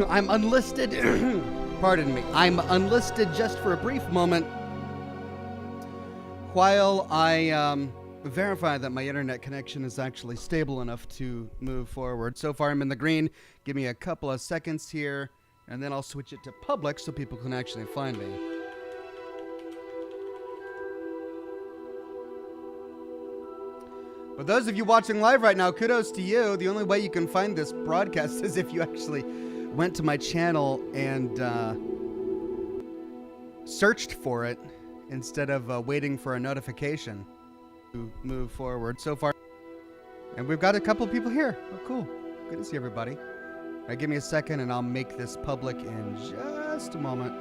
I'm unlisted. Pardon me. I'm unlisted just for a brief moment while I verify that my internet connection is actually stable enough to move forward. So far, I'm in the green. Give me a couple of seconds here, and then I'll switch it to public so people can actually find me. But those of you watching live right now, kudos to you. The only way you can find this broadcast is if you actually went to my channel and searched for it instead of waiting for a notification to move forward. So far, and we've got a couple people here. Oh, cool. Good to see everybody. All right, give me a second and I'll make this public in just a moment.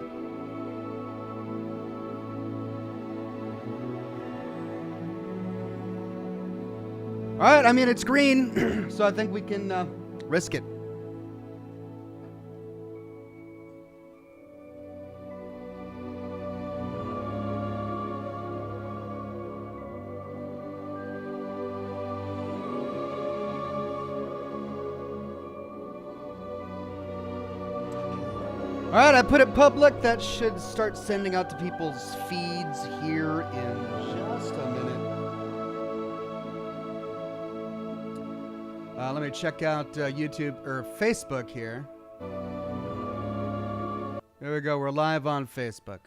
All right, I mean, it's green, so I think we can risk it. All right, I put it public. That should start sending out to people's feeds here in just a minute. Let me check out YouTube or Facebook here. There we go. We're live on Facebook.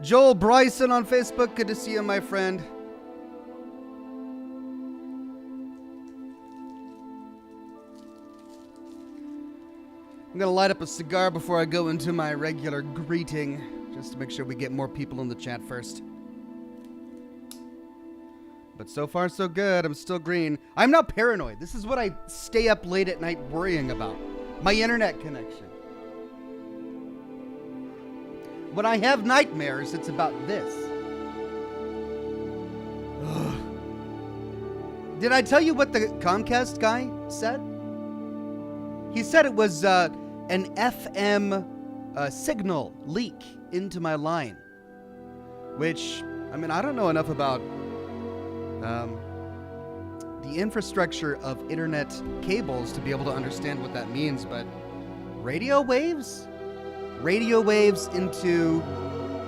Joel Bryson on Facebook. Good to see you, my friend. I'm going to light up a cigar before I go into my regular greeting, just to make sure we get more people in the chat first. But so far, so good. I'm still green. I'm not paranoid. This is what I stay up late at night worrying about. My internet connection. When I have nightmares, it's about this. Did I tell you what the Comcast guy said? He said it was an FM signal leak into my line. Which, I mean, I don't know enough about the infrastructure of internet cables to be able to understand what that means, but radio waves? Radio waves into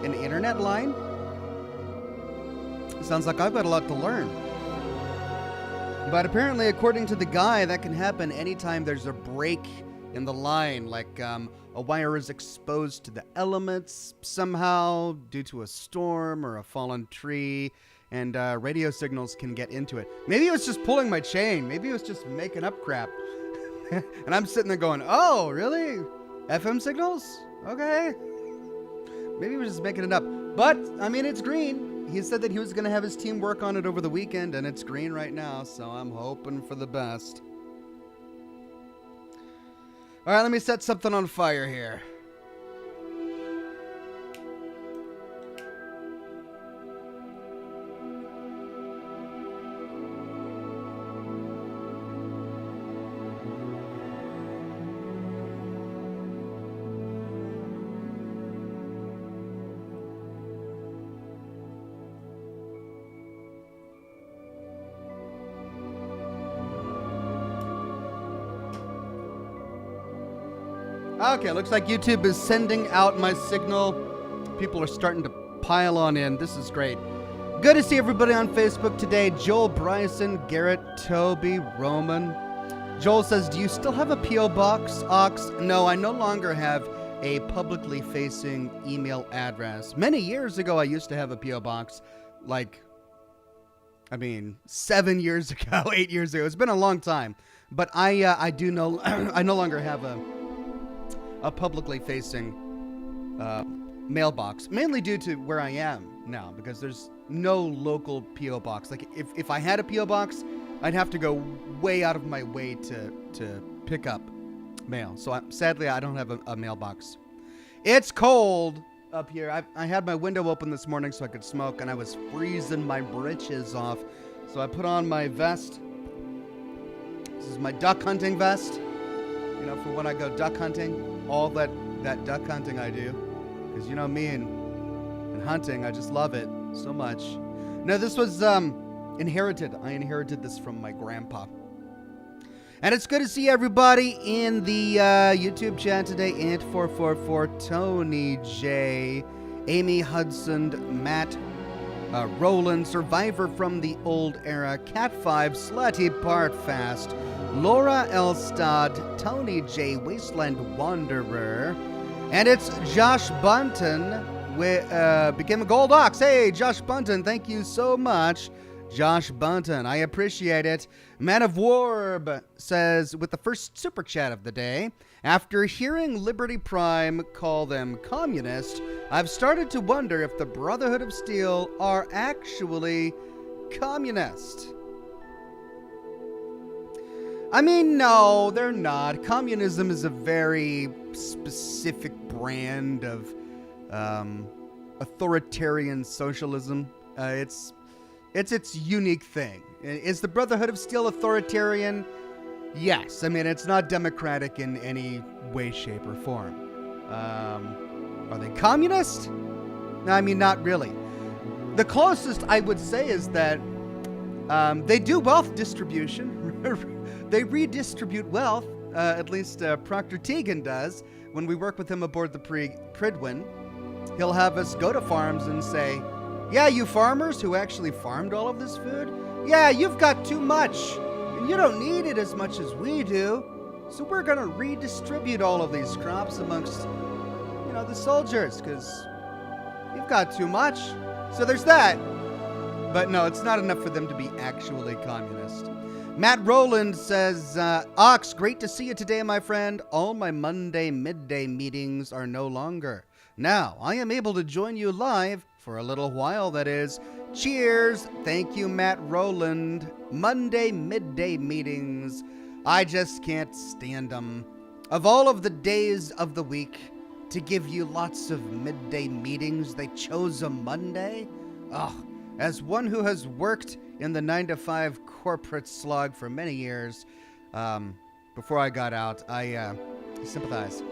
an internet line? Sounds like I've got a lot to learn. But apparently, according to the guy, that can happen anytime there's a break in the line, like a wire is exposed to the elements somehow due to a storm or a fallen tree. And radio signals can get into it. Maybe it was just pulling my chain. Maybe it was just making up crap. And I'm sitting there going, oh, really? FM signals? Okay. Maybe he was just making it up. But, I mean, it's green. He said that he was going to have his team work on it over the weekend, and it's green right now, so I'm hoping for the best. All right, let me set something on fire here. Okay, looks like YouTube is sending out my signal. People are starting to pile on in. This is great. Good to see everybody on Facebook today. Joel Bryson, Garrett, Toby, Roman. Joel says, do you still have a P.O. box, Ox? No, I no longer have a publicly facing email address. Many years ago, I used to have a P.O. box. Like, I mean, 7 years ago, 8 years ago. It's been a long time. But I do know, I no longer have a publicly facing mailbox, mainly due to where I am now, because there's no local P.O. box. Like, if I had a P.O. box, I'd have to go way out of my way to pick up mail. So sadly, I don't have a mailbox. It's cold up here. I had my window open this morning so I could smoke, and I was freezing my britches off. So I put on my vest. This is my duck hunting vest. You know, for when I go duck hunting. All that duck hunting I do, because you know me and hunting, I just love it so much. No, this was inherited. I inherited this from my grandpa. And it's good to see everybody in the YouTube chat today. Ant444, Tony J, Amy Hudson, Matt, Roland, Survivor from the Old Era, Cat5, Slutty Partfast, Laura Elstad, Tony J, Wasteland Wanderer, and it's Josh Bunton, became a Gold Ox. Hey, Josh Bunton, thank you so much. Josh Bunton, I appreciate it. Man of Warb says, with the first super chat of the day, after hearing Liberty Prime call them communist, I've started to wonder if the Brotherhood of Steel are actually communist. I mean, no, they're not. Communism is a very specific brand of authoritarian socialism. It's its unique thing. Is the Brotherhood of Steel authoritarian? Yes. I mean, it's not democratic in any way, shape, or form. Are they communist? No, I mean, not really. The closest I would say is that they do wealth distribution. They redistribute wealth, at least Proctor Tegan does. When we work with him aboard the Pridwin, he'll have us go to farms and say, yeah, you farmers who actually farmed all of this food, yeah, you've got too much, and you don't need it as much as we do, so we're going to redistribute all of these crops amongst, the soldiers, because you've got too much. So there's that. But no, it's not enough for them to be actually communist. Matt Rowland says, Ox, great to see you today, my friend. All my Monday midday meetings are no longer. Now, I am able to join you live for a little while, that is. Cheers. Thank you, Matt Rowland. Monday midday meetings. I just can't stand them. Of all of the days of the week to give you lots of midday meetings, they chose a Monday? Ugh. As one who has worked in the 9-to-5 corporate slog for many years, before I got out, I sympathize.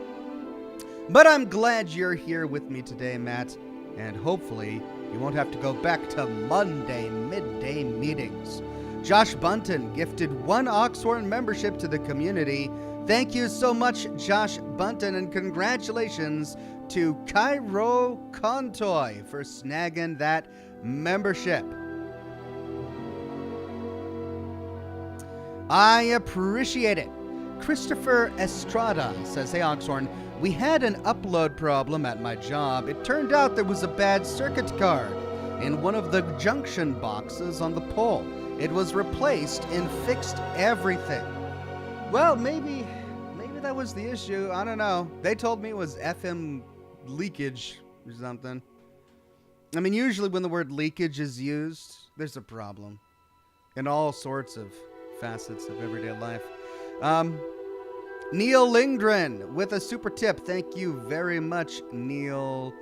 But I'm glad you're here with me today, Matt, and hopefully you won't have to go back to Monday midday meetings. Josh Bunton gifted 1 Oxhorn membership to the community. Thank you so much, Josh Bunton, and congratulations to Cairo Contoy for snagging that membership. I appreciate it. Christopher Estrada says, hey, Oxhorn, we had an upload problem at my job. It turned out there was a bad circuit card in one of the junction boxes on the pole. It was replaced and fixed everything. Well, maybe that was the issue. I don't know. They told me it was FM leakage or something. I mean, usually when the word leakage is used, there's a problem in all sorts of facets of everyday life. Neil Lindgren with a super tip. Thank you very much, Neil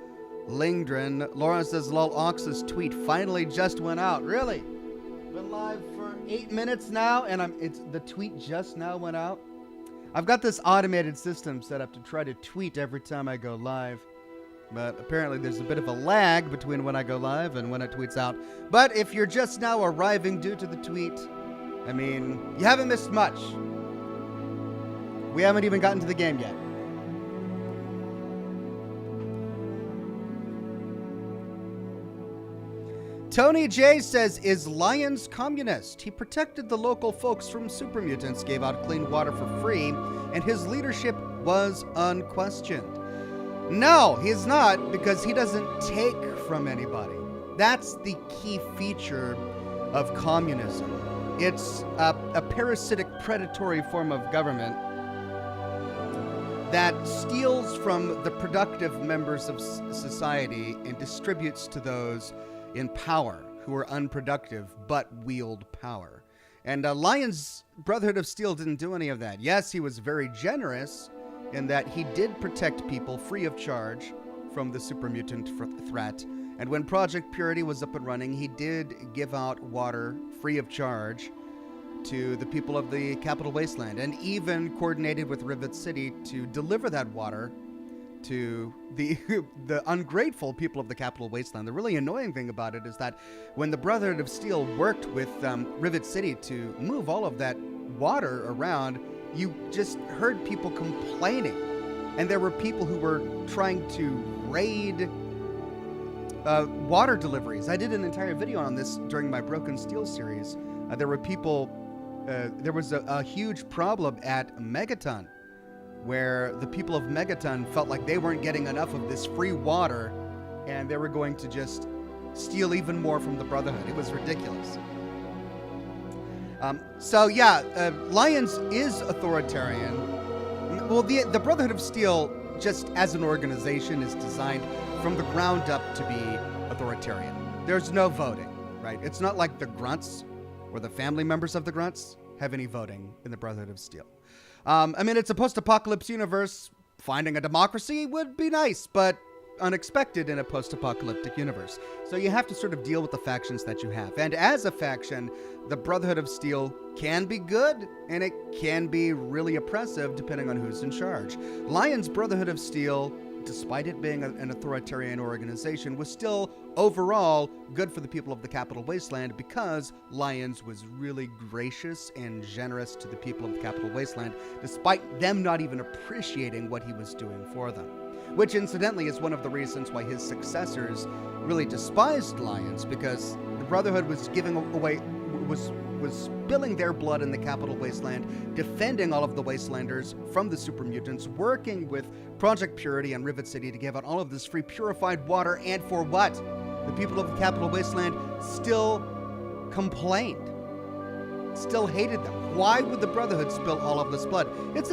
Lindgren. Laura says, lol, Ox's tweet finally just went out. Really? Been live for 8 minutes now, and the tweet just now went out. I've got this automated system set up to try to tweet every time I go live. But apparently there's a bit of a lag between when I go live and when it tweets out. But if you're just now arriving due to the tweet, I mean, you haven't missed much. We haven't even gotten to the game yet. Tony J says, is Lyons communist? He protected the local folks from super mutants, gave out clean water for free, and his leadership was unquestioned. No, he's not, because he doesn't take from anybody. That's the key feature of communism. It's a parasitic, predatory form of government that steals from the productive members of society and distributes to those in power who are unproductive but wield power. And Lyons' Brotherhood of Steel didn't do any of that. Yes, he was very generous in that he did protect people free of charge from the super mutant threat. And when Project Purity was up and running, he did give out water free of charge to the people of the Capital Wasteland, and even coordinated with Rivet City to deliver that water to the ungrateful people of the Capital Wasteland. The really annoying thing about it is that when the Brotherhood of Steel worked with Rivet City to move all of that water around, you just heard people complaining. And there were people who were trying to raid water deliveries. I did an entire video on this during my Broken Steel series. There were people, there was a huge problem at Megaton, where the people of Megaton felt like they weren't getting enough of this free water, and they were going to just steal even more from the Brotherhood. It was ridiculous. Lions is authoritarian. Well, the Brotherhood of Steel, just as an organization, is designed from the ground up to be authoritarian. There's no voting, right? It's not like the Grunts or the family members of the Grunts have any voting in the Brotherhood of Steel. I mean, it's a post-apocalypse universe. Finding a democracy would be nice, but unexpected in a post-apocalyptic universe. So you have to sort of deal with the factions that you have. And as a faction, the Brotherhood of Steel can be good, and it can be really oppressive depending on who's in charge. Lion's Brotherhood of Steel, despite it being an authoritarian organization, was still overall good for the people of the Capital Wasteland because Lions was really gracious and generous to the people of the Capital Wasteland, despite them not even appreciating what he was doing for them. Which, incidentally, is one of the reasons why his successors really despised Lions, because the Brotherhood was giving away, was spilling their blood in the Capital Wasteland, defending all of the Wastelanders from the super mutants, working with Project Purity and Rivet City to give out all of this free purified water, and for what? The people of the Capital Wasteland still complained, still hated them. Why would the Brotherhood spill all of this blood? It's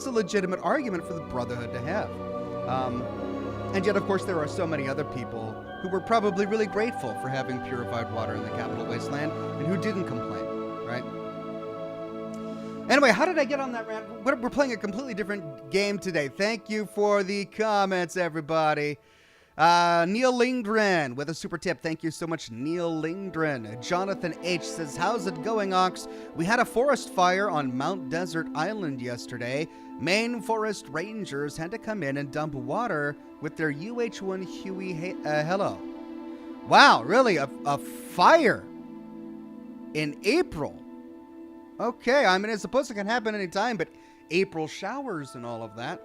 a legitimate argument for the Brotherhood to have. And yet, of course, there are so many other people who were probably really grateful for having purified water in the Capital Wasteland and who didn't complain, right? Anyway, how did I get on that rant? We're playing a completely different game today. Thank you for the comments, everybody. Neil Lindgren with a super tip. Thank you so much, Neil Lindgren. Jonathan H. says, how's it going, Ox? We had a forest fire on Mount Desert Island yesterday. Maine Forest Rangers had to come in and dump water with their UH-1 Huey hello. Wow, really? A fire in April? Okay, I mean, I suppose it can happen anytime, but April showers and all of that.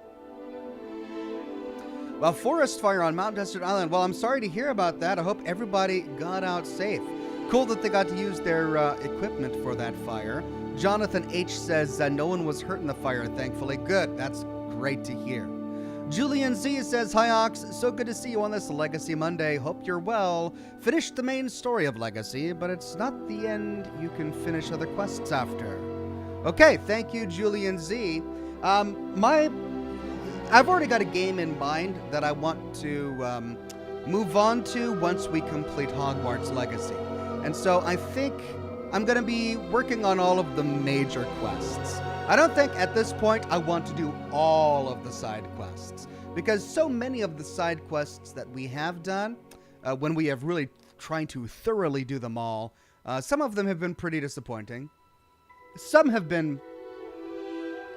Well, forest fire on Mount Desert Island. Well, I'm sorry to hear about that. I hope everybody got out safe. Cool that they got to use their equipment for that fire. Jonathan H. says no one was hurt in the fire, thankfully. Good. That's great to hear. Julian Z says, hi, Ox. So good to see you on this Legacy Monday. Hope you're well. Finished the main story of Legacy, but it's not the end. You can finish other quests after. Okay, thank you, Julian Z. I've already got a game in mind that I want to move on to once we complete Hogwarts Legacy. And so I think I'm going to be working on all of the major quests. I don't think at this point I want to do all of the side quests, because so many of the side quests that we have done, when we have really tried to thoroughly do them all, some of them have been pretty disappointing. Some have been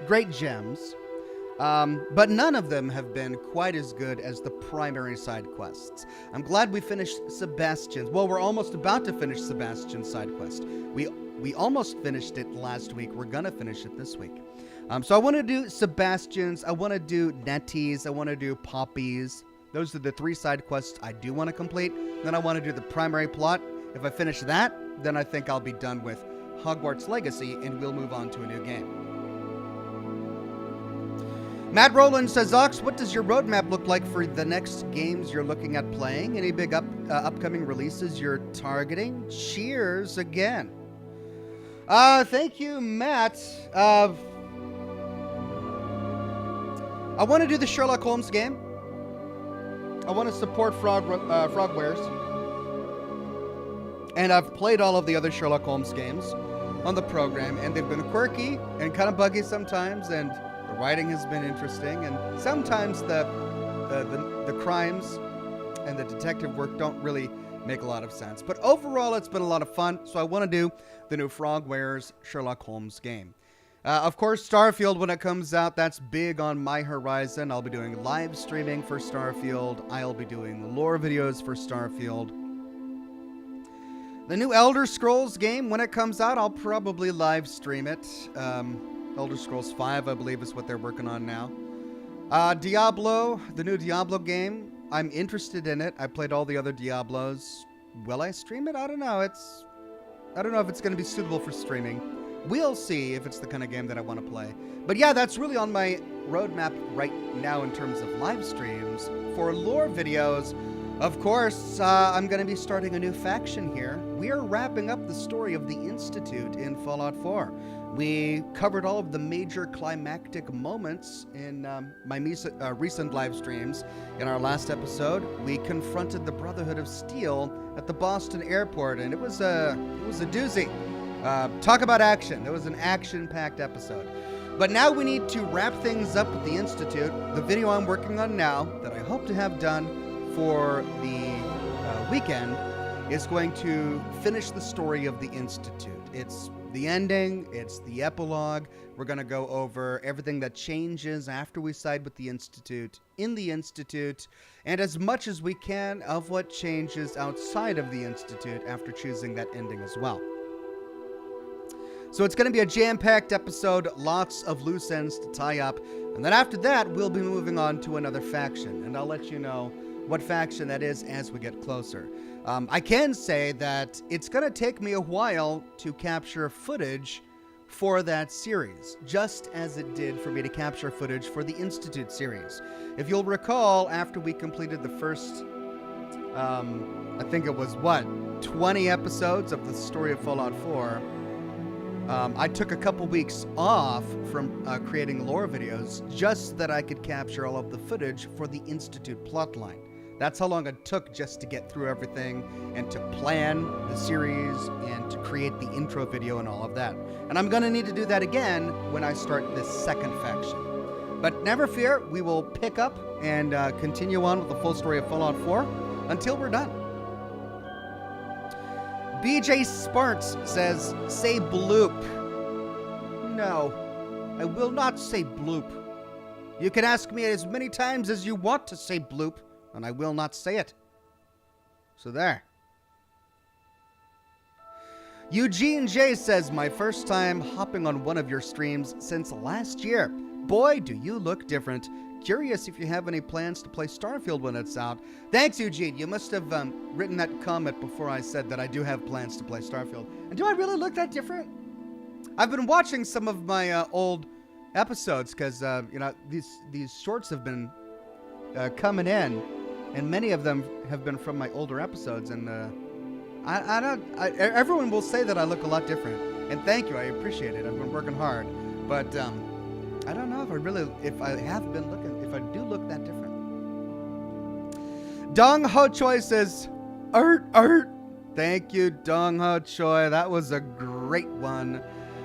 great gems. But none of them have been quite as good as the primary side quests. I'm glad we finished Sebastian's. Well, we're almost about to finish Sebastian's side quest. We almost finished it last week. We're gonna finish it this week. So I want to do Sebastian's. I want to do Nettie's. I want to do Poppy's. Those are the 3 side quests I do want to complete. Then I want to do the primary plot. If I finish that, then I think I'll be done with Hogwarts Legacy, and we'll move on to a new game. Matt Rowland says, Ox, what does your roadmap look like for the next games you're looking at playing? Any big upcoming releases you're targeting? Cheers again. Thank you, Matt. I want to do the Sherlock Holmes game. I want to support Frogwares. And I've played all of the other Sherlock Holmes games on the program, and they've been quirky and kind of buggy sometimes, and the writing has been interesting, and sometimes the crimes and the detective work don't really make a lot of sense. But overall, it's been a lot of fun, so I want to do the new Frogwares Sherlock Holmes game. Of course, Starfield, when it comes out, that's big on my horizon. I'll be doing live streaming for Starfield. I'll be doing lore videos for Starfield. The new Elder Scrolls game, when it comes out, I'll probably live stream it. Elder Scrolls 5, I believe, is what they're working on now. Diablo, the new Diablo game, I'm interested in it. I played all the other Diablos. Will I stream it? I don't know. I don't know if it's going to be suitable for streaming. We'll see if it's the kind of game that I want to play. But yeah, that's really on my roadmap right now in terms of live streams. For lore videos, of course, I'm going to be starting a new faction here. We are wrapping up the story of the Institute in Fallout 4. We covered all of the major climactic moments in my recent live streams. In our last episode, we confronted the Brotherhood of Steel at the Boston airport, and it was a doozy. Talk about action. It was an action-packed episode. But now we need to wrap things up with the Institute. The video I'm working on now, that I hope to have done for the weekend, is going to finish the story of the Institute. It's the ending, it's the epilogue. We're going to go over everything that changes after we side with the Institute, in the Institute, and as much as we can of what changes outside of the Institute after choosing that ending as well. So it's going to be a jam-packed episode, lots of loose ends to tie up, and then after that, we'll be moving on to another faction, and I'll let you know what faction that is as we get closer. I can say that it's going to take me a while to capture footage for that series, just as it did for me to capture footage for the Institute series. If you'll recall, after we completed the first, I think it was, 20 episodes of the story of Fallout 4, I took a couple weeks off from creating lore videos just so that I could capture all of the footage for the Institute plotline. That's how long it took just to get through everything and to plan the series and to create the intro video and all of that. And I'm going to need to do that again when I start this second faction. But never fear, we will pick up and continue on with the full story of Fallout 4 until we're done. BJ Sparks says, say bloop. No, I will not say bloop. You can ask me as many times as you want to say bloop, and I will not say it. So there. Eugene J says, my first time hopping on one of your streams since last year. Boy, do you look different. Curious if you have any plans to play Starfield when it's out. Thanks, Eugene. You must have written that comment before I said that I do have plans to play Starfield. And do I really look that different? I've been watching some of my old episodes because, you know, these shorts have been coming in, and many of them have been from my older episodes. And everyone will say that I look a lot different. And thank you. I appreciate it. I've been working hard. But I don't know if I do look that different. Dong Ho Choi says, art. Thank you, Dong Ho Choi. That was a great one.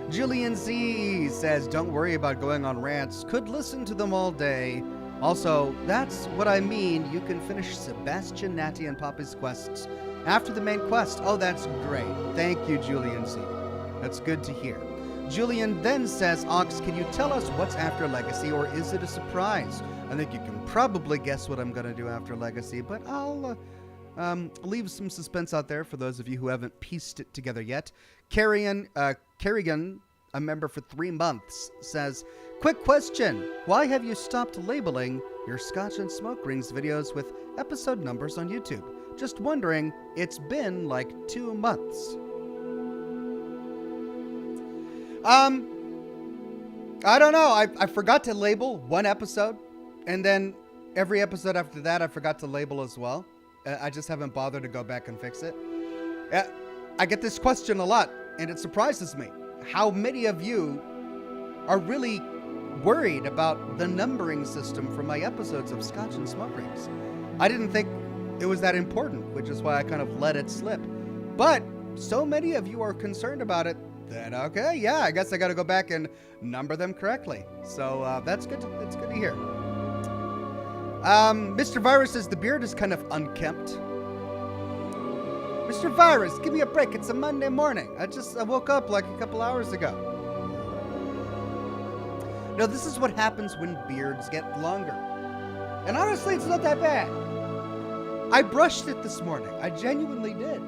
Julian Z says, don't worry about going on rants. Could listen to them all day. Also, that's what I mean. You can finish Sebastian, Natty, and Poppy's quests after the main quest. Oh, that's great. Thank you, Julian Z. That's good to hear. Julian then says, Ox, can you tell us what's after Legacy, or is it a surprise? I think you can probably guess what I'm going to do after Legacy, but I'll leave some suspense out there for those of you who haven't pieced it together yet. Kerrigan, a member for 3 months, says, quick question. Why have you stopped labeling your Scotch and Smoke Rings videos with episode numbers on YouTube? Just wondering, it's been like 2 months. I don't know. I forgot to label one episode, and then every episode after that I forgot to label as well. I just haven't bothered to go back and fix it. I get this question a lot, and it surprises me. How many of you are really worried about the numbering system for my episodes of Scotch and Smoke Rings? I didn't think it was that important, which is why I kind of let it slip. But so many of you are concerned about it, then okay, yeah, I guess I got to go back and number them correctly. So that's good to hear. Mr. Virus says the beard is kind of unkempt. Mr. Virus, give me a break. It's a Monday morning. I woke up like a couple hours ago. No, this is what happens when beards get longer. And honestly, it's not that bad. I brushed it this morning. I genuinely did.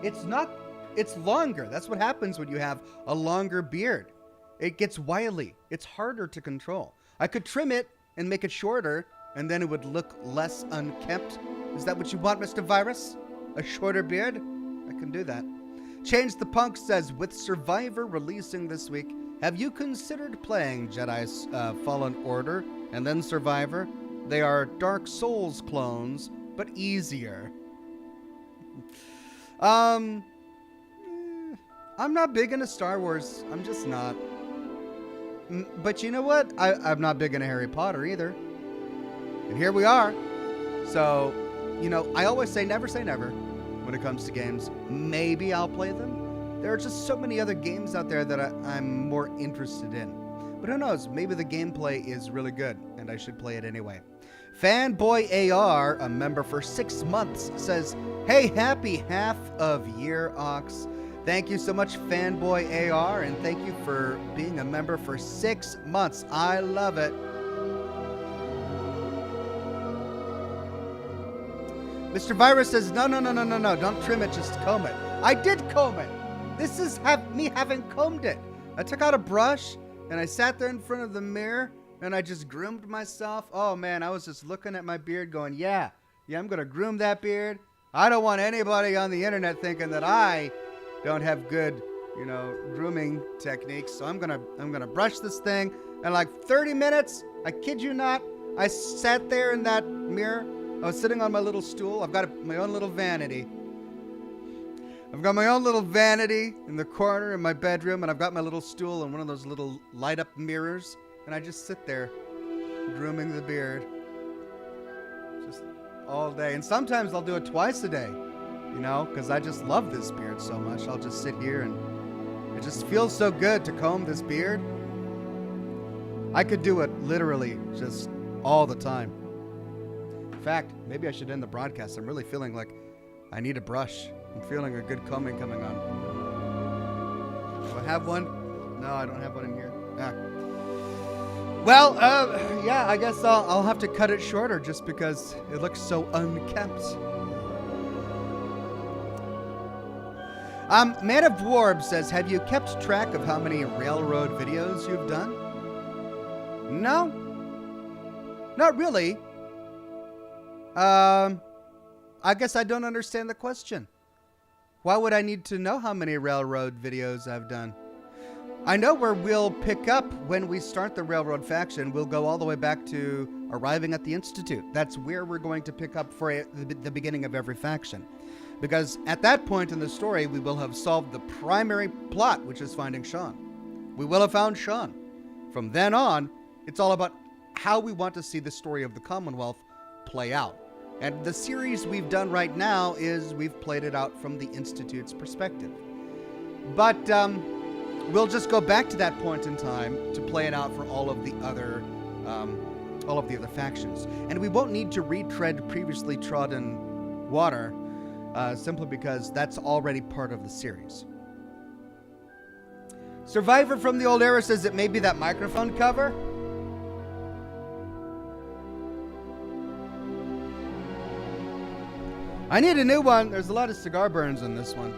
It's not It's longer. That's what happens when you have a longer beard. It gets wily. It's harder to control. I could trim it and make it shorter, and then it would look less unkempt. Is that what you want, Mr. Virus? A shorter beard? I can do that. Change the Punk says, with Survivor releasing this week, have you considered playing Jedi's Fallen Order and then Survivor? They are Dark Souls clones, but easier. I'm not big into Star Wars. I'm just not. But you know what? I'm not big into Harry Potter either. And here we are. So, you know, I always say never when it comes to games. Maybe I'll play them. There are just so many other games out there that I'm more interested in. But who knows? Maybe the gameplay is really good, and I should play it anyway. Fanboy AR, a member for 6 months, says, hey, happy half of year, Ox. Thank you so much, Fanboy AR, and thank you for being a member for 6 months. I love it. Mr. Virus says, no, don't trim it, just comb it. I did comb it. This is me having combed it. I took out a brush, and I sat there in front of the mirror, and I just groomed myself. Oh, man, I was just looking at my beard going, yeah, I'm going to groom that beard. I don't want anybody on the internet thinking that I don't have good, grooming techniques. So I'm gonna brush this thing. And like 30 minutes, I kid you not, I sat there in that mirror. I was sitting on my little stool. I've got my own little vanity. I've got my own little vanity in the corner in my bedroom, and I've got my little stool and one of those little light-up mirrors, and I just sit there grooming the beard just all day. And sometimes I'll do it twice a day, because I just love this beard so much. I'll just sit here, and it just feels so good to comb this beard. I could do it literally just all the time. In fact, maybe I should end the broadcast. I'm really feeling like I need a brush. I'm feeling a good combing coming on. Do I have one? No, I don't have one in here. Ah. Well, yeah, I guess I'll have to cut it shorter just because it looks so unkempt. Man of Warb says, have you kept track of how many railroad videos you've done? No. Not really. I guess I don't understand the question. Why would I need to know how many railroad videos I've done? I know where we'll pick up when we start the railroad faction. We'll go all the way back to arriving at the Institute. That's where we're going to pick up for the beginning of every faction. Because at that point in the story, we will have solved the primary plot, which is finding Sean. We will have found Sean. From then on, it's all about how we want to see the story of the Commonwealth play out. And the series we've done right now is we've played it out from the Institute's perspective. But we'll just go back to that point in time to play it out for all of the other factions. And we won't need to retread previously trodden water, simply because that's already part of the series. Survivor from the Old Era says it may be that microphone cover. I need a new one. There's a lot of cigar burns in this one.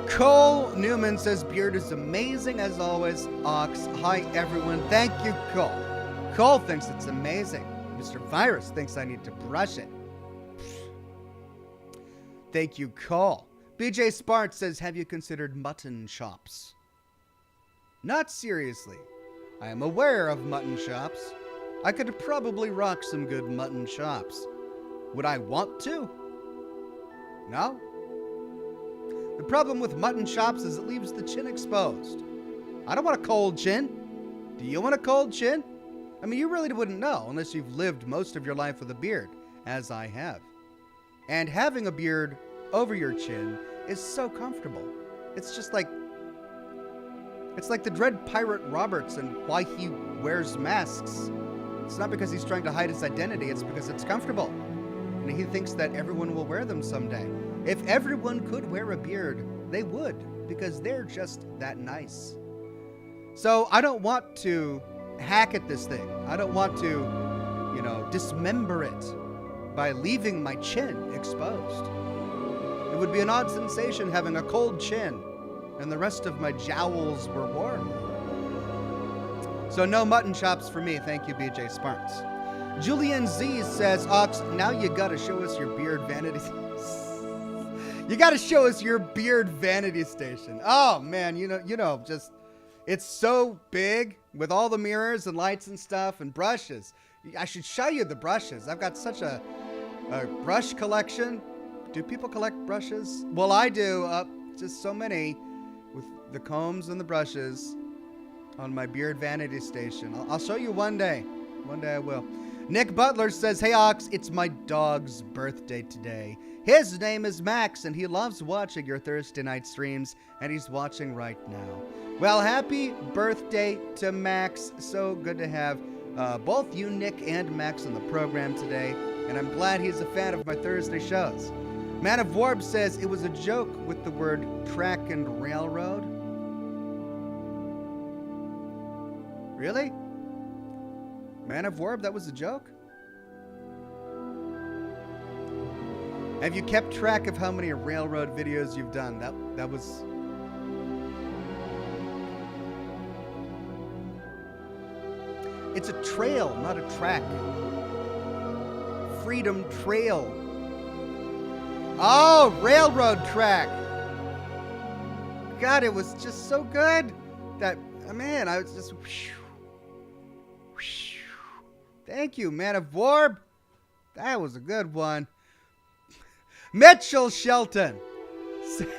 Cole Newman says, beard is amazing as always. Ox, hi everyone. Thank you, Cole. Cole thinks it's amazing. Mr. Virus thinks I need to brush it. Thank you, Cole. BJ Spart says, have you considered mutton chops? Not seriously. I am aware of mutton chops. I could probably rock some good mutton chops. Would I want to? No. The problem with mutton chops is it leaves the chin exposed. I don't want a cold chin. Do you want a cold chin? I mean, you really wouldn't know unless you've lived most of your life with a beard, as I have. And having a beard over your chin is so comfortable. It's just like... It's like the Dread Pirate Roberts and why he wears masks. It's not because he's trying to hide his identity, it's because it's comfortable. And he thinks that everyone will wear them someday. If everyone could wear a beard, they would, because they're just that nice. So I don't want to hack at this thing. I don't want to, dismember it by leaving my chin exposed. It would be an odd sensation having a cold chin, and the rest of my jowls were warm. So no mutton chops for me, thank you, BJ Sparks. Julian Z says, Ox, now you gotta show us your beard vanity. You gotta show us your beard vanity station. Oh man, you know, just it's so big with all the mirrors and lights and stuff and brushes. I should show you the brushes. I've got such a brush collection. Do people collect brushes? Well, I do. Just so many with the combs and the brushes on my beard vanity station. I'll show you one day. One day I will. Nick Butler says, hey, Ox, it's my dog's birthday today. His name is Max, and he loves watching your Thursday night streams, and he's watching right now. Well, happy birthday to Max. So good to have both you, Nick, and Max on the program today, and I'm glad he's a fan of my Thursday shows. Man of Warp says it was a joke with the word track and railroad. Really? Man of Warp, that was a joke? Have you kept track of how many railroad videos you've done? That was... It's a trail, not a track. Freedom Trail. Oh, railroad track. God, it was just so good. That, man, I was just... Thank you, Man of Warp. That was a good one. Mitchell Shelton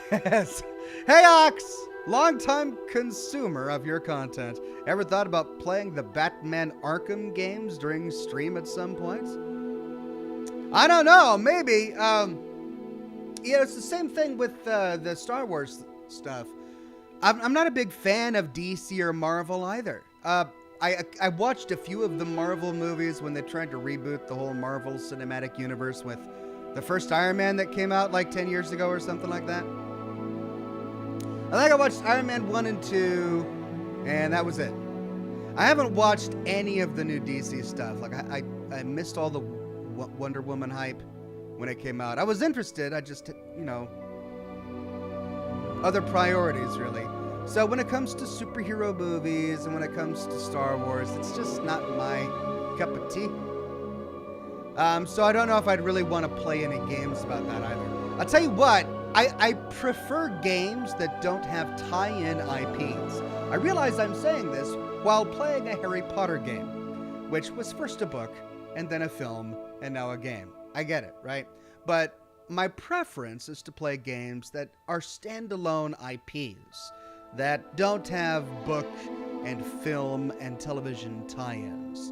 says, hey, Ox, longtime consumer of your content. Ever thought about playing the Batman Arkham games during stream at some point? I don't know. Maybe. It's the same thing with the Star Wars stuff. I'm not a big fan of DC or Marvel either. I watched a few of the Marvel movies when they tried to reboot the whole Marvel Cinematic Universe with the first Iron Man that came out like 10 years ago or something like that. I think I watched Iron Man 1 and 2, and that was it. I haven't watched any of the new DC stuff. Like, I missed all the Wonder Woman hype when it came out. I was interested, I just, other priorities, really. So when it comes to superhero movies and when it comes to Star Wars, it's just not my cup of tea. So I don't know if I'd really want to play any games about that either. I'll tell you what, I prefer games that don't have tie-in IPs. I realize I'm saying this while playing a Harry Potter game, which was first a book, and then a film, and now a game. I get it, right? But my preference is to play games that are standalone IPs, that don't have book and film and television tie-ins.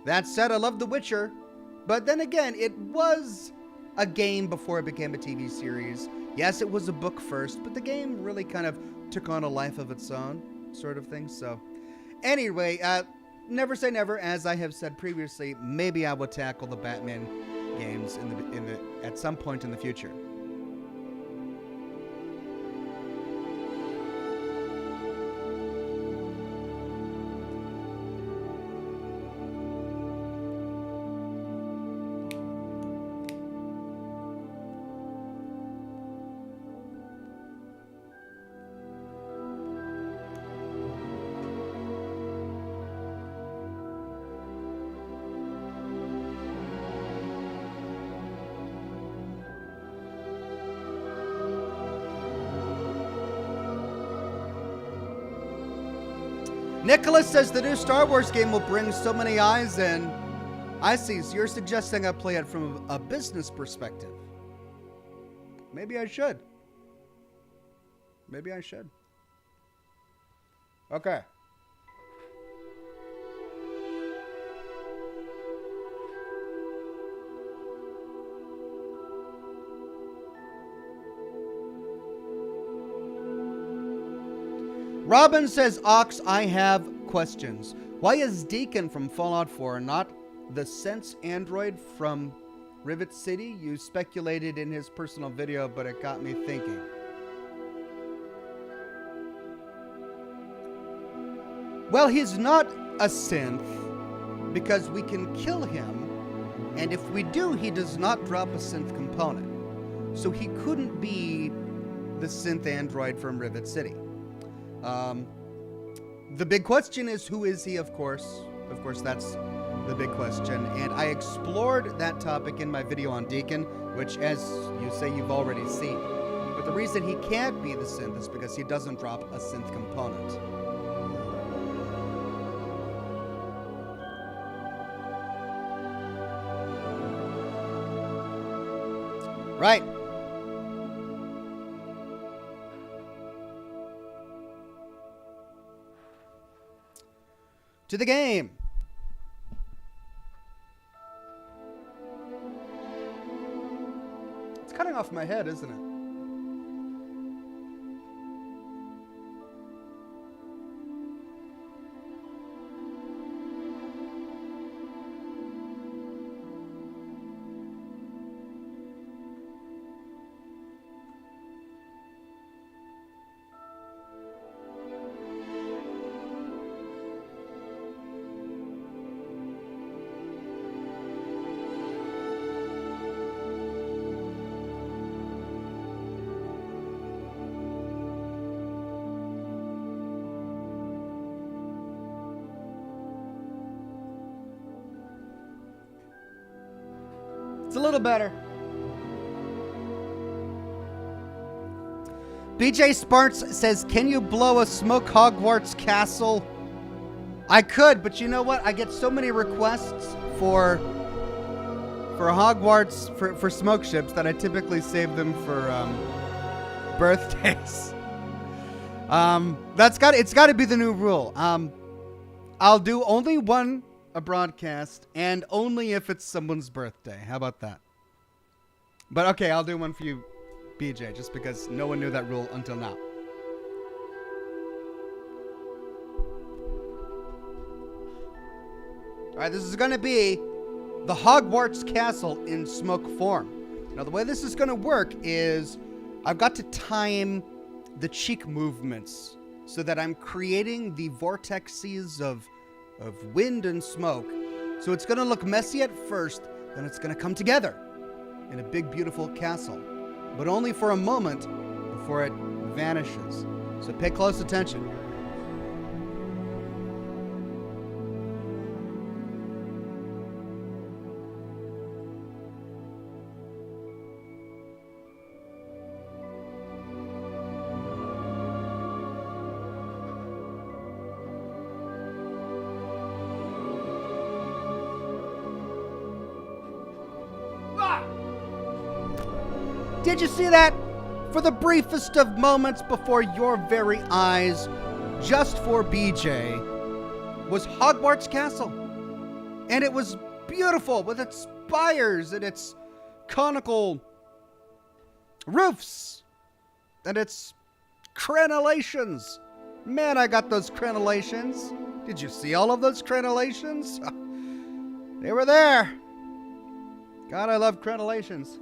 That said, I love The Witcher, but then again, it was a game before it became a TV series. Yes, it was a book first, but the game really kind of took on a life of its own, sort of thing. So, anyway, never say never. As I have said previously, maybe I will tackle the Batman games at some point in the future. Nicholas says the new Star Wars game will bring so many eyes in. I see. So you're suggesting I play it from a business perspective. Maybe I should. Maybe I should. Okay. Robin says, Ox, I have questions. Why is Deacon from Fallout 4 not the Sense android from Rivet City? You speculated in his personal video, but it got me thinking. Well, he's not a synth because we can kill him, and if we do, he does not drop a synth component. so he couldn't be the synth android from Rivet City. The big question is, who is he, of course? Of course, that's the big question. And I explored that topic in my video on Deacon, which, as you say, you've already seen. But the reason he can't be the synth is because he doesn't drop a synth component. Right. To the game. It's cutting off my head, isn't it? It's a little better. BJ Sparks says, can you blow a smoke Hogwarts castle? I could, but you know what? I get so many requests for Hogwarts, for smoke ships, that I typically save them for birthdays. It's got to be the new rule. I'll do only one a broadcast, and only if it's someone's birthday. How about that? But okay, I'll do one for you, BJ, just because no one knew that rule until now. Alright, this is going to be the Hogwarts Castle in smoke form. Now, the way this is going to work is I've got to time the cheek movements so that I'm creating the vortexes of wind and smoke. So it's going to look messy at first, then it's going to come together in a big, beautiful castle. But only for a moment before it vanishes. So pay close attention. Did you see that? For the briefest of moments before your very eyes, just for BJ, was Hogwarts Castle. And it was beautiful with its spires and its conical roofs and its crenellations. Man, I got those crenellations. Did you see all of those crenellations? They were there. God, I love crenellations.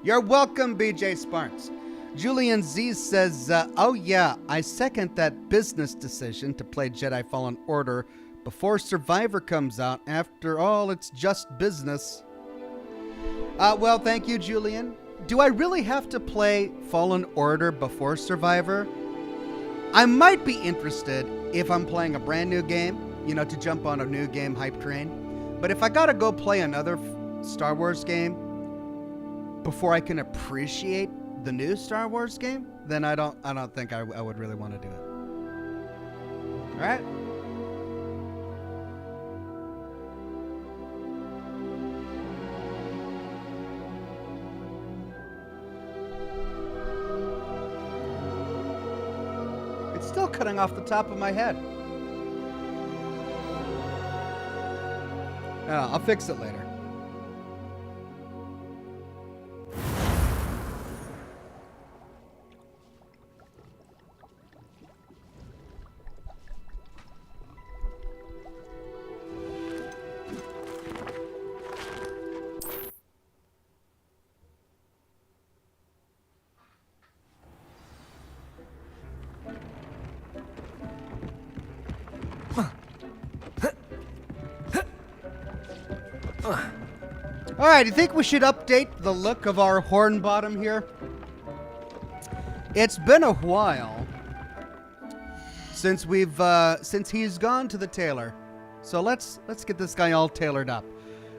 You're welcome, BJ Sparks. Julian Z says, oh yeah, I second that business decision to play Jedi Fallen Order before Survivor comes out. After all, it's just business. Well, thank you, Julian. Do I really have to play Fallen Order before Survivor? I might be interested if I'm playing a brand new game, to jump on a new game hype train. But if I gotta go play another Star Wars game before I can appreciate the new Star Wars game, then I don't think I would really want to do it. All right? It's still cutting off the top of my head. I'll fix it later. All right, you think we should update the look of our horn bottom here? It's been a while since since he's gone to the tailor. So let's get this guy all tailored up.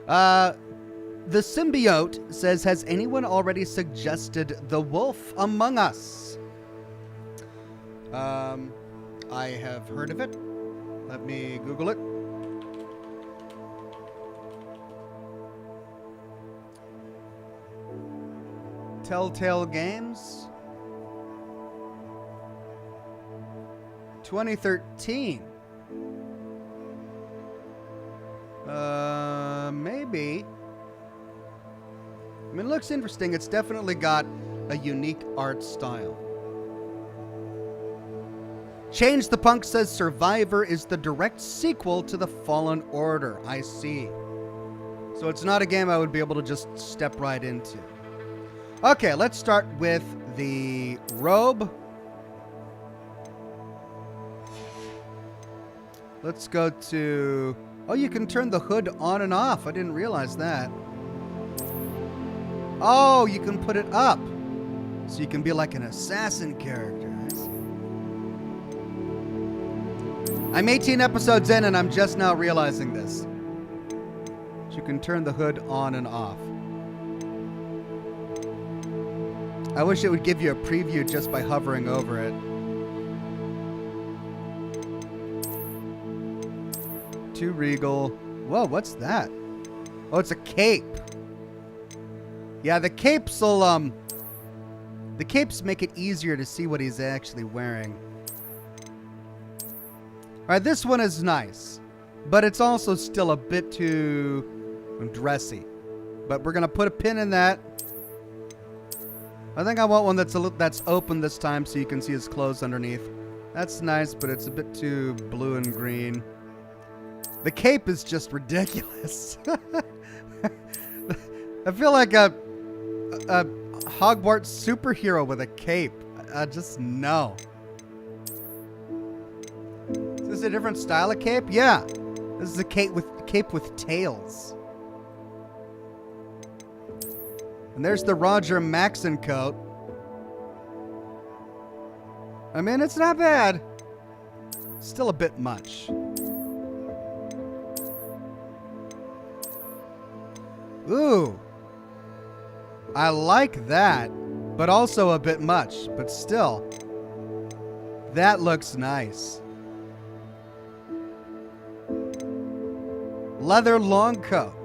The symbiote says, has anyone already suggested the wolf among us? I have heard of it. Let me Google it. Telltale Games. 2013. Maybe. I mean, it looks interesting. It's definitely got a unique art style. Change the Punk says Survivor is the direct sequel to the Fallen Order. I see. So it's not a game I would be able to just step right into. Okay, let's start with the robe. Let's go to... Oh, you can turn the hood on and off. I didn't realize that. Oh, you can put it up. So you can be like an assassin character. I see. I'm 18 episodes in and I'm just now realizing this. So you can turn the hood on and off. I wish it would give you a preview just by hovering over it. Too regal. Whoa, what's that? Oh, it's a cape. Yeah, the capes will, the capes make it easier to see what he's actually wearing. Alright, this one is nice. But it's also still a bit too dressy. But we're going to put a pin in that. I think I want one that's open this time so you can see his clothes underneath. That's nice, but it's a bit too blue and green. The cape is just ridiculous. I feel like a Hogwarts superhero with a cape. Just no. Is this a different style of cape? Yeah. This is a cape with tails. And there's the Roger Maxon coat. I mean, it's not bad. Still a bit much. Ooh. I like that, but also a bit much, but still. That looks nice. Leather long coat.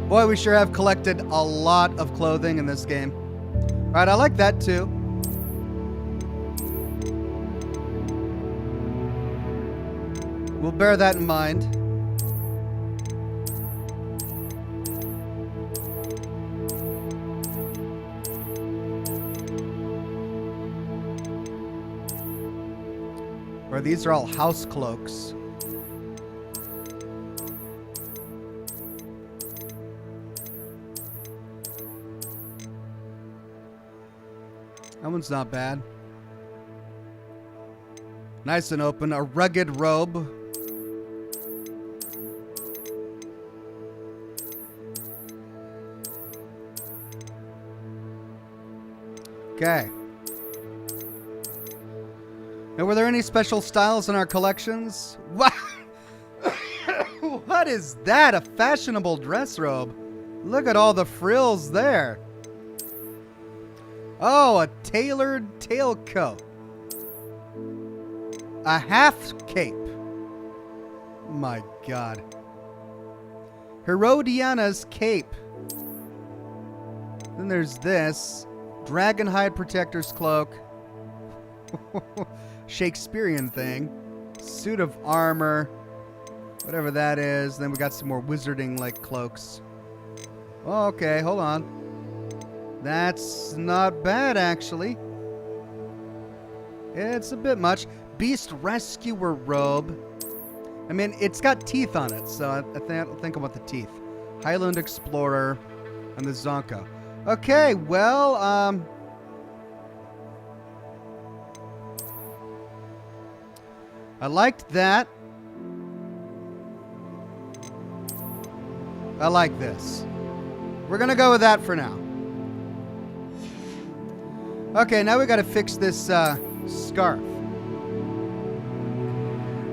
Boy, we sure have collected a lot of clothing in this game. All right, I like that too. We'll bear that in mind. Or these are all house cloaks. That one's not bad. Nice and open. A rugged robe. Okay. Now, were there any special styles in our collections? What? What is that? A fashionable dress robe. Look at all the frills there. Oh, a tailored tailcoat. A half cape. My God. Herodiana's cape. Then there's this. Dragonhide Protector's cloak. Shakespearean thing. Suit of armor. Whatever that is. Then we got some more wizarding-like cloaks. Oh, okay, hold on. That's not bad, actually. It's a bit much. Beast Rescuer robe. I mean, it's got teeth on it, so I think about the teeth. Highland Explorer and the Zonko. Okay, well, I liked that. I like this. We're gonna go with that for now. Okay, now we gotta fix this scarf.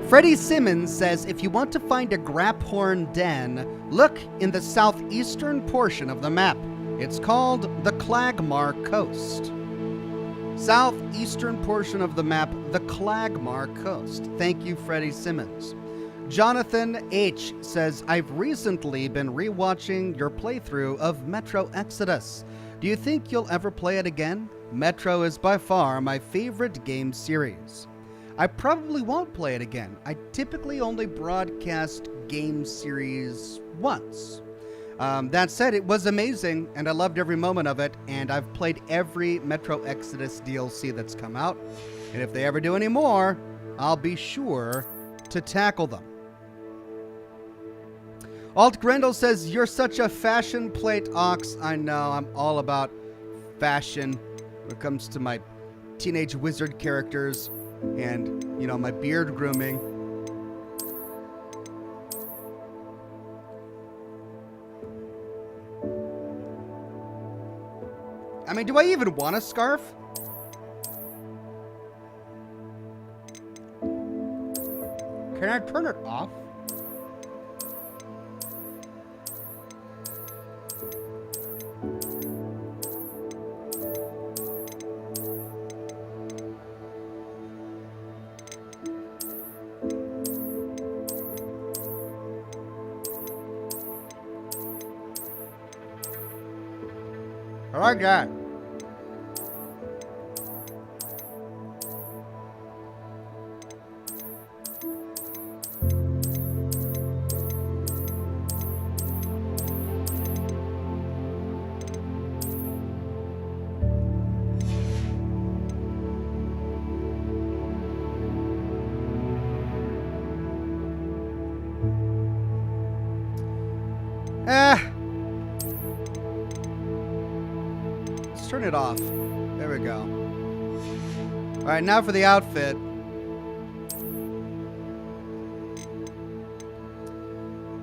Freddie Simmons says, if you want to find a Graphorn den, look in the southeastern portion of the map. It's called the Clagmar Coast. Southeastern portion of the map, the Clagmar Coast. Thank you, Freddie Simmons. Jonathan H. says, I've recently been rewatching your playthrough of Metro Exodus. Do you think you'll ever play it again? Metro is by far my favorite game series. I probably won't play it again. I typically only broadcast game series once. That said, it was amazing, and I loved every moment of it, and I've played every Metro Exodus DLC that's come out, and if they ever do any more, I'll be sure to tackle them. Alt Grendel says, you're such a fashion plate, Ox. I know, I'm all about fashion when it comes to my teenage wizard characters and, you know, my beard grooming. I mean, do I even want a scarf? Can I turn it off? I like that. Let's turn it off. There we go. All right, now for the outfit.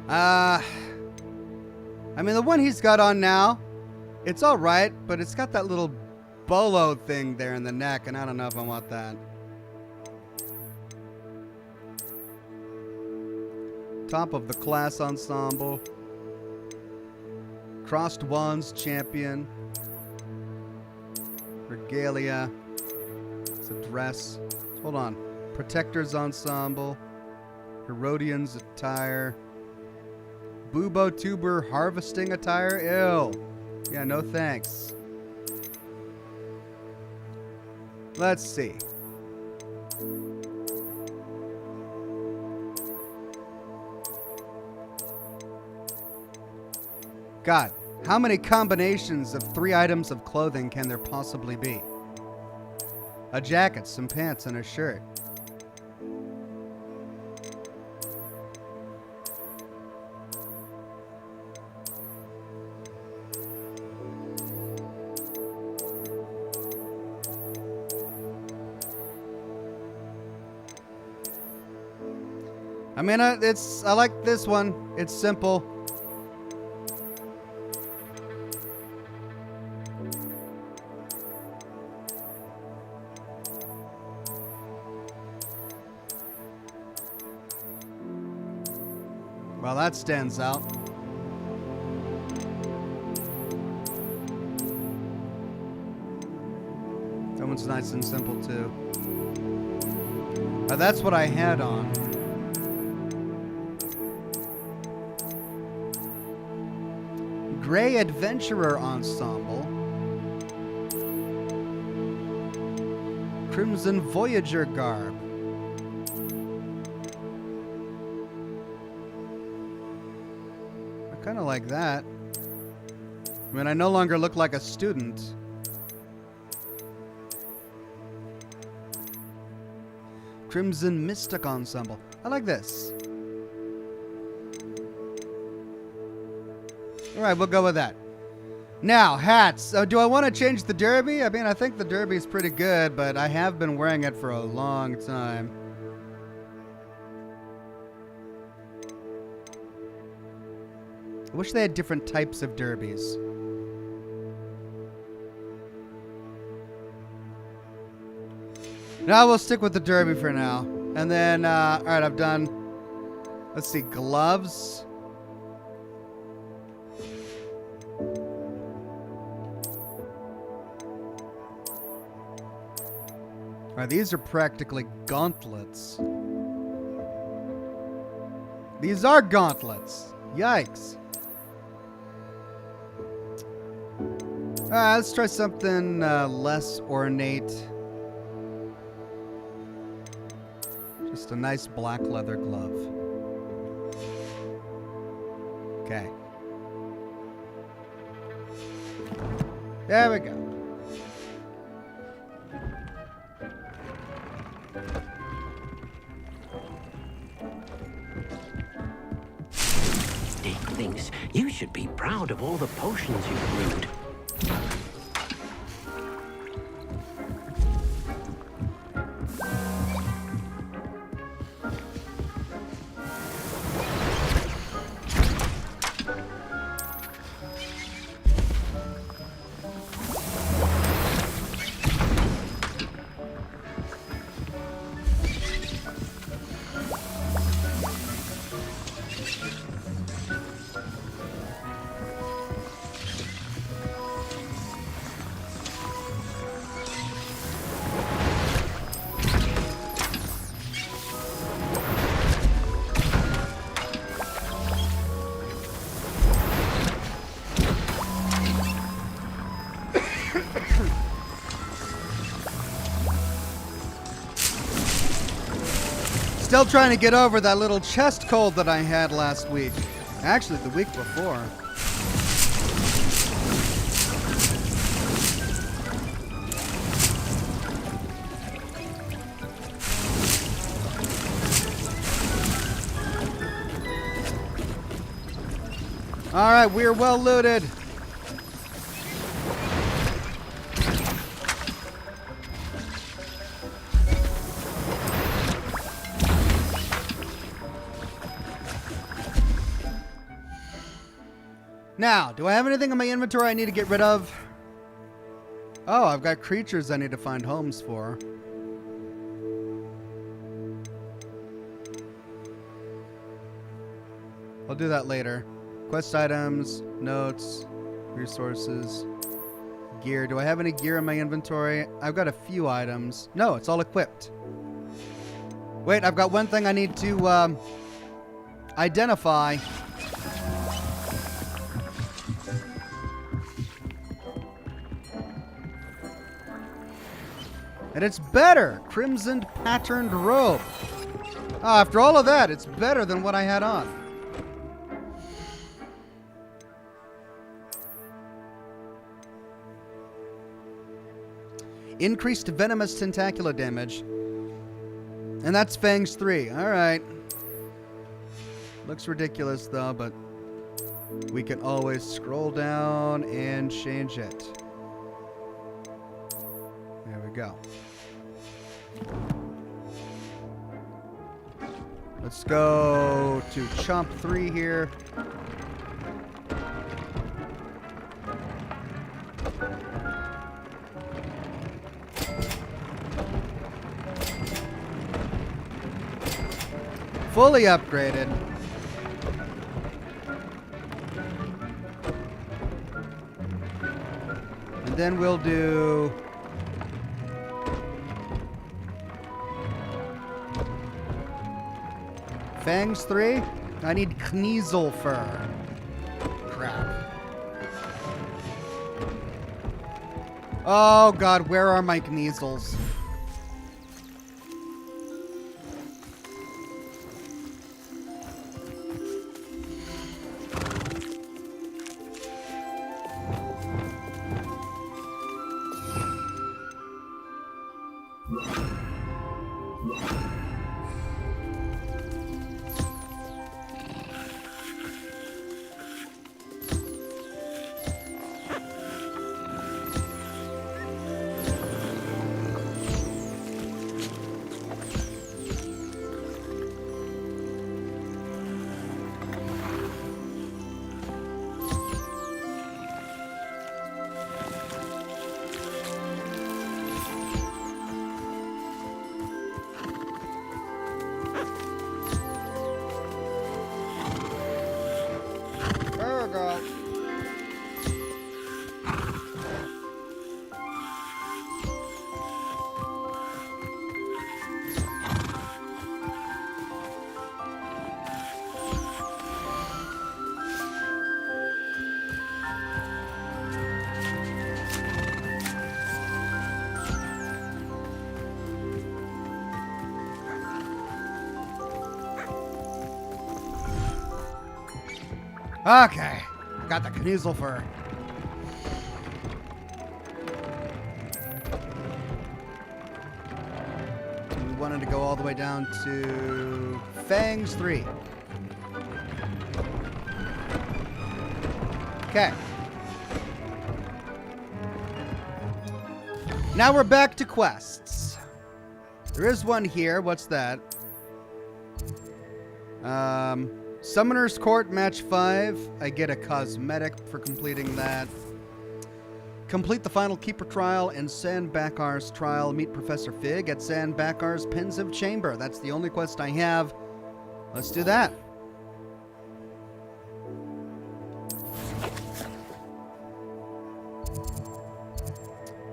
I mean, the one he's got on now, it's all right, but it's got that little bolo thing there in the neck, and I don't know if I want that. Top of the class ensemble. Crossed Wands champion. Regalia. It's a dress. Hold on. Protector's ensemble. Herodian's attire. Bubo tuber harvesting attire. Ew. Yeah, no thanks. Let's see. God, how many combinations of 3 items of clothing can there possibly be? A jacket, some pants, and a shirt. I mean, I like this one. It's simple. Well, that stands out. That one's nice and simple, too. That's what I had on. Gray Adventurer Ensemble. Crimson Voyager Garb. I kind of like that. I mean, I no longer look like a student. Crimson Mystic Ensemble. I like this. All right, we'll go with that. Now, hats. Do I want to change the derby? I mean, I think the derby is pretty good, but I have been wearing it for a long time. I wish they had different types of derbies. Now we'll stick with the derby for now. And then, all right, I've done, let's see, gloves. All right, these are practically gauntlets. These are gauntlets. Yikes. All right, let's try something less ornate. Just a nice black leather glove. Okay. There we go. Dick thinks you should be proud of all the potions you've brewed. Still trying to get over that little chest cold that I had last week. Actually, the week before. All right, we're well looted. Now, do I have anything in my inventory I need to get rid of? Oh, I've got creatures I need to find homes for. I'll do that later. Quest items, notes, resources, gear. Do I have any gear in my inventory? I've got a few items. No, it's all equipped. Wait, I've got one thing I need to identify. And it's better. Crimson patterned robe. Oh, after all of that, it's better than what I had on. Increased venomous tentacular damage. And that's Fangs 3. Alright. Looks ridiculous though, but we can always scroll down and change it. There we go. Let's go to Chomp 3 here. Fully upgraded. And then we'll do Fangs 3? I need Kneasel fur. Crap. Oh god, where are my Kneasels? go. Okay, got the Kniesel fur. We wanted to go all the way down to Fangs 3. Okay. Now we're back to quests. There is one here. What's that? Summoner's Court Match 5. I get a cosmetic for completing that. Complete the final Keeper Trial and Sandbakar's Trial. Meet Professor Fig at Sandbakar's Pensive Chamber. That's the only quest I have. Let's do that.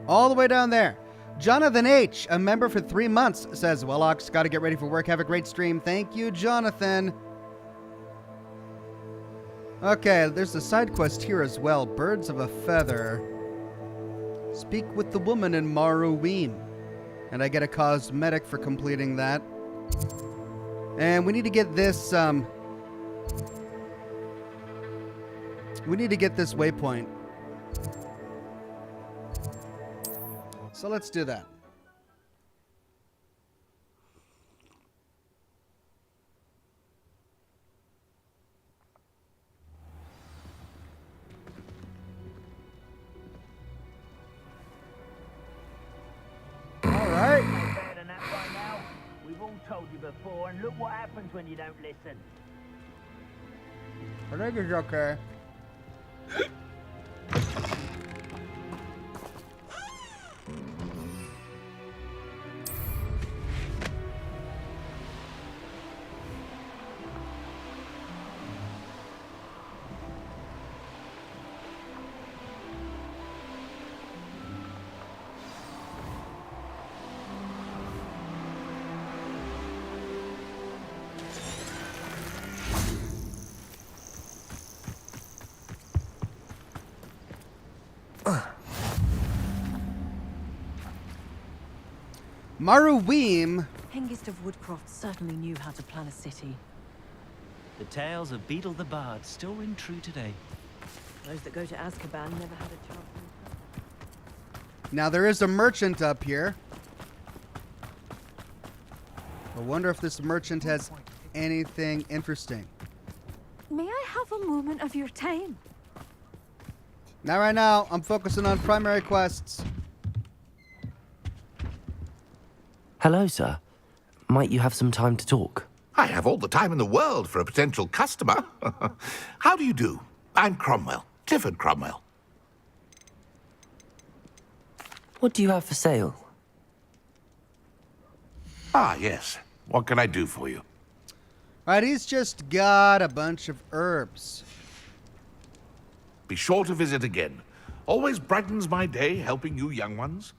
All the way down there. Jonathan H., a member for 3 months, says, well, Ox, gotta get ready for work. Have a great stream. Thank you, Jonathan. Okay, there's a side quest here as well. Birds of a Feather. Speak with the woman in Maruweem. And I get a cosmetic for completing that. And we need to get this, we need to get this waypoint. So let's do that. Before, and look what happens when you don't listen. I think it's okay. Maruweem. Hengist of Woodcroft certainly knew how to plan a city. The tales of Beetle the Bard still ring true today. Those that go to Azkaban never had a chance. Now there is a merchant up here. I wonder if this merchant has anything interesting. May I have a moment of your time? Not right now. I'm focusing on primary quests. Hello, sir. Might you have some time to talk? I have all the time in the world for a potential customer. How do you do? I'm Cromwell, Clifford Cromwell. What do you have for sale? Ah, yes. What can I do for you? Alright, he's just got a bunch of herbs. Be sure to visit again. Always brightens my day helping you young ones.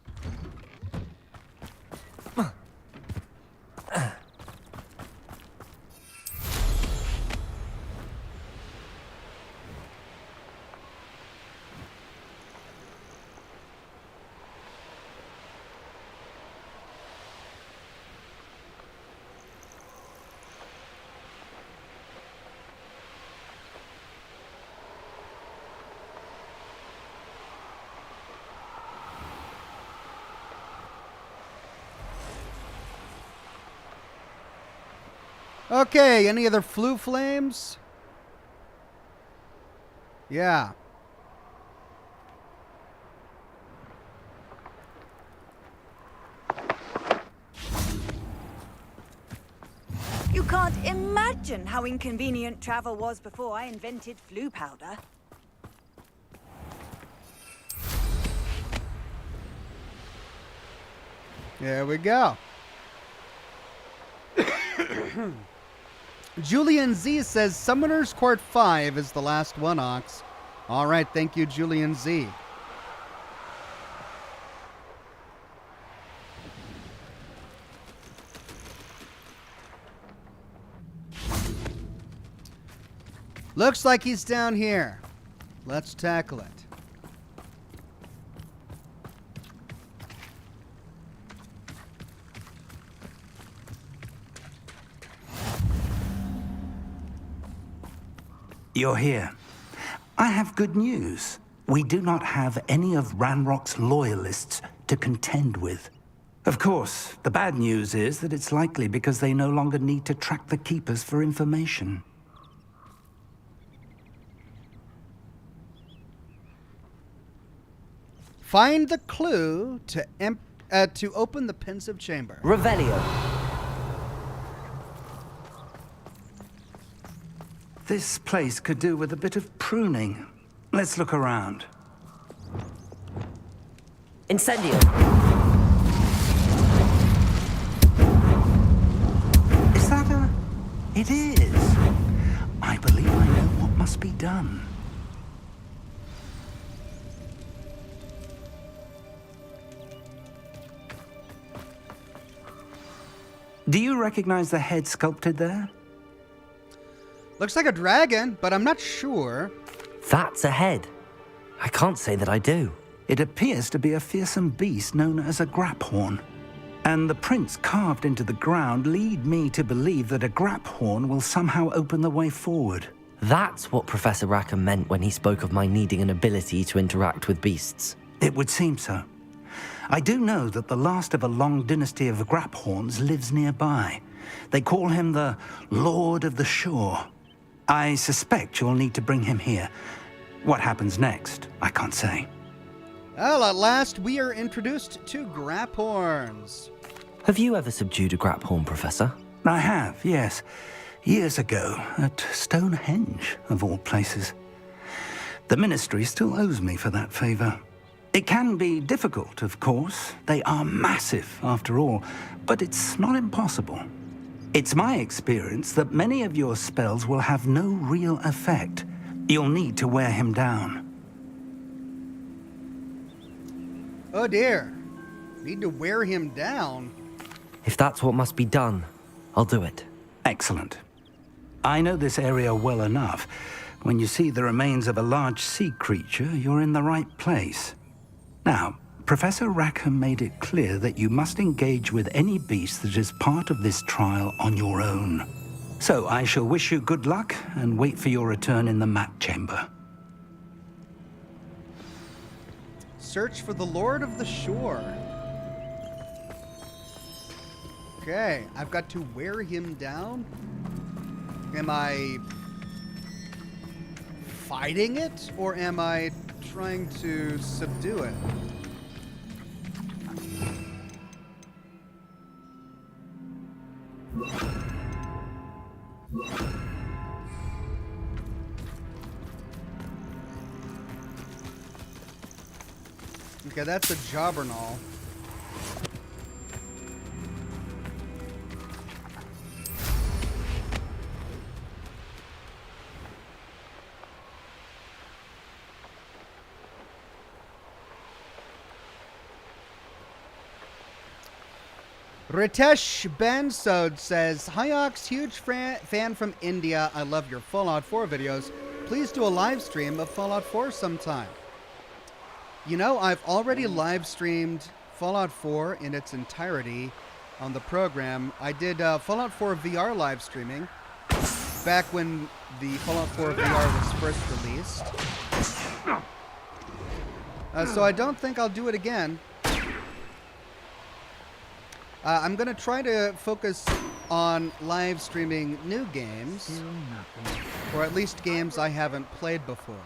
Okay, any other flu flames? Yeah. You can't imagine how inconvenient travel was before I invented flu powder. There we go. Julian Z says Summoner's Court 5 is the last one, Ox. All right, thank you, Julian Z. Looks like he's down here. Let's tackle it. You're here. I have good news. We do not have any of Ranrock's loyalists to contend with. Of course, the bad news is that it's likely because they no longer need to track the Keepers for information. Find the clue to open the pensive chamber. Revelio. This place could do with a bit of pruning. Let's look around. Incendio. Is that a... It is. I believe I know what must be done. Do you recognize the head sculpted there? Looks like a dragon, but I'm not sure. That's a head. I can't say that I do. It appears to be a fearsome beast known as a graphorn. And the prints carved into the ground lead me to believe that a graphorn will somehow open the way forward. That's what Professor Rackham meant when he spoke of my needing an ability to interact with beasts. It would seem so. I do know that the last of a long dynasty of graphorns lives nearby. They call him the Lord of the Shore. I suspect you'll need to bring him here. What happens next, I can't say. Well, at last we are introduced to graphorns. Have you ever subdued a graphorn, Professor? I have, yes. Years ago, at Stonehenge, of all places. The Ministry still owes me for that favor. It can be difficult, of course. They are massive, after all, but it's not impossible. It's my experience that many of your spells will have no real effect. You'll need to wear him down. Oh dear. Need to wear him down. If that's what must be done, I'll do it. Excellent. I know this area well enough. When you see the remains of a large sea creature, you're in the right place. Now, Professor Rackham made it clear that you must engage with any beast that is part of this trial on your own. So I shall wish you good luck and wait for your return in the mat chamber. Search for the Lord of the Shore. Okay, I've got to wear him down. Am I fighting it, or am I trying to subdue it? Okay, that's a Jobbernall. Ritesh Bansod says, "Hi Ox, huge fan from India. I love your Fallout 4 videos. Please do a live stream of Fallout 4 sometime." You know, I've already live streamed Fallout 4 in its entirety on the program. I did Fallout 4 VR live streaming back when the Fallout 4 VR was first released. So I don't think I'll do it again. I'm going to try to focus on live streaming new games, or at least games I haven't played before.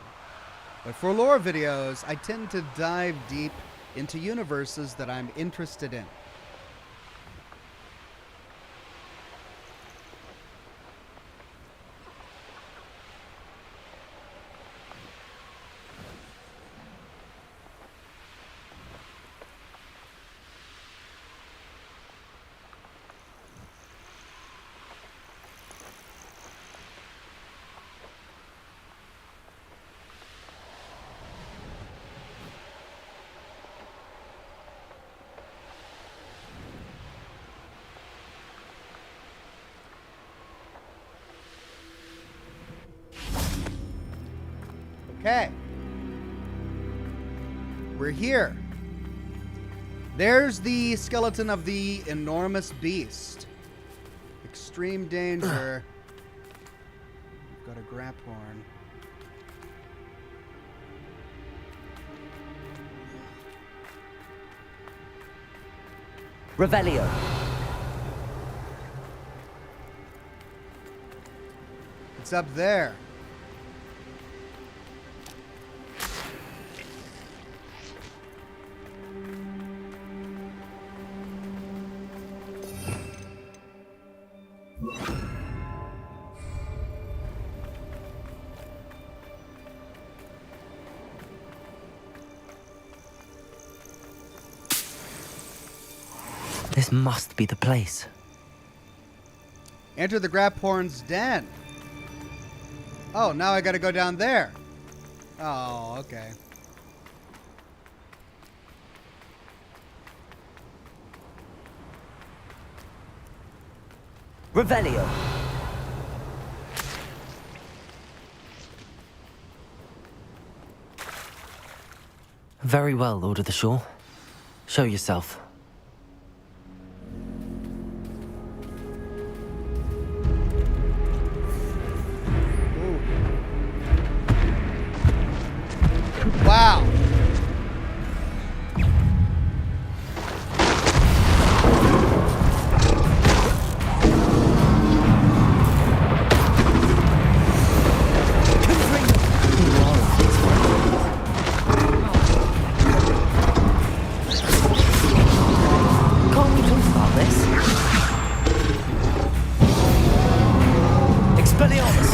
But for lore videos, I tend to dive deep into universes that I'm interested in. Okay. We're here. There's the skeleton of the enormous beast. Extreme danger. We've got a grap horn. Revelio. It's up there. This must be the place. Enter the grap horn's den. Oh, now I gotta go down there. Oh, okay. Revelio. Very well, Lord of the Shore. Show yourself. Wow. Can't we talk about this? Expelliarmus!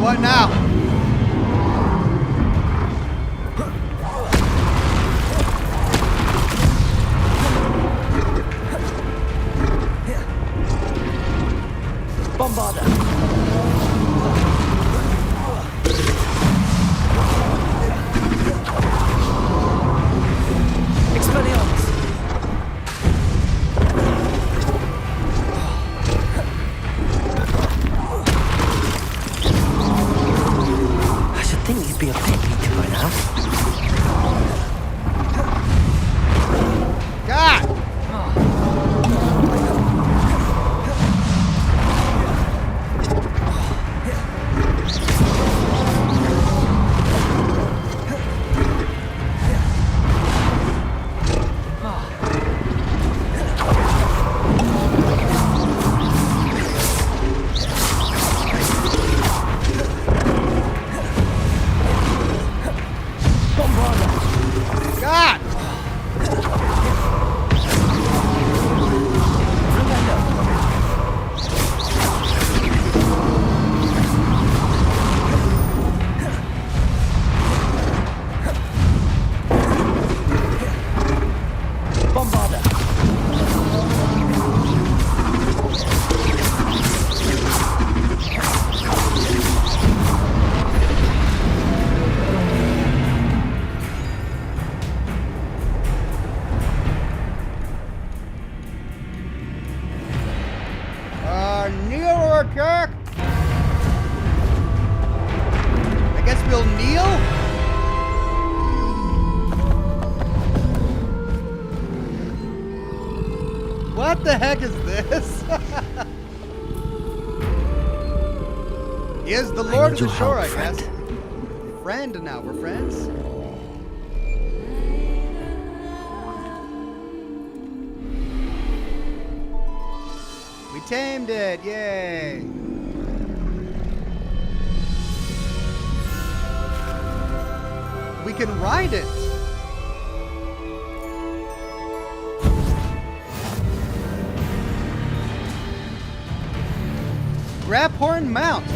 What now? Bombarda! Expelliarmus! I should think you'd be a bit weak by now. God! God! Bombarda! Kneel or Kirk? I guess we'll kneel? What the heck is this? He is the Lord of the Shore, I guess. Friend now, we're friends? We tamed it, yay! We can ride it! Grab horn mount!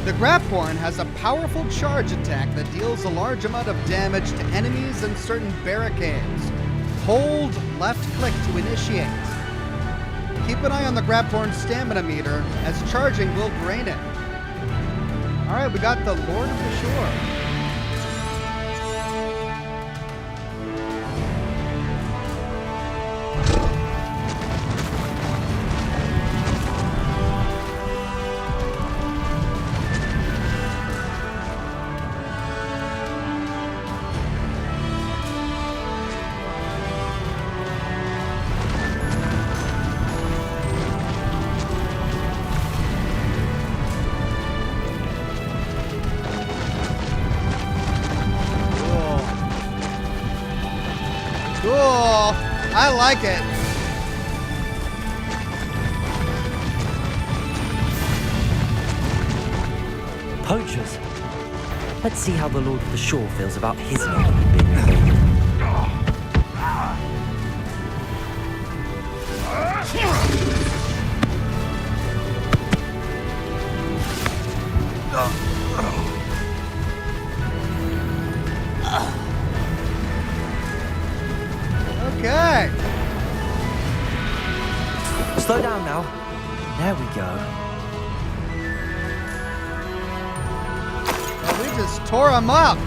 The Graphorn has a powerful charge attack that deals a large amount of damage to enemies and certain barricades. Hold left click to initiate. Keep an eye on the Graphorn's stamina meter, as charging will drain it. Alright, we got the Lord of the Shore. Cool. I like it. Poachers. Let's see how the Lord of the Shore feels about his name being invaded. Okay. Slow down now. There we go. Well, we just tore him up.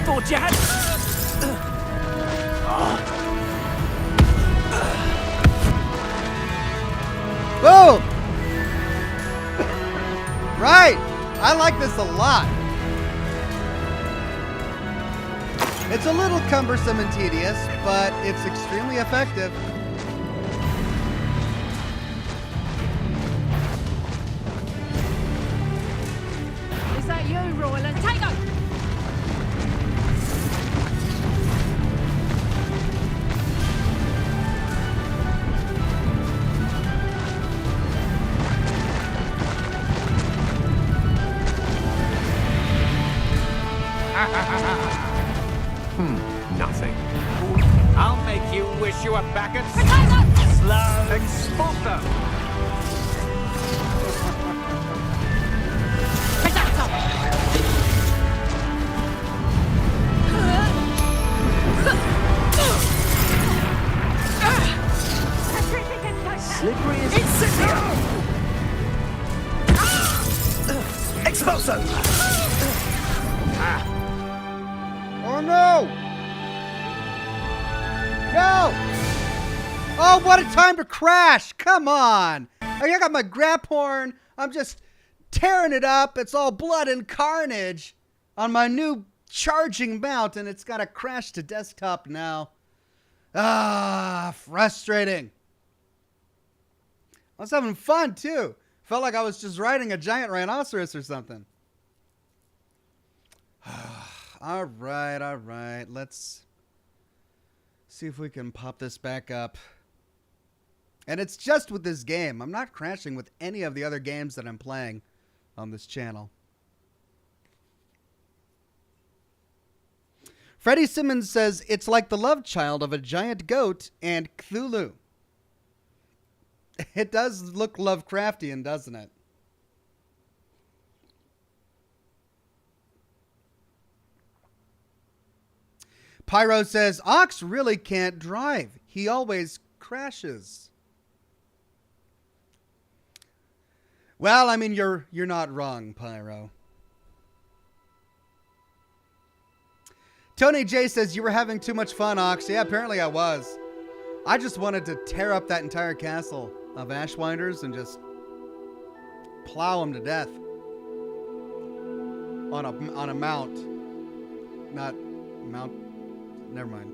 Thought you had. Boom! Right! I like this a lot. It's a little cumbersome and tedious, but it's extremely effective. Is that you, Royland? Take him! Nothing. I'll make you wish you were back at slow expulsor. Slippery as Expulsor. Oh no! No! Oh, what a time to crash! Come on! I got my Graphorn. I'm just tearing it up. It's all blood and carnage on my new charging mount, and it's got to crash to desktop now. Ah, frustrating. I was having fun too. Felt like I was just riding a giant rhinoceros or something. All right. Let's see if we can pop this back up. And it's just with this game. I'm not crashing with any of the other games that I'm playing on this channel. Freddie Simmons says, it's like the love child of a giant goat and Cthulhu. It does look Lovecraftian, doesn't it? Pyro says, Ox really can't drive. He always crashes. Well, I mean, you're not wrong, Pyro. Tony J says, you were having too much fun, Ox. Yeah, apparently I was. I just wanted to tear up that entire castle of Ashwinders and just plow them to death on a mount. Not mount. Never mind.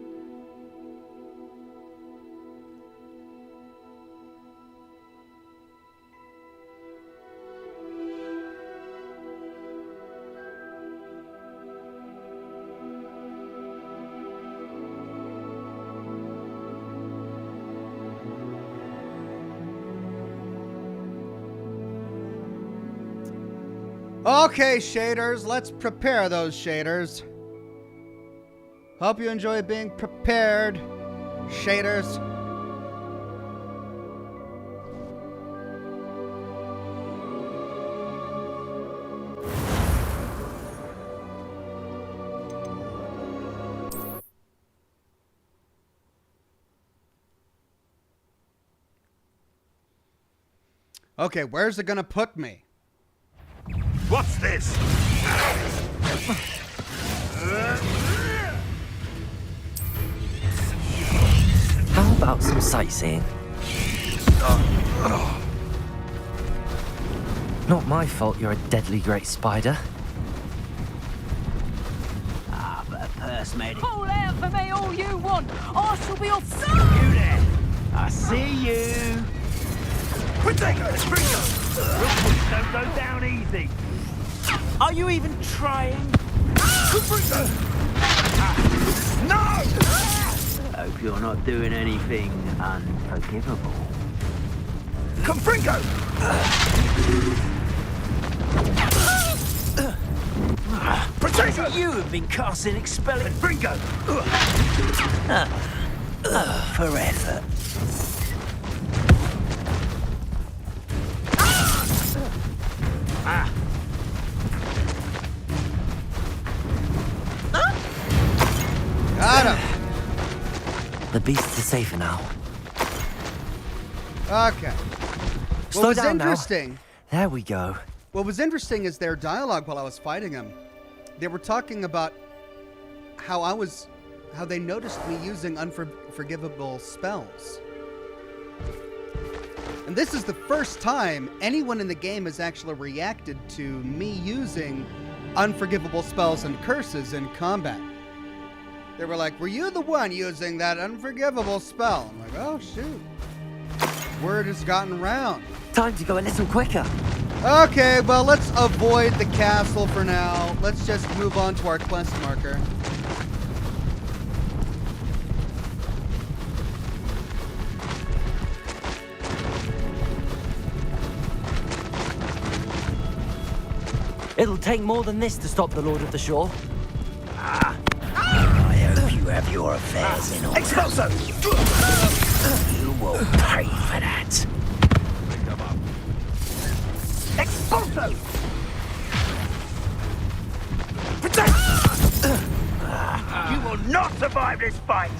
Okay, shaders, let's prepare those shaders. Hope you enjoy being prepared, shaders. Okay, where's it gonna put me? What's this? How about some sightseeing? Not my fault you're a deadly great spider. Ah, but a purse made it. Pull out for me all you want. I shall be off soon. You there? I see you. Potato! Sprinkle! Don't go down easy. Are you even trying? No! Hope you're not doing anything unforgivable. Confringo! Potato! You have been casting expelling Confringo! for effort. Got him. The beasts are safer now. Okay. Slow What was down now. interesting? There we go. What was interesting is their dialogue while I was fighting them. They were talking about how they noticed me using unforgivable spells. And this is the first time anyone in the game has actually reacted to me using unforgivable spells and curses in combat. They were like, were you the one using that unforgivable spell? I'm like, oh shoot. Word has gotten round. Time to go a little quicker. Okay, well, let's avoid the castle for now. Let's just move on to our quest marker. It'll take more than this to stop the Lord of the Shore. I hope you have your affairs in order. Expulso! You will pay for that. Expulso! Protect! You will not survive this fight.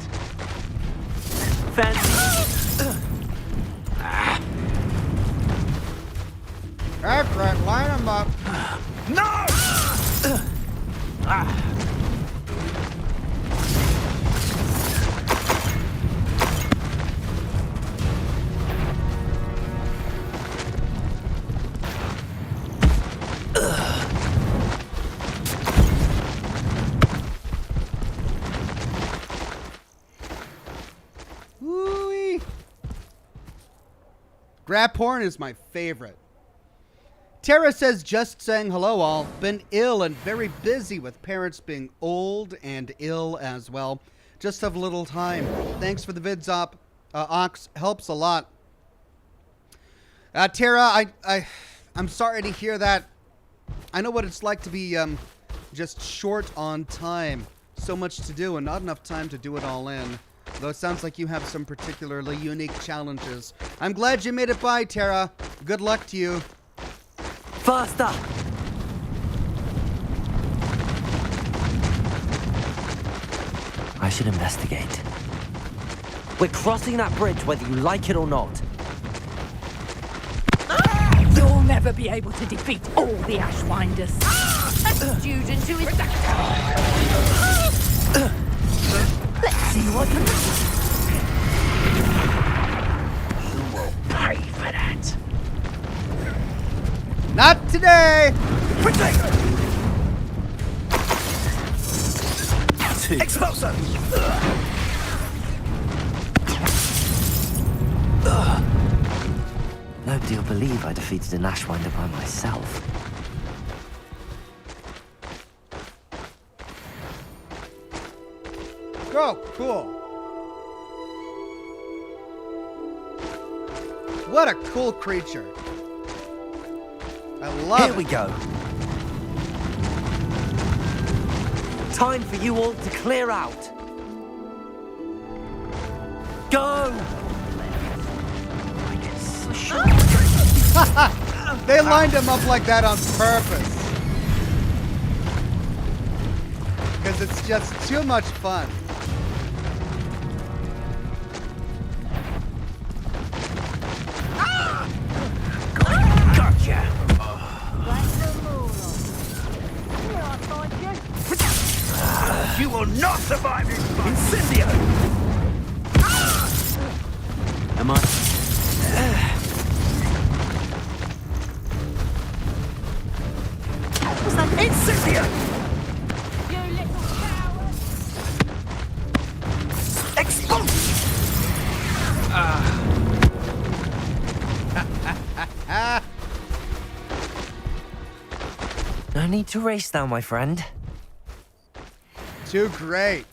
Fancy. That's right, line them up. No! Woo-wee. Grab porn is my favorite. Tara says, just saying hello all. Been ill and very busy with parents being old and ill as well. Just have little time. Thanks for the vids op. Ox helps a lot. Tara, I'm sorry to hear that. I know what it's like to be just short on time. So much to do and not enough time to do it all in. Though it sounds like you have some particularly unique challenges. I'm glad you made it by, Tara. Good luck to you. Faster! I should investigate. We're crossing that bridge whether you like it or not. You'll never be able to defeat all the Ashwinders. A student who is... Let's see what can... You will pay for that. Not today! Potato! Expulso! Nobody'll believe I defeated an Ashwinder by myself. Go, cool. What a cool creature. I love it. Here we go. Time for you all to clear out. Go! They lined him up like that on purpose. Because it's just too much fun. Gotcha. You will not survive this fight. Incendio! Am I? What's that? Incendio! You little coward! Explode! No need to race now, my friend. Too great.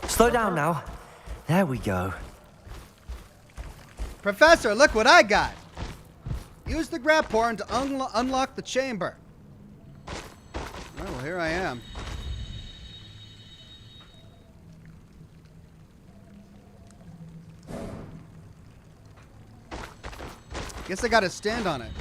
Slow down now. There we go. Professor, look what I got. Use the grab horn to unlock the chamber. Well, here I am. Guess I gotta stand on it.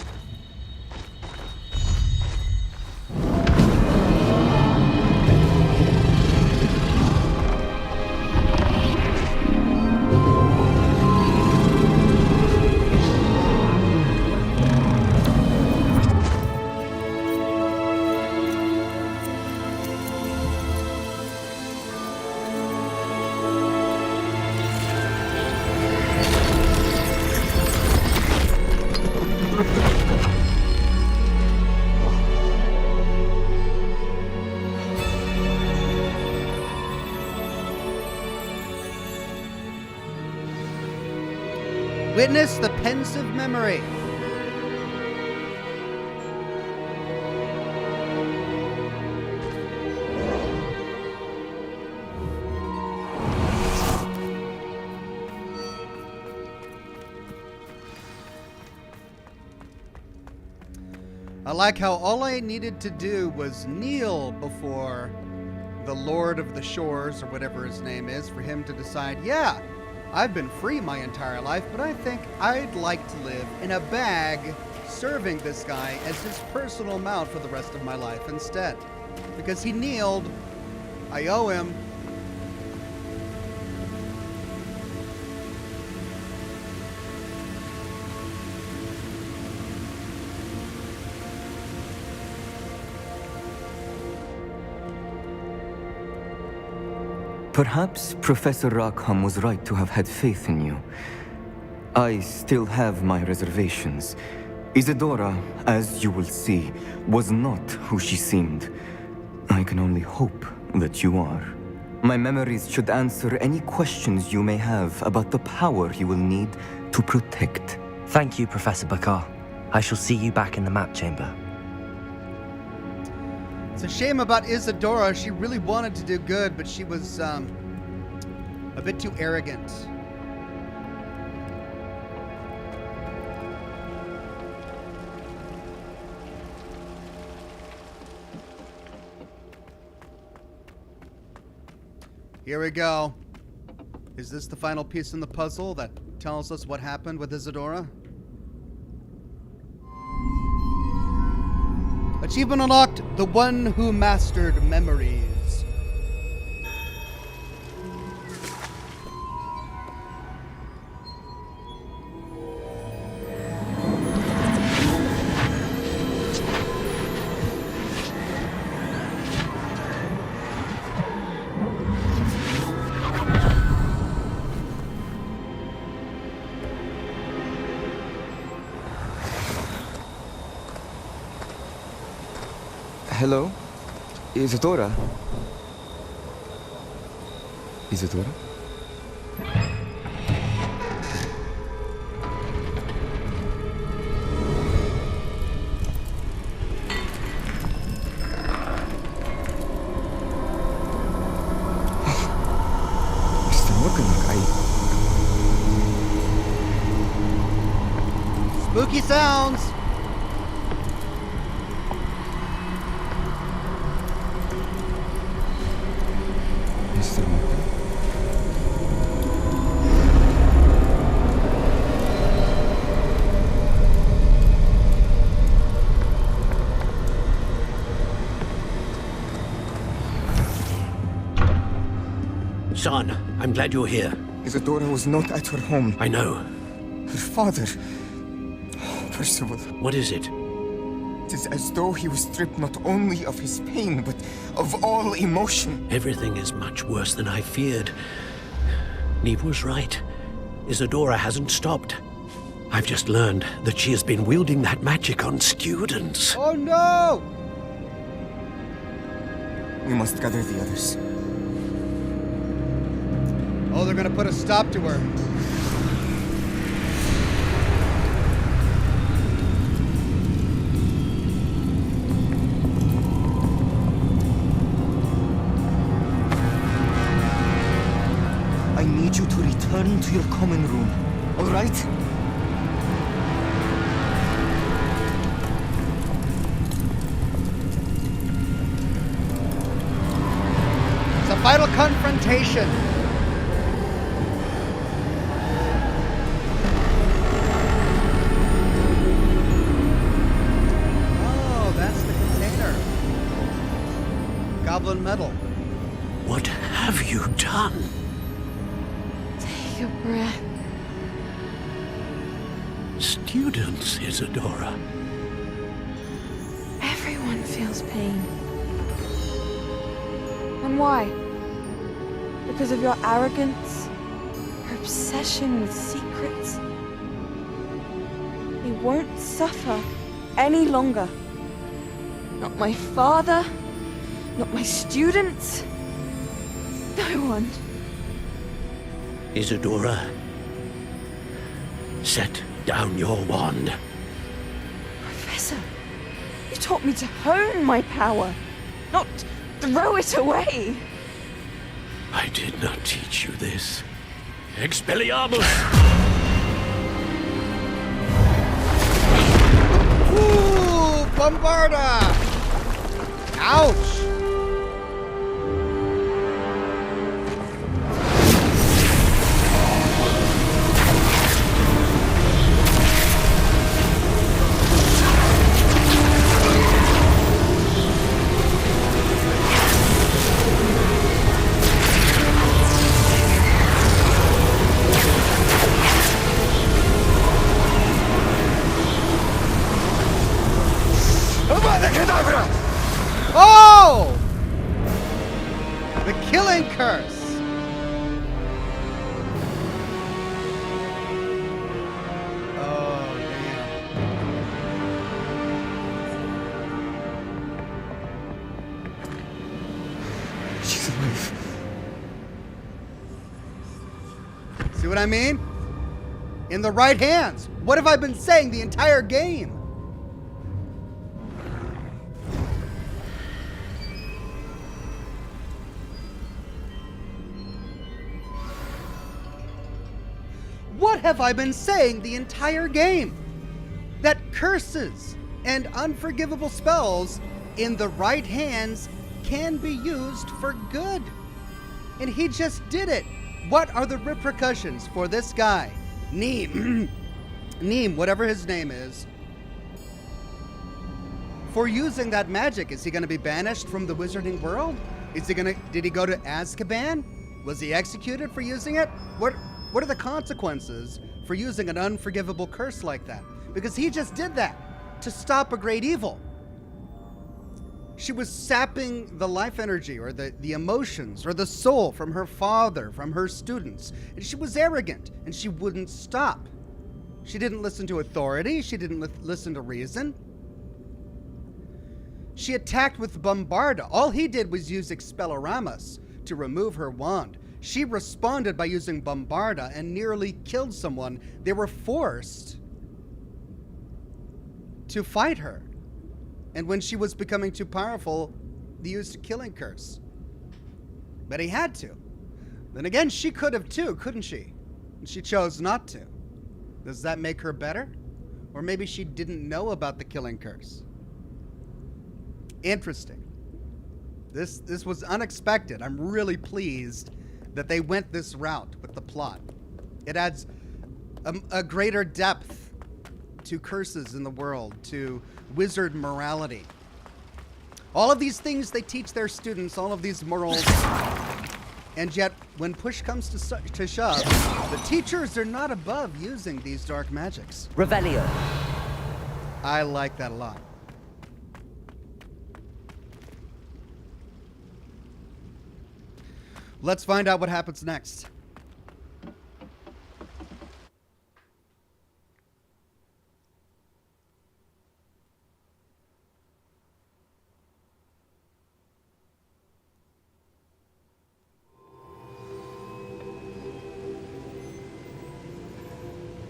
Witness the pensive memory. I like how all I needed to do was kneel before the Lord of the Shores, or whatever his name is, for him to decide, yeah, I've been free my entire life, but I think I'd like to live in a bag serving this guy as his personal mount for the rest of my life instead. Because he kneeled, I owe him. Perhaps Professor Rackham was right to have had faith in you. I still have my reservations. Isadora, as you will see, was not who she seemed. I can only hope that you are. My memories should answer any questions you may have about the power you will need to protect. Thank you, Professor Bakar. I shall see you back in the map chamber. It's a shame about Isadora. She really wanted to do good, but she was a bit too arrogant. Here we go. Is this the final piece in the puzzle that tells us what happened with Isadora? Achievement unlocked, the one who mastered memories. Hello? Isadora? Isadora? Mr. Morganlock, Spooky sounds! Mr. Morgan? Son, I'm glad you're here. Isadora was not at her home. I know. Her father... Percival, What is it? it is as though he was stripped not only of his pain, but of all emotion. Everything is much worse than I feared. Neve was right. Isadora hasn't stopped. I've just learned that she has been wielding that magic on students. Oh no! We must gather the others. Oh, they're gonna put a stop to her. I need you to return to your common room, all right? It's a final confrontation. Oh, that's the container. Goblin metal. What have you done? Take a breath. Students, Isadora. Everyone feels pain. And why? Because of your arrogance? Your obsession with secrets? They won't suffer any longer. Not my father, not my students, no one. Isadora, set down your wand. Professor, you taught me to hone my power, not throw it away. I did not teach you this. Expelliarmus! Ooh, Bombarda! Ouch! Oh! The killing curse! Oh, damn. She's alive. See what I mean? In the right hands. What have I been saying the entire game? What have I been saying the entire game? That curses and unforgivable spells in the right hands can be used for good. And he just did it. What are the repercussions for this guy? Neem. Neem, whatever his name is. For using that magic, is he going to be banished from the wizarding world? Did he go to Azkaban? Was he executed for using it? What are the consequences for using an unforgivable curse like that? Because he just did that to stop a great evil. She was sapping the life energy or the emotions or the soul from her father, from her students. And she was arrogant and she wouldn't stop. She didn't listen to authority. She didn't listen to reason. She attacked with Bombarda. All he did was use Expelloramus to remove her wand. She responded by using Bombarda and nearly killed someone. They were forced to fight her. And when she was becoming too powerful, they used a killing curse. But he had to. Then again, she could have too, couldn't she? And she chose not to. Does that make her better? Or maybe she didn't know about the killing curse. Interesting. This was unexpected. I'm really pleased that they went this route with the plot. It adds a greater depth to curses in the world, to wizard morality. All of these things they teach their students, all of these morals. And yet, when push comes to shove, the teachers are not above using these dark magics. Revelio. I like that a lot. Let's find out what happens next.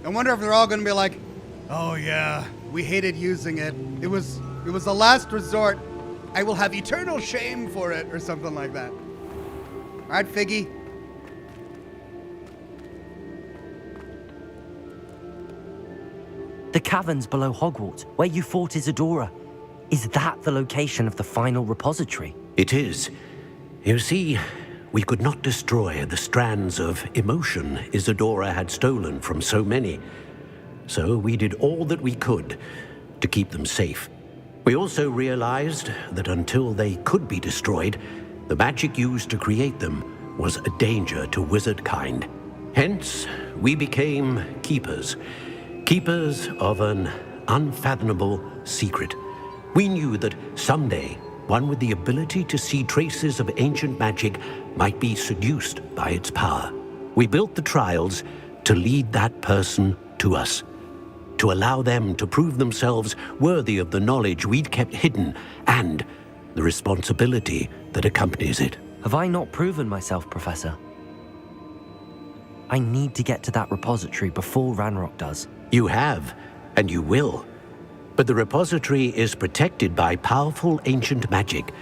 I wonder if they're all going to be like, "Oh yeah, we hated using it. It was a last resort. I will have eternal shame for it," or something like that. All right, Figgy. The caverns below Hogwarts, where you fought Isadora. Is that the location of the final repository? It is. You see, we could not destroy the strands of emotion Isadora had stolen from so many. So we did all that we could to keep them safe. We also realized that until they could be destroyed, the magic used to create them was a danger to wizard kind. Hence, we became keepers. Keepers of an unfathomable secret. We knew that someday, one with the ability to see traces of ancient magic might be seduced by its power. We built the trials to lead that person to us, to allow them to prove themselves worthy of the knowledge we'd kept hidden and the responsibility that accompanies it. Have I not proven myself, Professor? I need to get to that repository before Ranrock does. You have, and you will. But the repository is protected by powerful ancient magic.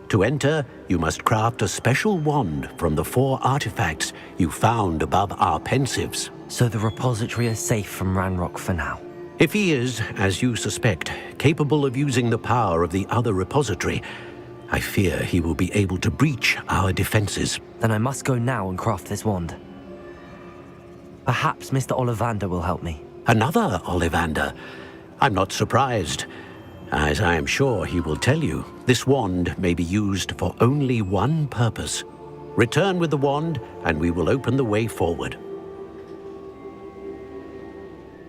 To enter, you must craft a special wand from the 4 artifacts you found above our pensives. So the repository is safe from Ranrock for now. If he is, as you suspect, capable of using the power of the other repository, I fear he will be able to breach our defenses. Then I must go now and craft this wand. Perhaps Mr. Ollivander will help me. Another Ollivander? I'm not surprised. As I am sure he will tell you, this wand may be used for only one purpose. Return with the wand, and we will open the way forward.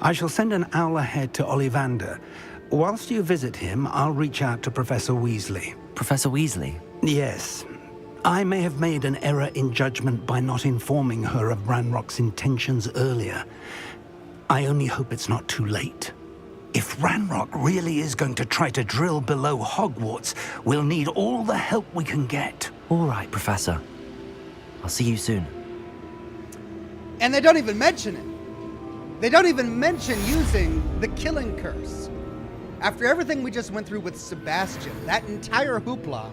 I shall send an owl ahead to Ollivander. Whilst you visit him, I'll reach out to Professor Weasley. Professor Weasley? Yes. I may have made an error in judgment by not informing her of Ranrock's intentions earlier. I only hope it's not too late. If Ranrock really is going to try to drill below Hogwarts, we'll need all the help we can get. All right, Professor. I'll see you soon. And they don't even mention it. They don't even mention using the killing curse. After everything we just went through with Sebastian, that entire hoopla,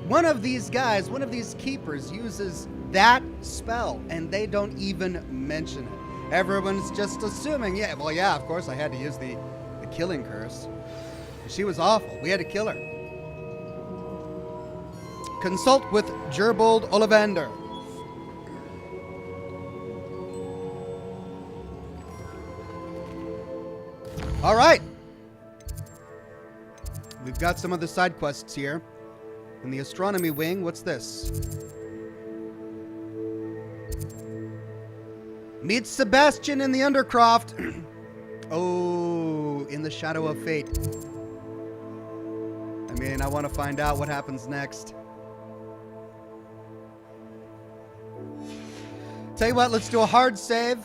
one of these guys, one of these keepers uses that spell, and they don't even mention it. Everyone's just assuming, yeah, of course I had to use the killing curse. She was awful. We had to kill her. Consult with Gerbold Ollivander. All right. We've got some other side quests here. In the astronomy wing, what's this? Meet Sebastian in the Undercroft. Oh, in the shadow of fate. I mean, I want to find out what happens next. Tell you what, let's do a hard save.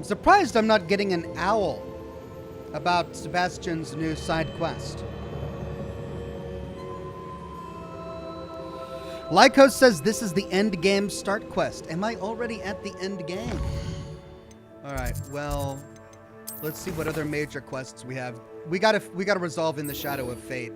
surprised I'm not getting an owl about Sebastian's new side quest. Lycos says this is the end game start quest. Am I already at the end game? Alright, well, let's see what other major quests we have. We gotta resolve In the Shadow of Fate.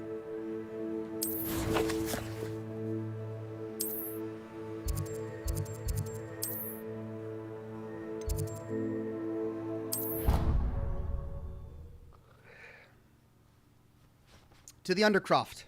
To the Undercroft.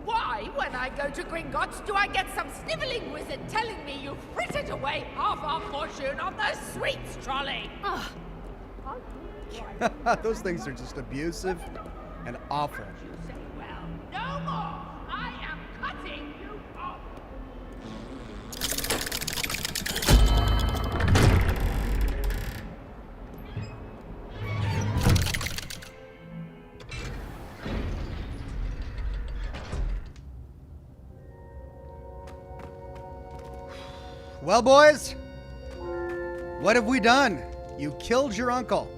Why, when I go to Gringotts, do I get some snivelling wizard telling me you frittered away half our fortune on the sweets trolley? Those things are just abusive and awful. Well, no more! I am cutting you off! Well, boys, what have we done? You killed your uncle.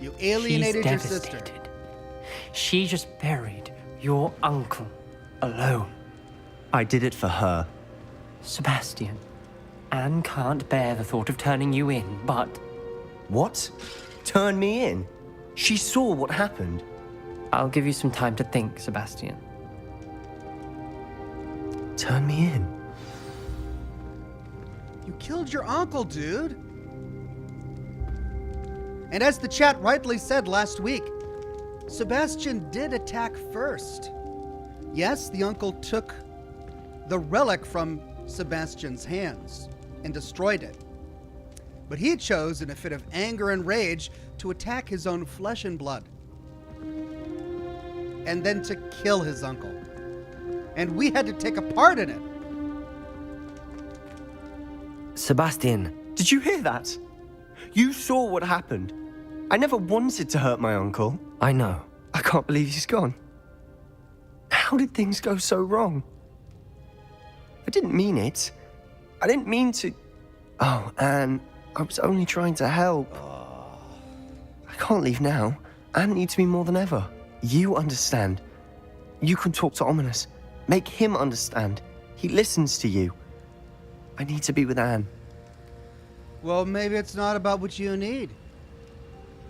You alienated your sister. She just buried your uncle alone. I did it for her. Sebastian, Anne can't bear the thought of turning you in, but... What? Turn me in? She saw what happened. I'll give you some time to think, Sebastian. Turn me in? You killed your uncle, dude. And as the chat rightly said last week, Sebastian did attack first. Yes, the uncle took the relic from Sebastian's hands and destroyed it. But he chose, in a fit of anger and rage, to attack his own flesh and blood. And then to kill his uncle. And we had to take a part in it. Sebastian, did you hear that? You saw what happened. I never wanted to hurt my uncle. I know. I can't believe he's gone. How did things go so wrong? I didn't mean it. I didn't mean to... Oh, Anne, I was only trying to help. I can't leave now. Anne needs me more than ever. You understand. You can talk to Ominous. Make him understand. He listens to you. I need to be with Anne. Well, maybe it's not about what you need.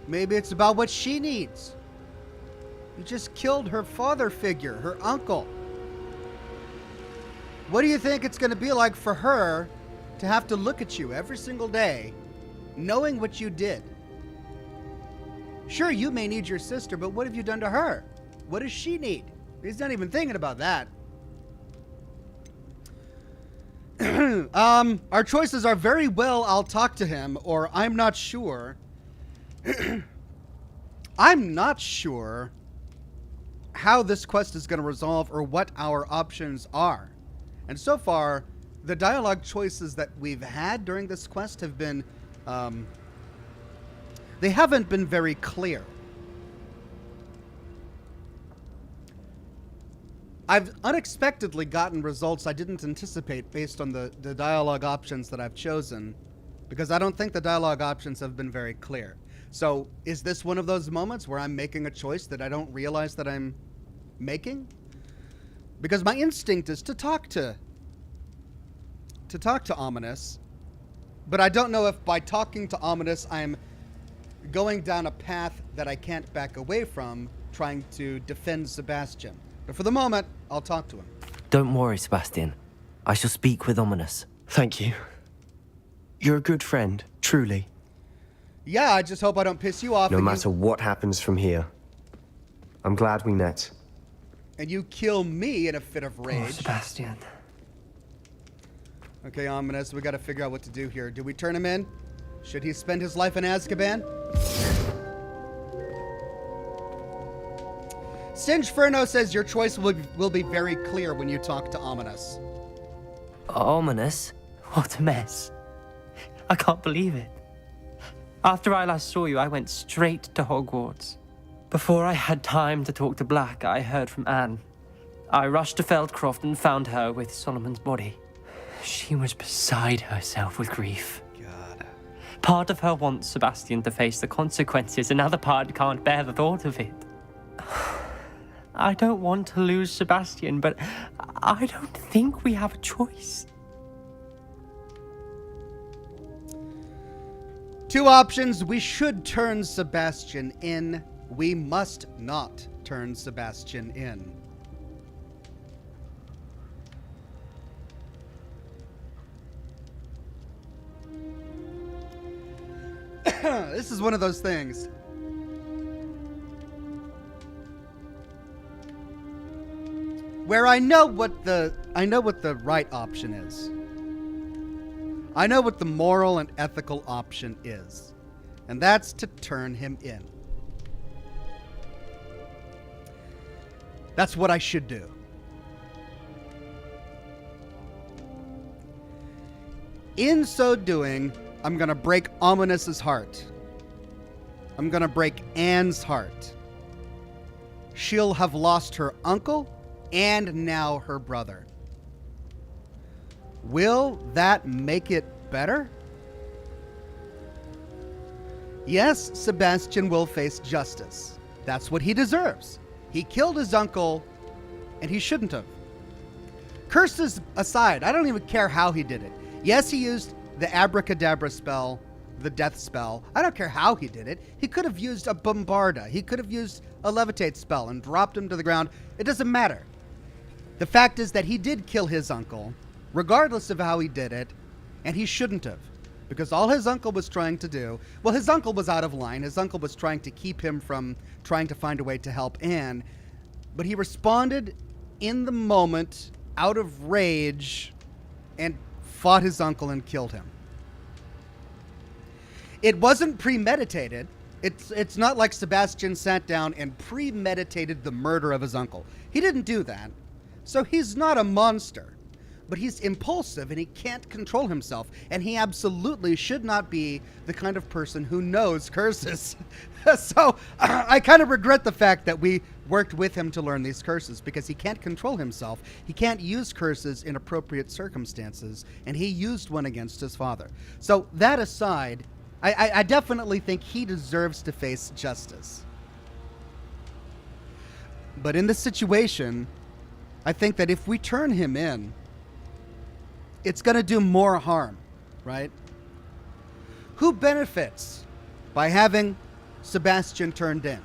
Maybe it's about what she needs. You just killed her father figure, her uncle. What do you think it's going to be like for her to have to look at you every single day, knowing what you did? Sure, you may need your sister, but what have you done to her? What does she need? He's not even thinking about that. Our choices are very well, I'll talk to him, or I'm not sure. I'm not sure how this quest is going to resolve or what our options are. And so far, the dialogue choices that we've had during this quest have been, they haven't been very clear. I've unexpectedly gotten results I didn't anticipate based on the dialogue options that I've chosen, because I don't think the dialogue options have been very clear. So is this one of those moments where I'm making a choice that I don't realize that I'm making? Because my instinct is to talk to Ominous, but I don't know if by talking to Ominous I'm going down a path that I can't back away from, trying to defend Sebastian. But for the moment, I'll talk to him. Don't worry, Sebastian. I shall speak with Ominous. Thank you. You're a good friend, truly. Yeah, I just hope I don't piss you off. No matter what happens from here. I'm glad we met. And you kill me in a fit of rage. Oh, Sebastian. Okay, Ominous, we gotta figure out what to do here. Do we turn him in? Should he spend his life in Azkaban? Singefurno says your choice will be very clear when you talk to Ominous. Ominous? What a mess. I can't believe it. After I last saw you, I went straight to Hogwarts. Before I had time to talk to Black, I heard from Anne. I rushed to Feldcroft and found her with Solomon's body. She was beside herself with grief. God. Part of her wants Sebastian to face the consequences, another part can't bear the thought of it. I don't want to lose Sebastian, but I don't think we have a choice. Two options. We should turn Sebastian in. We must not turn Sebastian in. This is one of those things. Where I know what the right option is. I know what the moral and ethical option is. And that's to turn him in. That's what I should do. In so doing, I'm gonna break Ominous's heart. I'm gonna break Anne's heart. She'll have lost her uncle and now her brother. Will that make it better? Yes, Sebastian will face justice. That's what he deserves. He killed his uncle, and he shouldn't have. Curses aside, I don't even care how he did it. Yes, he used the abracadabra spell, the death spell. I don't care how he did it. He could have used a bombarda. He could have used a levitate spell and dropped him to the ground. It doesn't matter. The fact is that he did kill his uncle, regardless of how he did it, and he shouldn't have. Because all his uncle was trying to do, well, his uncle was out of line. His uncle was trying to keep him from trying to find a way to help Anne. But he responded in the moment, out of rage, and fought his uncle and killed him. It wasn't premeditated. It's not like Sebastian sat down and premeditated the murder of his uncle. He didn't do that. So he's not a monster. But he's impulsive and he can't control himself. And he absolutely should not be the kind of person who knows curses. So I kind of regret the fact that we worked with him to learn these curses because he can't control himself. He can't use curses in appropriate circumstances. And he used one against his father. So that aside, I definitely think he deserves to face justice. But in this situation, I think that if we turn him in, it's going to do more harm, right? Who benefits by having Sebastian turned in?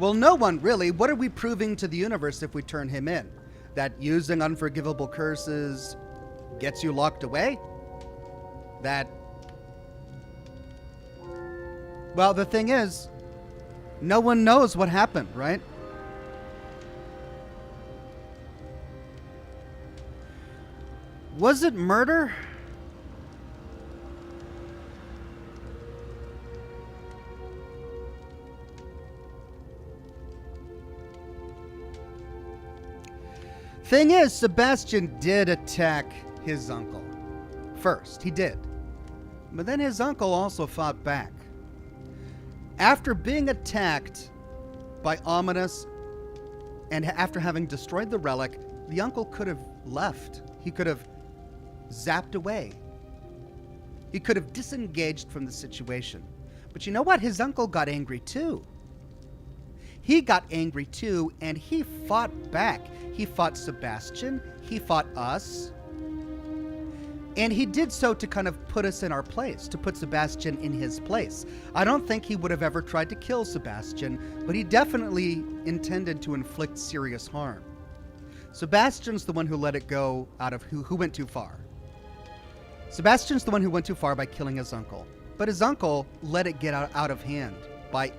Well, no one really. What are we proving to the universe if we turn him in? That using unforgivable curses gets you locked away? That... Well, the thing is, no one knows what happened, right? Was it murder? Thing is, Sebastian did attack his uncle. First, he did. But then his uncle also fought back. After being attacked by Ominous, and after having destroyed the relic, the uncle could have left. He could have zapped away. He could have disengaged from the situation. But you know what? His uncle got angry too. He got angry too, and he fought back. He fought Sebastian. He fought us. And he did so to kind of put us in our place, to put Sebastian in his place. I don't think he would have ever tried to kill Sebastian, but he definitely intended to inflict serious harm. Sebastian's the one who let it go out of who went too far. Sebastian's the one who went too far by killing his uncle. But his uncle let it get out of hand by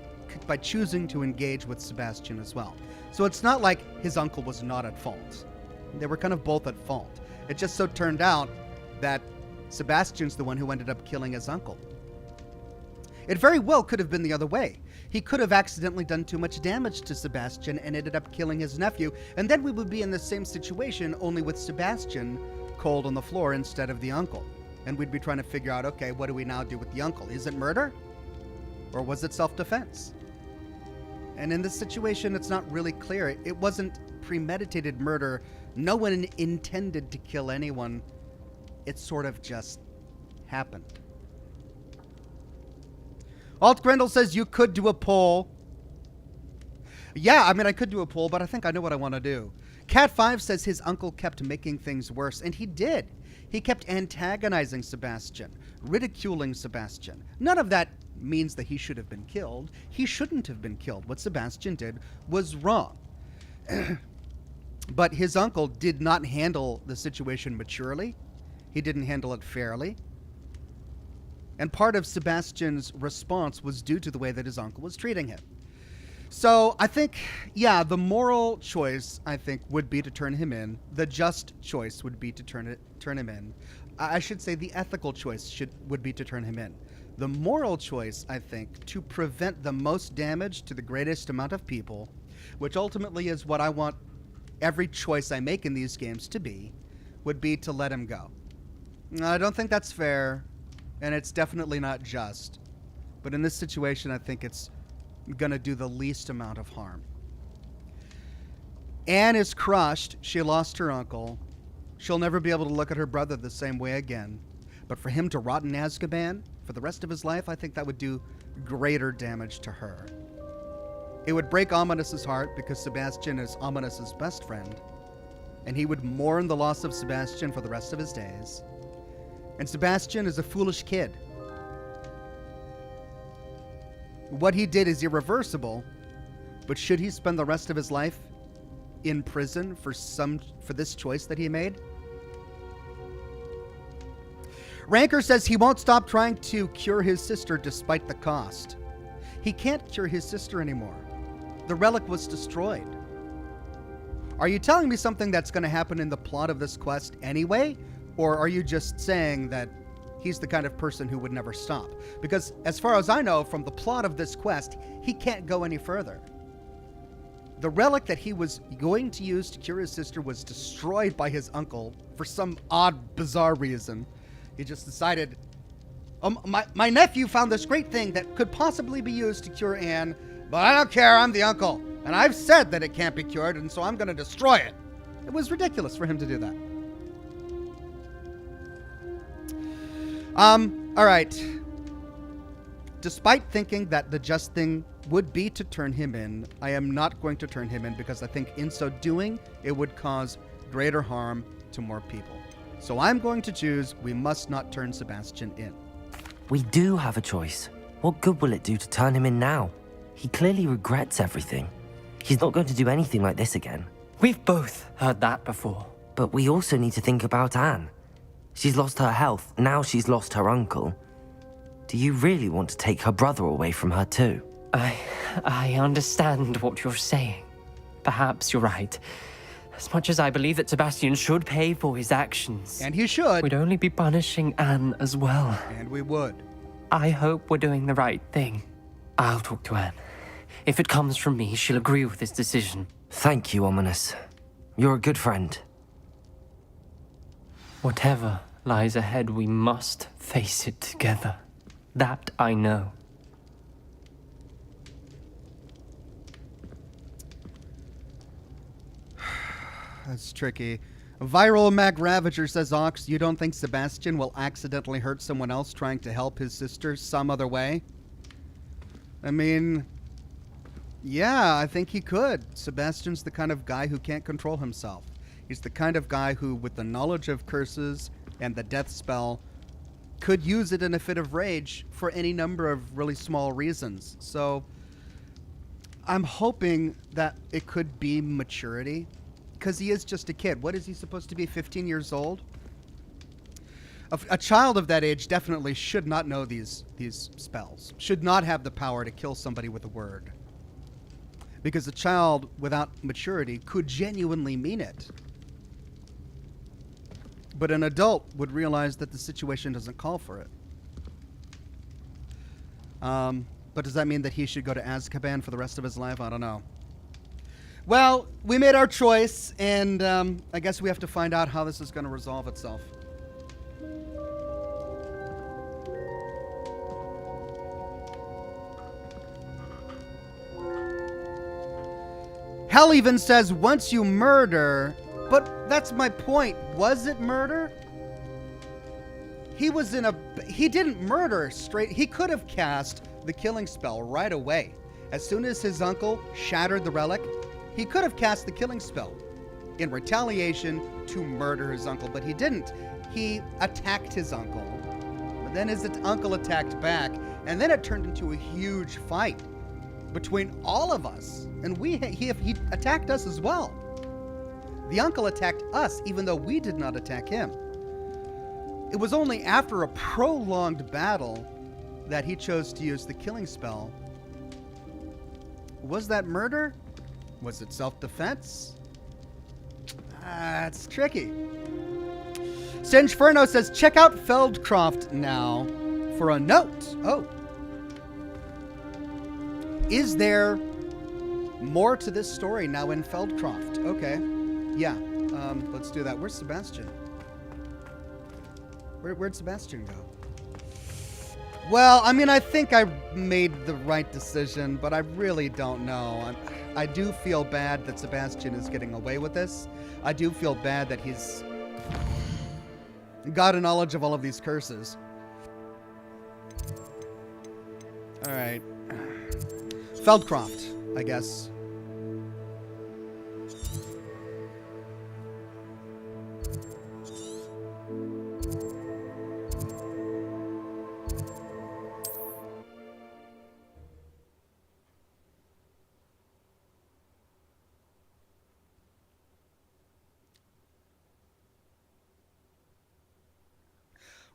choosing to engage with Sebastian as well. So it's not like his uncle was not at fault. They were kind of both at fault. It just so turned out that Sebastian's the one who ended up killing his uncle. It very well could have been the other way. He could have accidentally done too much damage to Sebastian and ended up killing his nephew, and then we would be in the same situation, only with Sebastian cold on the floor instead of the uncle. And we'd be trying to figure out, okay, what do we now do with the uncle? Is it murder? Or was it self-defense? And in this situation, it's not really clear. It wasn't premeditated murder. No one intended to kill anyone. It sort of just happened. Alt Grendel says you could do a poll. Yeah, I mean, I could do a poll, but I think I know what I want to do. Cat5 says his uncle kept making things worse, and he did. He kept antagonizing Sebastian, ridiculing Sebastian. None of that means that he should have been killed. He shouldn't have been killed. What Sebastian did was wrong. But his uncle did not handle the situation maturely. He didn't handle it fairly. And part of Sebastian's response was due to the way that his uncle was treating him. So I think, yeah, the moral choice, I think, would be to turn him in. The just choice would be to turn him in. I should say the ethical choice would be to turn him in. The moral choice, I think, to prevent the most damage to the greatest amount of people, which ultimately is what I want every choice I make in these games to be, would be to let him go. I don't think that's fair, and it's definitely not just. But in this situation, I think it's going to do the least amount of harm. Anne is crushed. She lost her uncle. She'll never be able to look at her brother the same way again. But for him to rot in Azkaban for the rest of his life, I think that would do greater damage to her. It would break Ominos's heart because Sebastian is Ominos's best friend, and he would mourn the loss of Sebastian for the rest of his days. And Sebastian is a foolish kid. What he did is irreversible, but should he spend the rest of his life in prison for this choice that he made? Ranker says he won't stop trying to cure his sister despite the cost. He can't cure his sister anymore. The relic was destroyed. Are you telling me something that's going to happen in the plot of this quest anyway? Or are you just saying that he's the kind of person who would never stop? Because as far as I know, from the plot of this quest, he can't go any further. The relic that he was going to use to cure his sister was destroyed by his uncle for some odd, bizarre reason. He just decided, my nephew found this great thing that could possibly be used to cure Anne, but I don't care, I'm the uncle. And I've said that it can't be cured, and so I'm going to destroy it. It was ridiculous for him to do that. All right. Despite thinking that the just thing would be to turn him in, I am not going to turn him in because I think in so doing, it would cause greater harm to more people. So I'm going to choose we must not turn Sebastian in. We do have a choice. What good will it do to turn him in now? He clearly regrets everything. He's not going to do anything like this again. We've both heard that before. But we also need to think about Anne. She's lost her health, now she's lost her uncle. Do you really want to take her brother away from her too? I understand what you're saying. Perhaps you're right. As much as I believe that Sebastian should pay for his actions. And he should. We'd only be punishing Anne as well. And we would. I hope we're doing the right thing. I'll talk to Anne. If it comes from me, she'll agree with this decision. Thank you, Ominos. You're a good friend. Whatever lies ahead, we must face it together. That I know. That's tricky. Viral Mac Ravager says, Ox, you don't think Sebastian will accidentally hurt someone else trying to help his sister some other way? I mean, yeah, I think he could. Sebastian's the kind of guy who can't control himself. He's the kind of guy who, with the knowledge of curses and the death spell, could use it in a fit of rage for any number of really small reasons. So I'm hoping that it could be maturity. Because he is just a kid. What is he supposed to be, 15 years old? A child of that age definitely should not know these spells. Should not have the power to kill somebody with a word. Because a child without maturity could genuinely mean it. But an adult would realize that the situation doesn't call for it. But does that mean that he should go to Azkaban for the rest of his life? I don't know. Well, we made our choice, and I guess we have to find out how this is going to resolve itself. Hell even says once you murder, but that's my point. Was it murder? He didn't murder straight. He could have cast the killing spell right away. As soon as his uncle shattered the relic, he could have cast the killing spell in retaliation to murder his uncle, but he didn't. He attacked his uncle. But then his uncle attacked back, and then it turned into a huge fight between all of us. And he attacked us as well. The uncle attacked us, even though we did not attack him. It was only after a prolonged battle that he chose to use the killing spell. Was that murder? Was it self-defense? It's tricky. Singefurno says, check out Feldcroft now for a note. Oh. Is there more to this story now in Feldcroft? Okay. Yeah. Let's do that. Where's Sebastian? Where'd Sebastian go? Well, I mean, I think I made the right decision, but I really don't know. I do feel bad that Sebastian is getting away with this. I do feel bad that he's got a knowledge of all of these curses. All right. Feldcroft, I guess.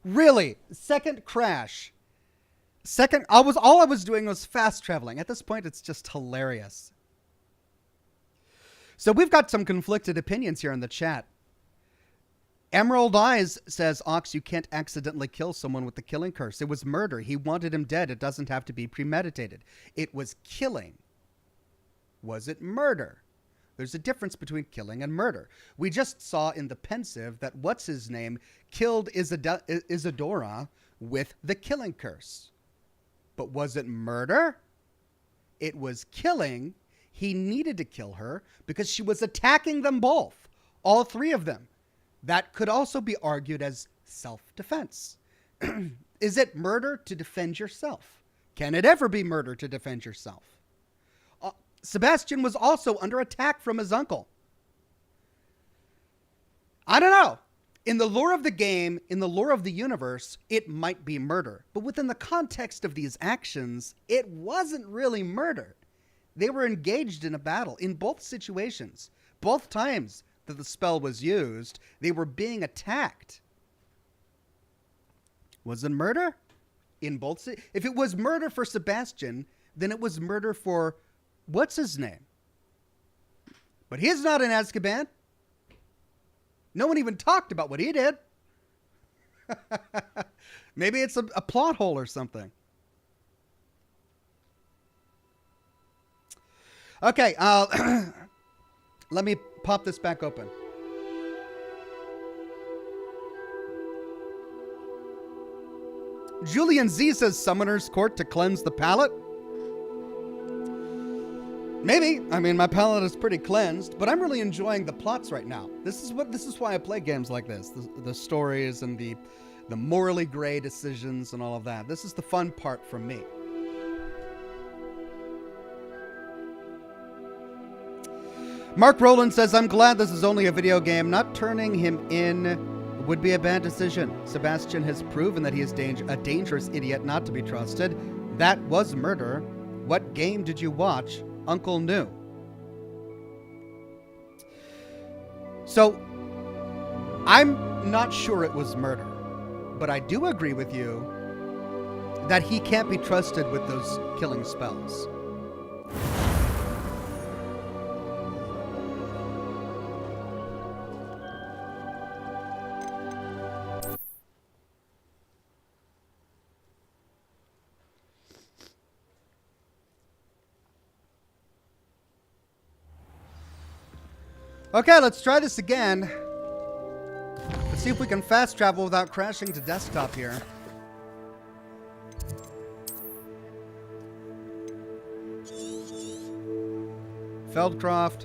Really? Second crash. All I was doing was fast traveling. At this point, it's just hilarious. So we've got some conflicted opinions here in the chat. Emerald Eyes says, Ox, you can't accidentally kill someone with the killing curse. It was murder. He wanted him dead. It doesn't have to be premeditated. It was killing. Was it murder? There's a difference between killing and murder. We just saw in the pensive that what's-his-name killed Isadora with the killing curse. But was it murder? It was killing. He needed to kill her because she was attacking them both. All three of them. That could also be argued as self-defense. Is it murder to defend yourself? Can it ever be murder to defend yourself? Sebastian was also under attack from his uncle. I don't know. In the lore of the game, in the lore of the universe, it might be murder. But within the context of these actions, it wasn't really murder. They were engaged in a battle in both situations. Both times that the spell was used, they were being attacked. Was it murder? In both. If it was murder for Sebastian, then it was murder for what's his name? But he's not in Azkaban. No one even talked about what he did. Maybe it's a plot hole or something. Okay, let me pop this back open. Julian Z says Summoner's Court to cleanse the palate. Maybe. I mean, my palate is pretty cleansed, but I'm really enjoying the plots right now. This is why I play games like this. The stories and the morally gray decisions and all of that. This is the fun part for me. Mark Rowland says, I'm glad this is only a video game. Not turning him in would be a bad decision. Sebastian has proven that he is a dangerous idiot not to be trusted. That was murder. What game did you watch? Uncle knew. So, I'm not sure it was murder, but I do agree with you that he can't be trusted with those killing spells. Okay, let's try this again. Let's see if we can fast travel without crashing to desktop here. Feldcroft.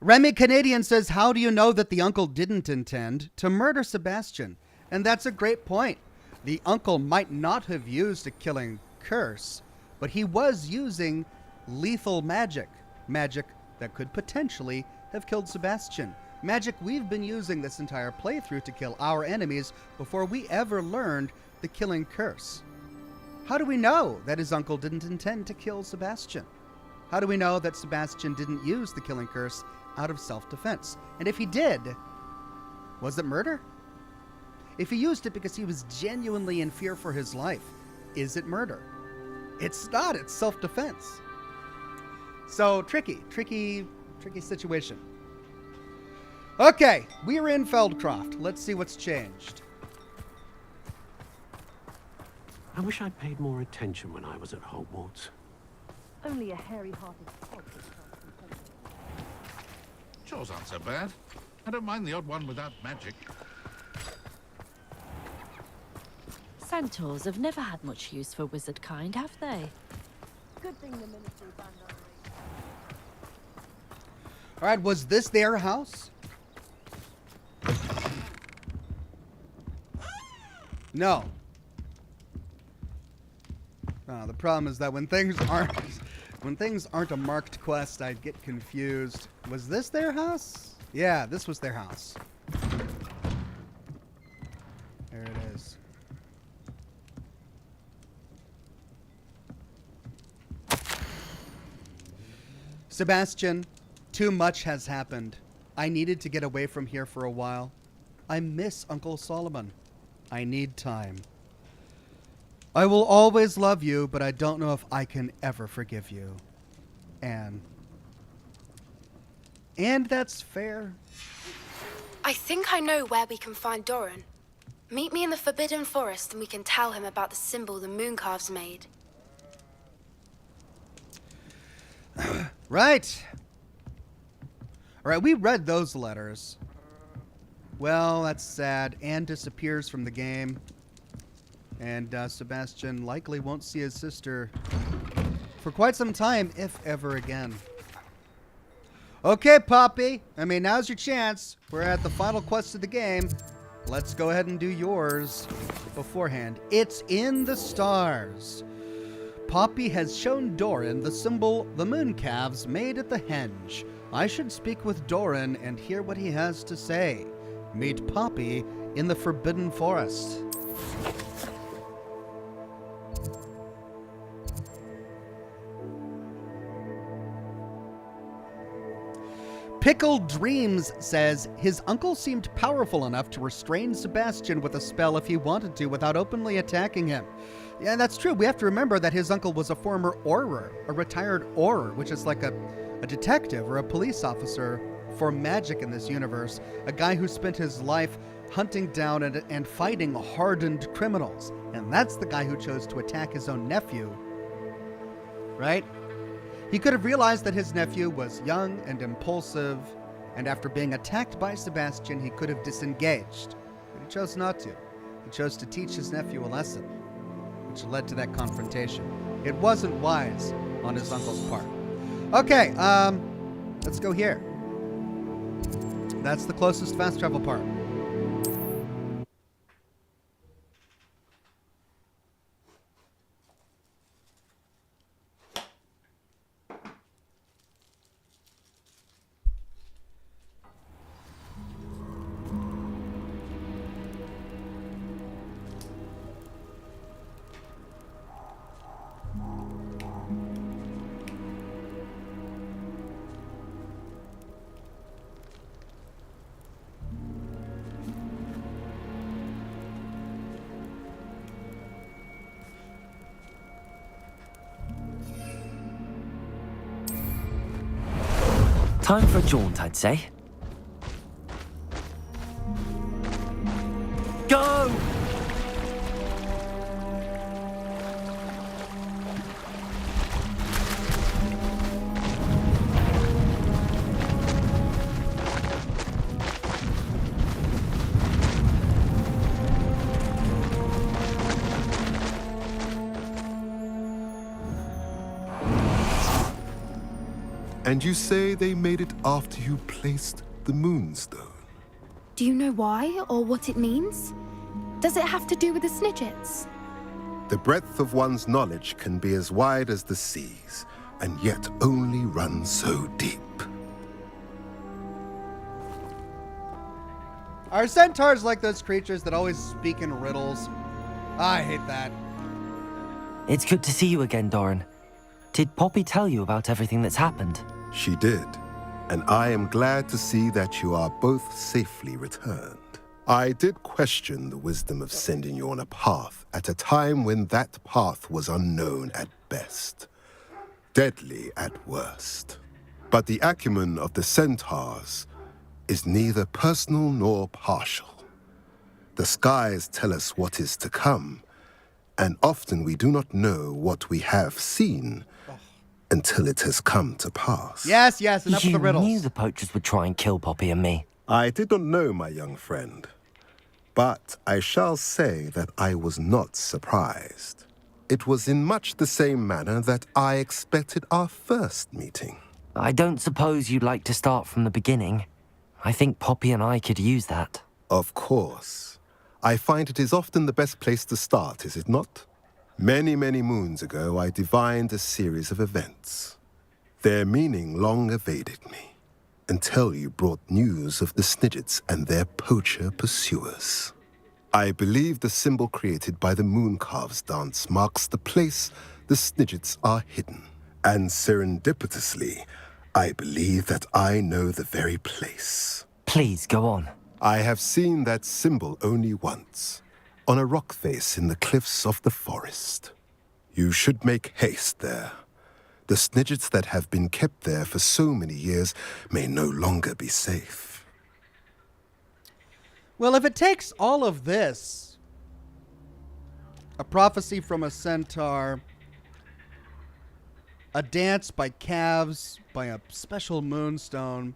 Remy Canadian says, how do you know that the uncle didn't intend to murder Sebastian? And that's a great point. The uncle might not have used a killing curse, but he was using lethal magic. Magic that could potentially have killed Sebastian. Magic we've been using this entire playthrough to kill our enemies before we ever learned the killing curse. How do we know that his uncle didn't intend to kill Sebastian? How do we know that Sebastian didn't use the killing curse out of self-defense? And if he did, was it murder? If he used it because he was genuinely in fear for his life, is it murder? It's not, it's self-defense. So tricky situation. Okay, we're in Feldcroft. Let's see what's changed. I wish I'd paid more attention when I was at Hogwarts. Only a hairy-hearted dog. Chores aren't so bad. I don't mind the odd one without magic. Centaurs have never had much use for wizard kind, have they? Good thing the ministry banned on race. All right, was this their house? No. The problem is that when things aren't a marked quest, I'd get confused. Was this their house? Yeah, this was their house. There it is. Sebastian, too much has happened. I needed to get away from here for a while. I miss Uncle Solomon. I need time. I will always love you, but I don't know if I can ever forgive you. Anne. And that's fair. I think I know where we can find Doran. Meet me in the Forbidden Forest and we can tell him about the symbol the Mooncalves made. Right. All right, we read those letters. Well, that's sad. Anne disappears from the game. And Sebastian likely won't see his sister for quite some time, if ever again. Okay, Poppy. I mean, now's your chance. We're at the final quest of the game. Let's go ahead and do yours beforehand. It's in the stars. Poppy has shown Doran the symbol the Mooncalves made at the henge. I should speak with Doran and hear what he has to say. Meet Poppy in the Forbidden Forest. Pickled Dreams says his uncle seemed powerful enough to restrain Sebastian with a spell if he wanted to without openly attacking him. Yeah, that's true. We have to remember that his uncle was a former Auror, a retired Auror, which is like a detective or a police officer for magic in this universe. A guy who spent his life hunting down and fighting hardened criminals. And that's the guy who chose to attack his own nephew. Right? He could have realized that his nephew was young and impulsive, and after being attacked by Sebastian, he could have disengaged. But he chose not to. He chose to teach his nephew a lesson, which led to that confrontation. It wasn't wise on his uncle's part. Okay, let's go here. That's the closest fast travel part. Time for a jaunt, I'd say. Go! And you say they made it after you placed the Moonstone? Do you know why or what it means? Does it have to do with the snidgets? The breadth of one's knowledge can be as wide as the seas, and yet only run so deep. Are centaurs like those creatures that always speak in riddles? I hate that. It's good to see you again, Doran. Did Poppy tell you about everything that's happened? She did, and I am glad to see that you are both safely returned. I did question the wisdom of sending you on a path at a time when that path was unknown at best, deadly at worst. But the acumen of the centaurs is neither personal nor partial. The skies tell us what is to come, and often we do not know what we have seen until it has come to pass. Yes, enough of the riddles. You knew the poachers would try and kill Poppy and me. I did not know, my young friend, but I shall say that I was not surprised. It was in much the same manner that I expected our first meeting. I don't suppose you'd like to start from the beginning. I think Poppy and I could use that. Of course. I find it is often the best place to start, is it not? Many, many moons ago, I divined a series of events. Their meaning long evaded me, until you brought news of the snidgets and their poacher pursuers. I believe the symbol created by the Mooncalves dance marks the place the snidgets are hidden. And serendipitously, I believe that I know the very place. Please, go on. I have seen that symbol only once, on a rock face in the cliffs of the forest. You should make haste there. The snidgets that have been kept there for so many years may no longer be safe. Well, if it takes all of this, a prophecy from a centaur, a dance by calves, by a special moonstone,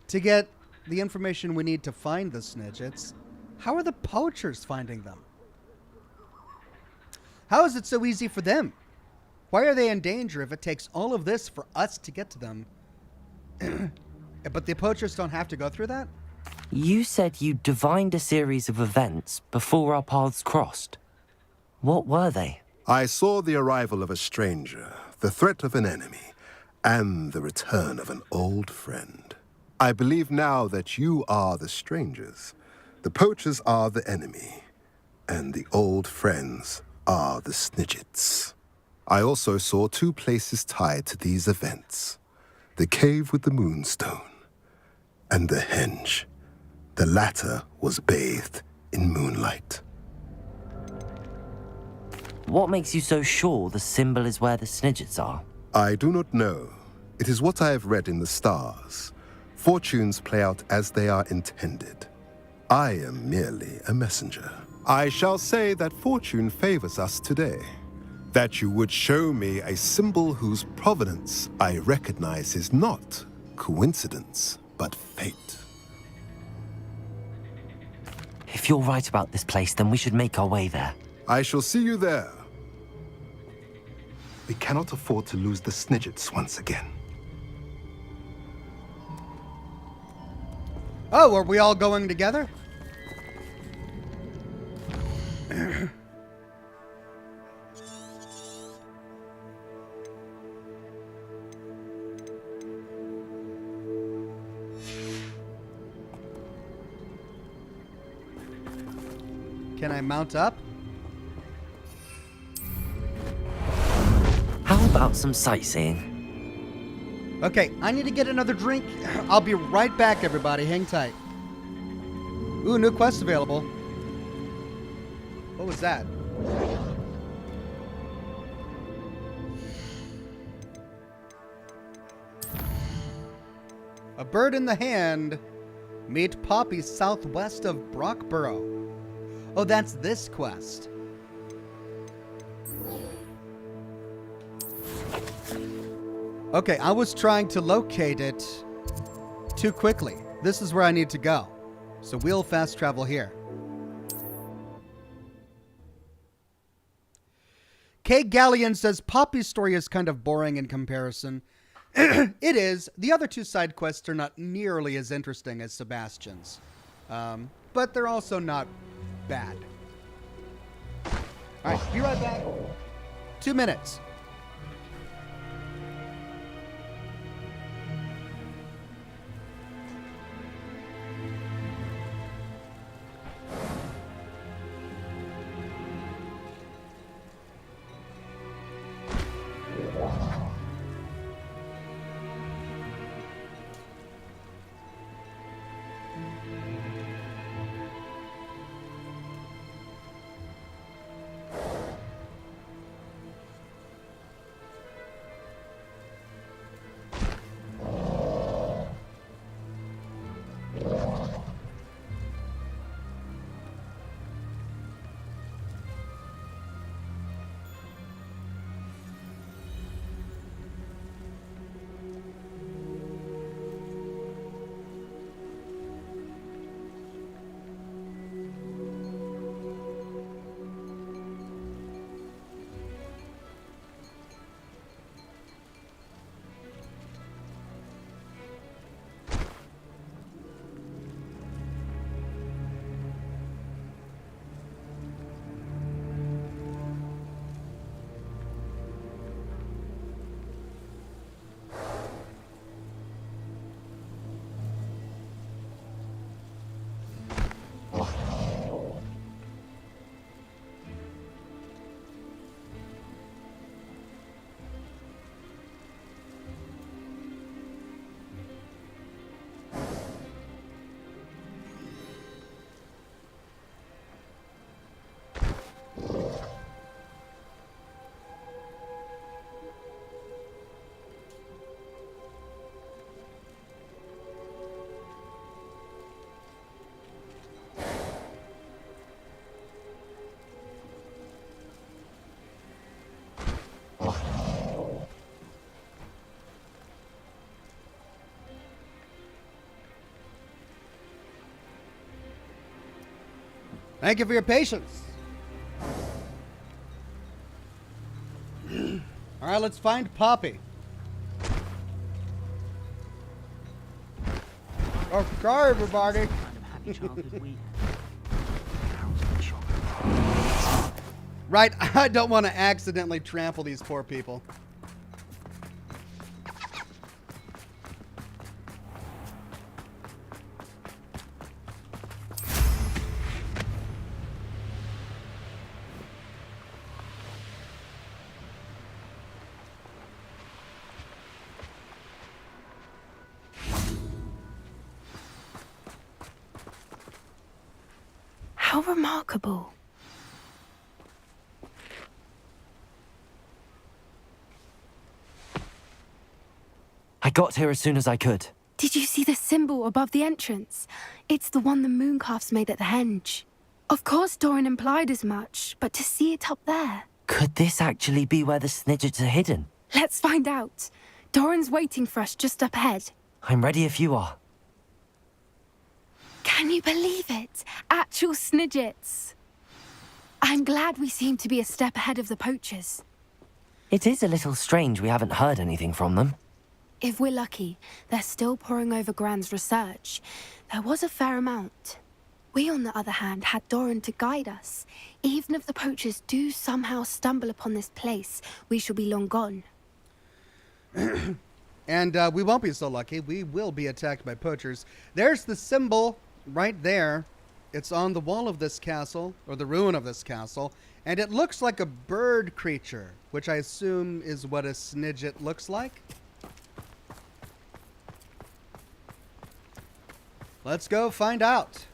to get the information we need to find the snidgets, how are the poachers finding them? How is it so easy for them? Why are they in danger if it takes all of this for us to get to them? But the poachers don't have to go through that? You said you divined a series of events before our paths crossed. What were they? I saw the arrival of a stranger, the threat of an enemy, and the return of an old friend. I believe now that you are the strangers, the poachers are the enemy, and the old friends are the snidgets. I also saw two places tied to these events: the cave with the moonstone and the henge. The latter was bathed in moonlight. What makes you so sure the symbol is where the snidgets are? I do not know. It is what I have read in the stars. Fortunes play out as they are intended. I am merely a messenger. I shall say that fortune favors us today. That you would show me a symbol whose provenance I recognize is not coincidence, but fate. If you're right about this place, then we should make our way there. I shall see you there. We cannot afford to lose the snidgets once again. Oh, are we all going together? Can I mount up? How about some sightseeing? Okay, I need to get another drink. I'll be right back, everybody. Hang tight. Ooh, new quest available. What was that? A bird in the hand. Meet Poppy southwest of Brockborough. Oh, that's this quest. Okay, I was trying to locate it too quickly. This is where I need to go. So we'll fast travel here. Kay Galleon says Poppy's story is kind of boring in comparison. It is. The other two side quests are not nearly as interesting as Sebastian's. But they're also not bad. Alright, be right back. 2 minutes. Thank you for your patience. All right, let's find Poppy. Okay, everybody. Right, I don't want to accidentally trample these poor people. How remarkable. I got here as soon as I could. Did you see the symbol above the entrance? It's the one the mooncalves made at the henge. Of course Doran implied as much, but to see it up there... Could this actually be where the snidgets are hidden? Let's find out. Doran's waiting for us just up ahead. I'm ready if you are. Can you believe it? Actual snidgets. I'm glad we seem to be a step ahead of the poachers. It is a little strange we haven't heard anything from them. If we're lucky, they're still poring over Gran's research. There was a fair amount. We, on the other hand, had Doran to guide us. Even if the poachers do somehow stumble upon this place, we shall be long gone. And we won't be so lucky. We will be attacked by poachers. There's the symbol right there. It's on the wall of this castle, or the ruin of this castle, and it looks like a bird creature, which I assume is what a snidget looks like. Let's go find out.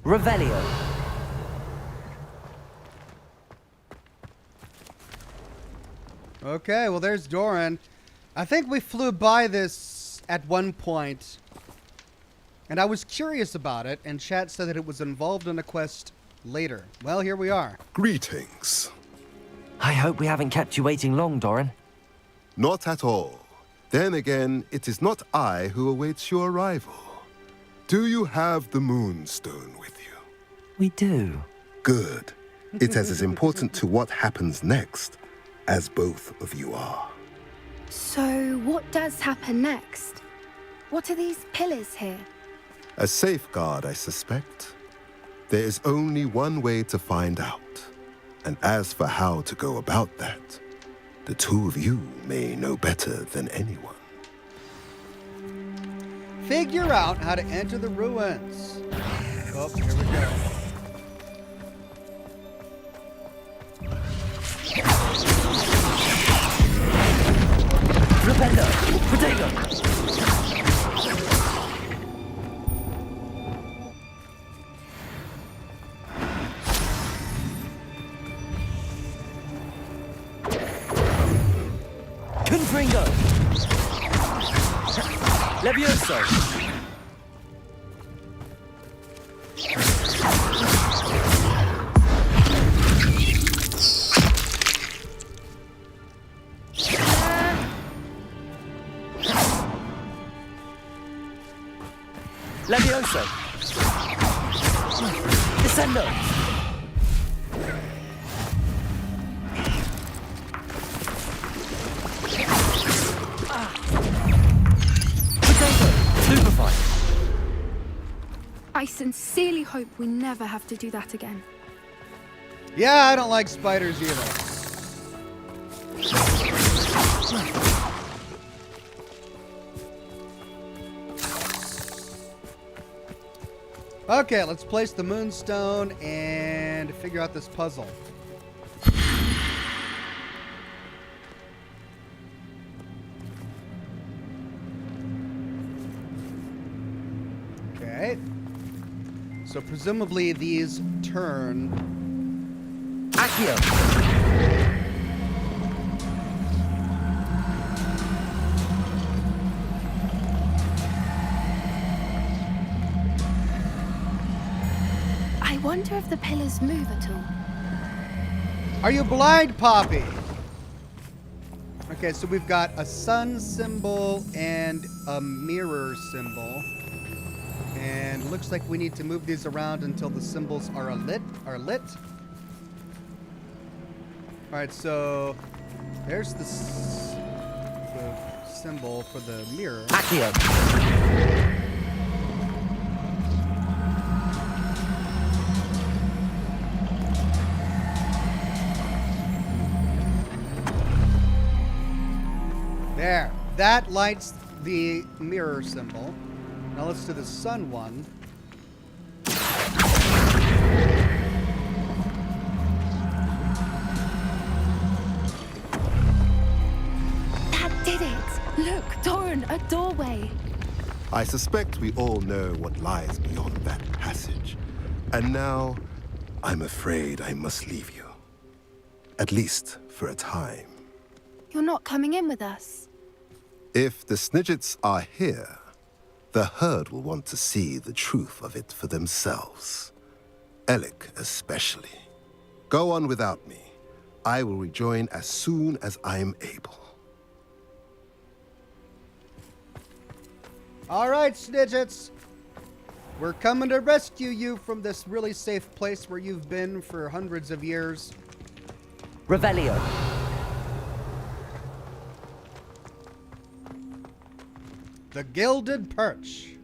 Revelio. Okay, well, there's Doran. I think we flew by this at one point, and I was curious about it, and chat said that it was involved in a quest later. Well, here we are. Greetings. I hope we haven't kept you waiting long, Doran. Not at all. Then again, it is not I who awaits your arrival. Do you have the Moonstone with you? We do. Good. It is as important to what happens next as both of you are. So, what does happen next? What are these pillars here? A safeguard, I suspect. There is only one way to find out. And as for how to go about that, the two of you may know better than anyone. Figure out how to enter the ruins. Oh, here we go. Repender! Potato! Confringo! Levioso! Levioso! Descendo! I sincerely hope we never have to do that again. Yeah, I don't like spiders either. Okay, let's place the Moonstone and figure out this puzzle. Okay. So presumably these turn. Accio! I wonder if the pillars move at all. Are you blind, Poppy? Okay, so we've got a sun symbol and a mirror symbol. And looks like we need to move these around until the symbols are lit. All right, so there's the symbol for the mirror. Accio! There. That lights the mirror symbol. Now let's do the sun one. That did it! Look, Doran, a doorway. I suspect we all know what lies beyond that passage. And now, I'm afraid I must leave you. At least for a time. You're not coming in with us. If the snidgets are here, the herd will want to see the truth of it for themselves. Alec especially. Go on without me. I will rejoin as soon as I am able. All right, snidgets. We're coming to rescue you from this really safe place where you've been for hundreds of years. Revelio. The Gilded Perch.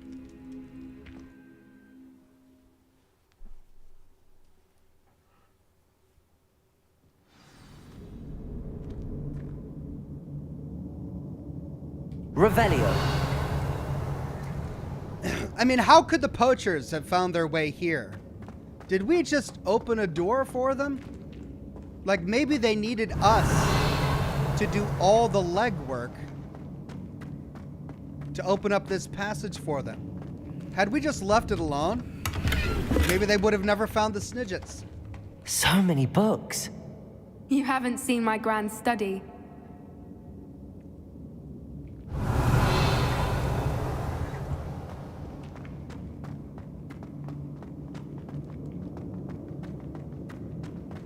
Revelio. I mean, how could the poachers have found their way here? Did we just open a door for them? Like, maybe they needed us to do all the legwork to open up this passage for them. Had we just left it alone, maybe they would have never found the snidgets. So many books. You haven't seen my grand study.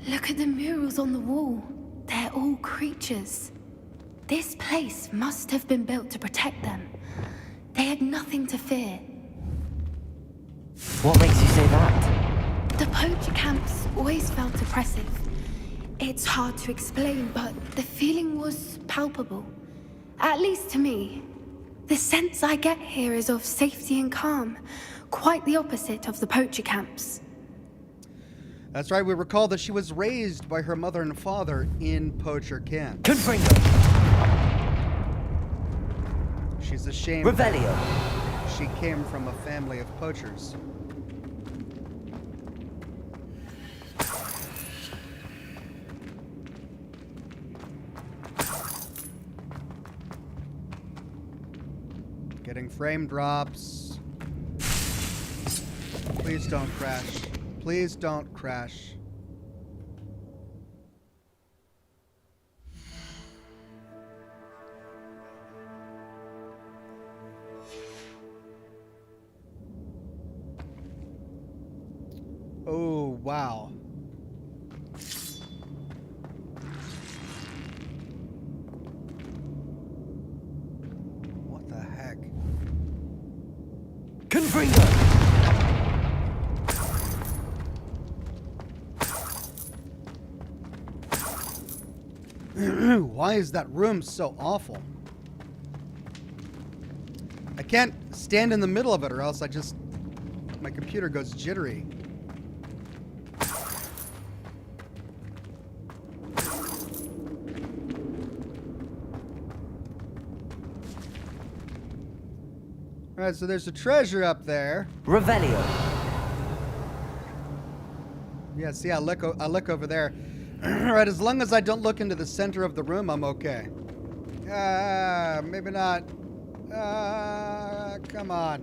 Look at the murals on the wall. They're all creatures. This place must have been built to protect them. They had nothing to fear. What makes you say that? The poacher camps always felt oppressive. It's hard to explain, but the feeling was palpable. At least to me. The sense I get here is of safety and calm, quite the opposite of the poacher camps. That's right, we recall that she was raised by her mother and father in poacher camps. Confringo! She's ashamed. Revelio! She came from a family of poachers. Getting frame drops. Please don't crash. Please don't crash. Oh, wow. What the heck? Confringo! Why is that room so awful? I can't stand in the middle of it or else my computer goes jittery. Alright, so there's a treasure up there. Revelio. Yeah, see, I look over there. Alright, as long as I don't look into the center of the room, I'm okay. Maybe not. Come on.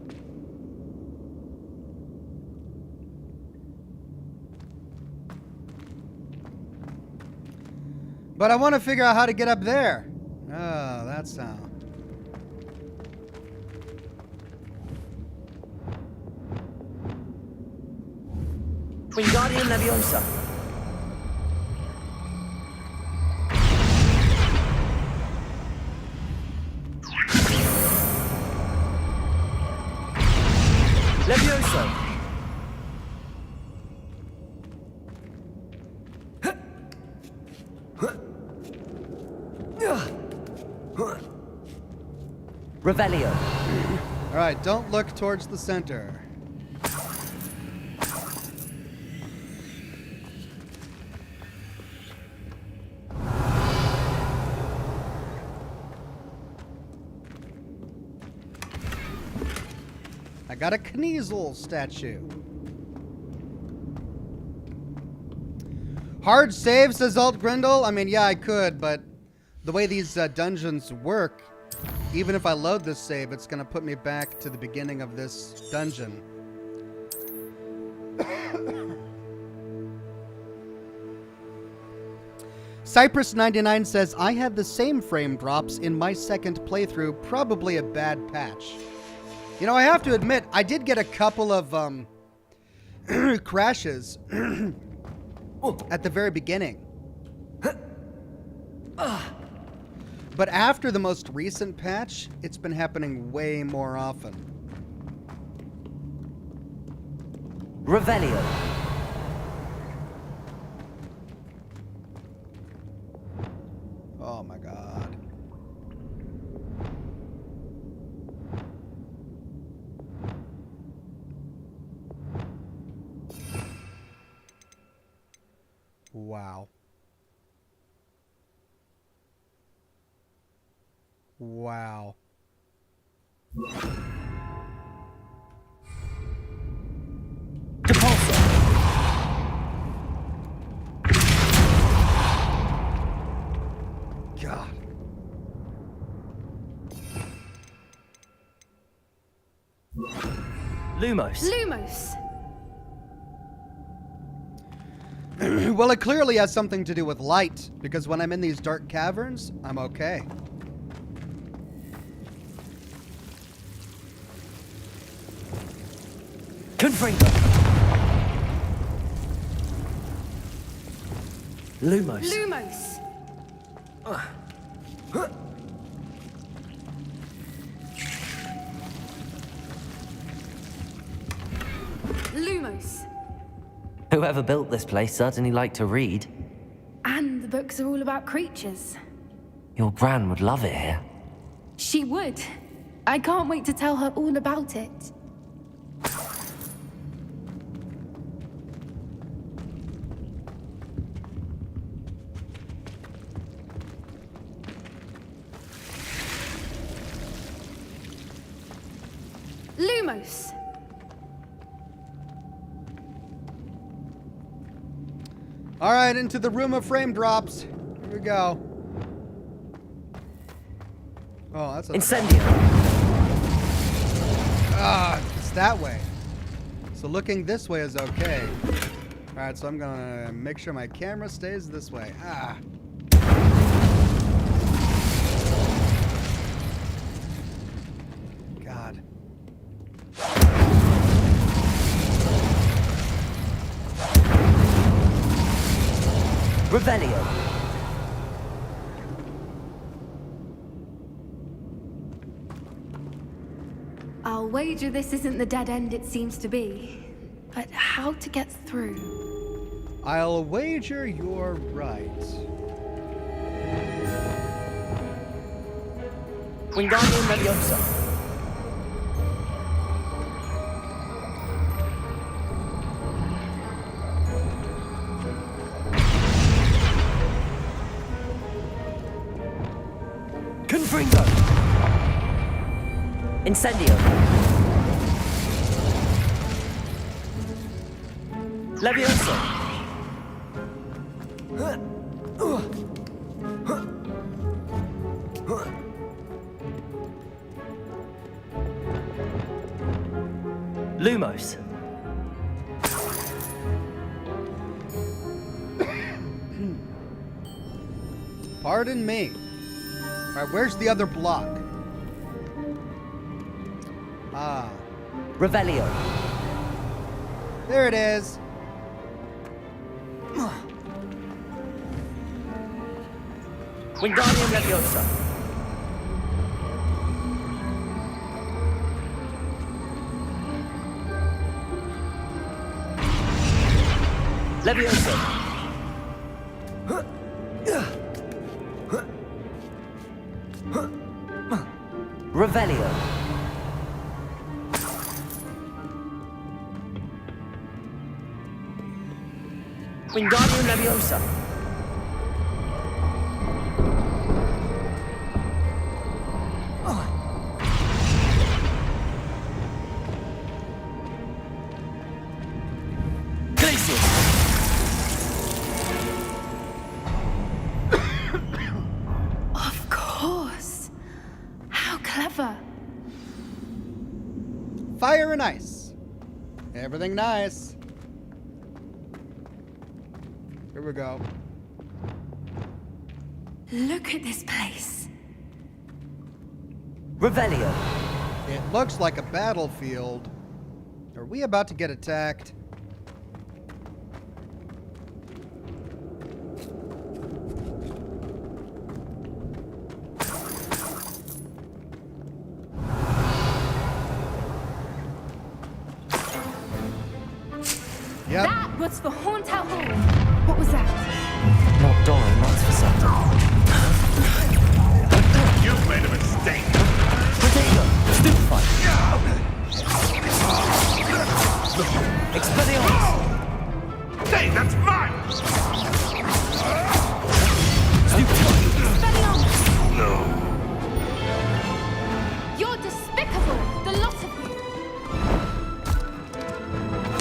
But I want to figure out how to get up there. Oh, that's how. Wingardium Leviosa. Leviosa. Revelio. All right, don't look towards the center. I got a Kneasel statue. Hard save, says Alt Grindel. I mean, yeah, I could, but the way these dungeons work, even if I load this save, it's going to put me back to the beginning of this dungeon. Cypress99 says, I had the same frame drops in my second playthrough, probably a bad patch. You know, I have to admit, I did get a couple of crashes at the very beginning. But after the most recent patch, it's been happening way more often. Revelio. Oh my god. Wow. Wow. God. Lumos. Lumos. Well, it clearly has something to do with light, because when I'm in these dark caverns, I'm okay. Confringo. Lumos. Lumos. Lumos. Whoever built this place certainly liked to read. And the books are all about creatures. Your Gran would love it here. She would. I can't wait to tell her all about it. Lumos. All right, into the room of frame drops. Here we go. Oh, that's a... Incendio. Ah, it's that way. So looking this way is okay. All right, so I'm gonna make sure my camera stays this way. Ah. God. Revelio. I'll wager this isn't the dead end it seems to be. But how to get through? I'll wager you're right. Wingardium Leviosa. Confringo. Incendio. Leviosa. Lumos. Pardon me. All right, where's the other block? Ah. Revelio. There it is. Wingardium Leviosa. Leviosa. Revelio. Wingardium Leviosa. Of course. How clever. Fire and ice. Everything nice. Here we go. Look at this place. Revelio. It looks like a battlefield. Are we about to get attacked? Yep. That was for Hauntel Hall. What was that? Not Doran, that's for certain. You've made a mistake. Potato. Stupefy. Expelliarmus. Hey, that's mine! Expelliarmus. No. You're despicable, the lot of you.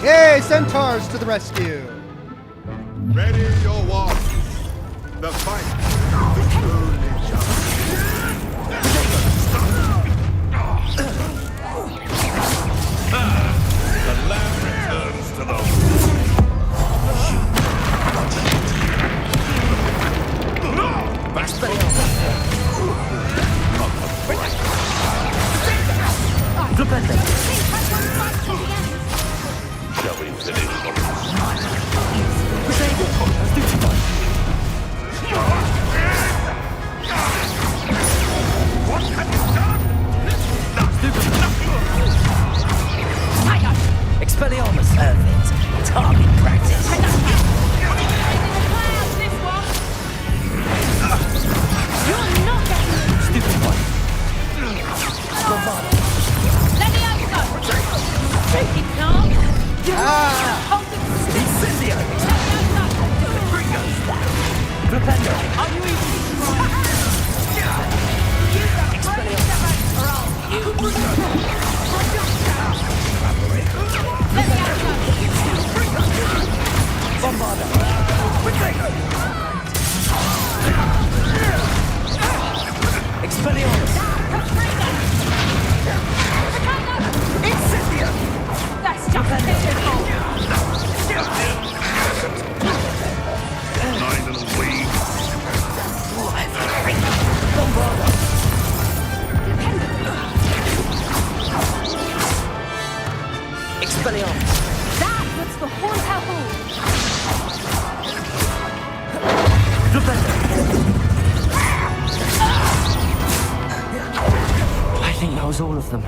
Yay, centaurs to the rescue. Ready your walls. The fight is only just. The lamb returns to the... Shall we finish? What have you done? Nothing. Expelliarmus. Perfect. Target practice. You're not getting it! Stupid one. Let me out go! Take it now! Hold it! Incendio. Flipendo. Are you even trying? Expelliarmus. Bombarda. Expelliarmus. Incendio. That's just pitiful! Nine and away. Bombarda. Expelliarmus. That was the Haunter Hall! I think that was all of them.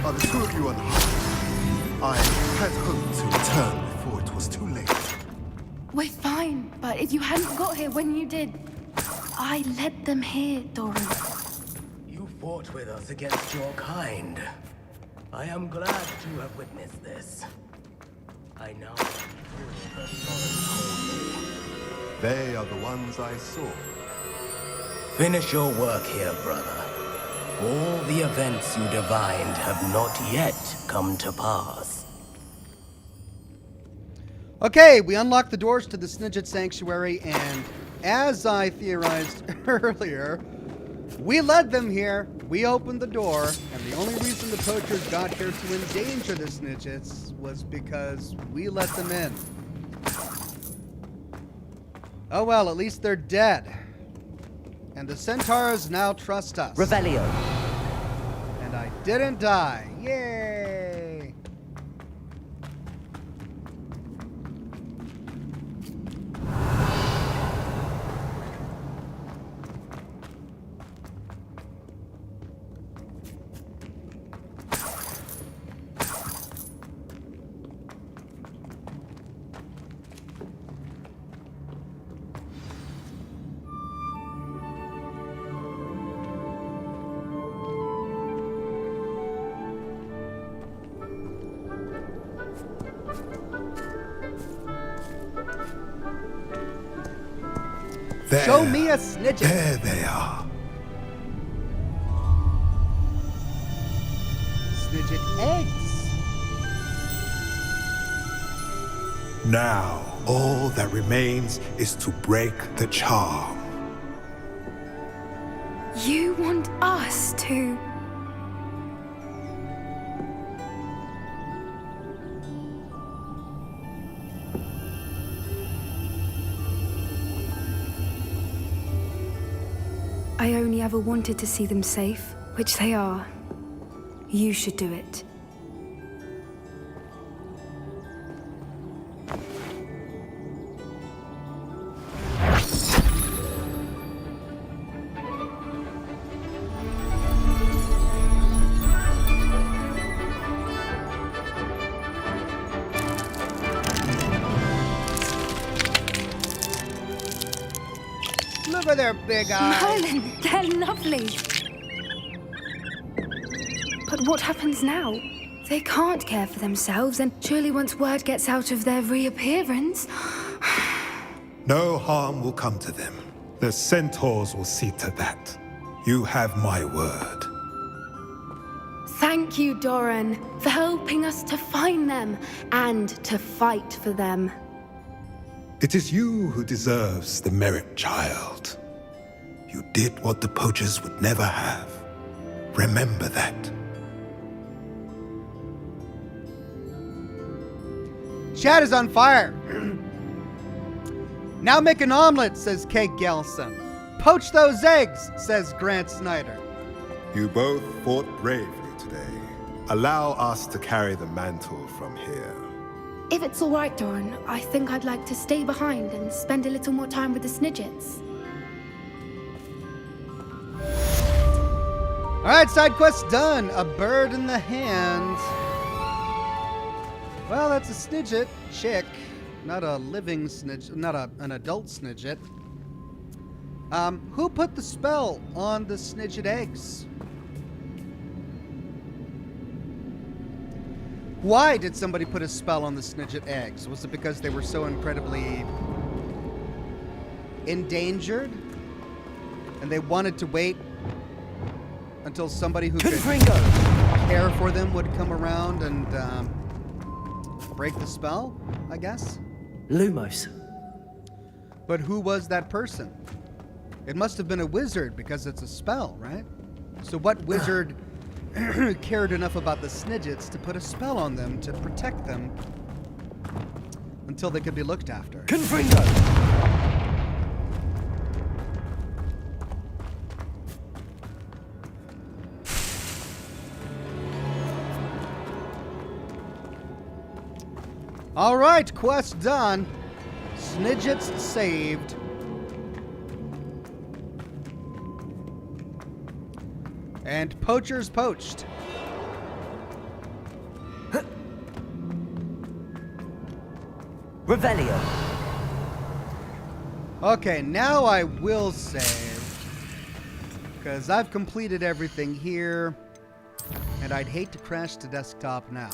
Are the two of you unharmed? I had hoped to return before it was too late. We're fine, but if you hadn't got here when you did, I led them here, Doran. You fought with us against your kind. I am glad to have witnessed this. I now know the story. They are the ones I saw. Finish your work here, brother. All the events you divined have not yet come to pass. Okay, we unlocked the doors to the Snidget Sanctuary, and as I theorized earlier, we led them here. We opened the door, and the only reason the poachers got here to endanger the Snidgets was because we let them in. Oh well, at least they're dead. And the centaurs now trust us. Revelio. And I didn't die. Yay! There. Show me a Snidget. There they are. Snidget eggs. Now, all that remains is to break the charm. You want us to... I only ever wanted to see them safe, which they are. You should do it. Look at their big eyes. Merlin, they're lovely. But what happens now? They can't care for themselves, and surely once word gets out of their reappearance... No harm will come to them. The centaurs will see to that. You have my word. Thank you, Doran, for helping us to find them and to fight for them. It is you who deserves the merit, child. You did what the poachers would never have. Remember that. Chat is on fire. Now make an omelet, says Kate Gelson. Poach those eggs, says Grant Snyder. You both fought bravely today. Allow us to carry the mantle from here. If it's all right, Doran, I think I'd like to stay behind and spend a little more time with the Snidgets. All right, side quest done. A bird in the hand. Well, that's a snidget chick, not a living snidget, not an adult snidget. Who put the spell on the snidget eggs? Why did somebody put a spell on the snidget eggs? Was it because they were so incredibly endangered and they wanted to wait until somebody who could care for them would come around and break the spell, I guess? Lumos. But who was that person? It must have been a wizard because it's a spell, right? So what wizard cared enough about the snidgets to put a spell on them to protect them until they could be looked after? Confringo! All right, quest done. Snidgets saved. And poachers poached. Revelio. Okay, now I will save. Because I've completed everything here. And I'd hate to crash the desktop now.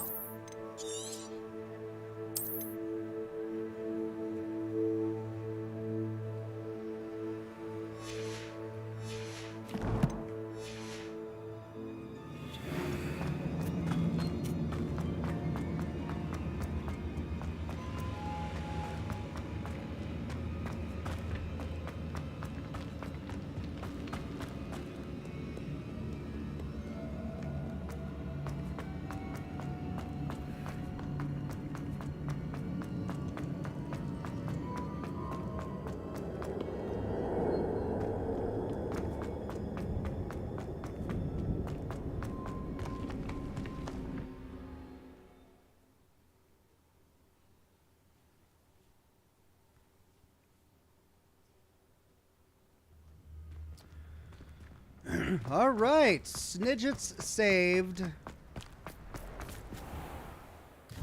All right, Snidgets saved.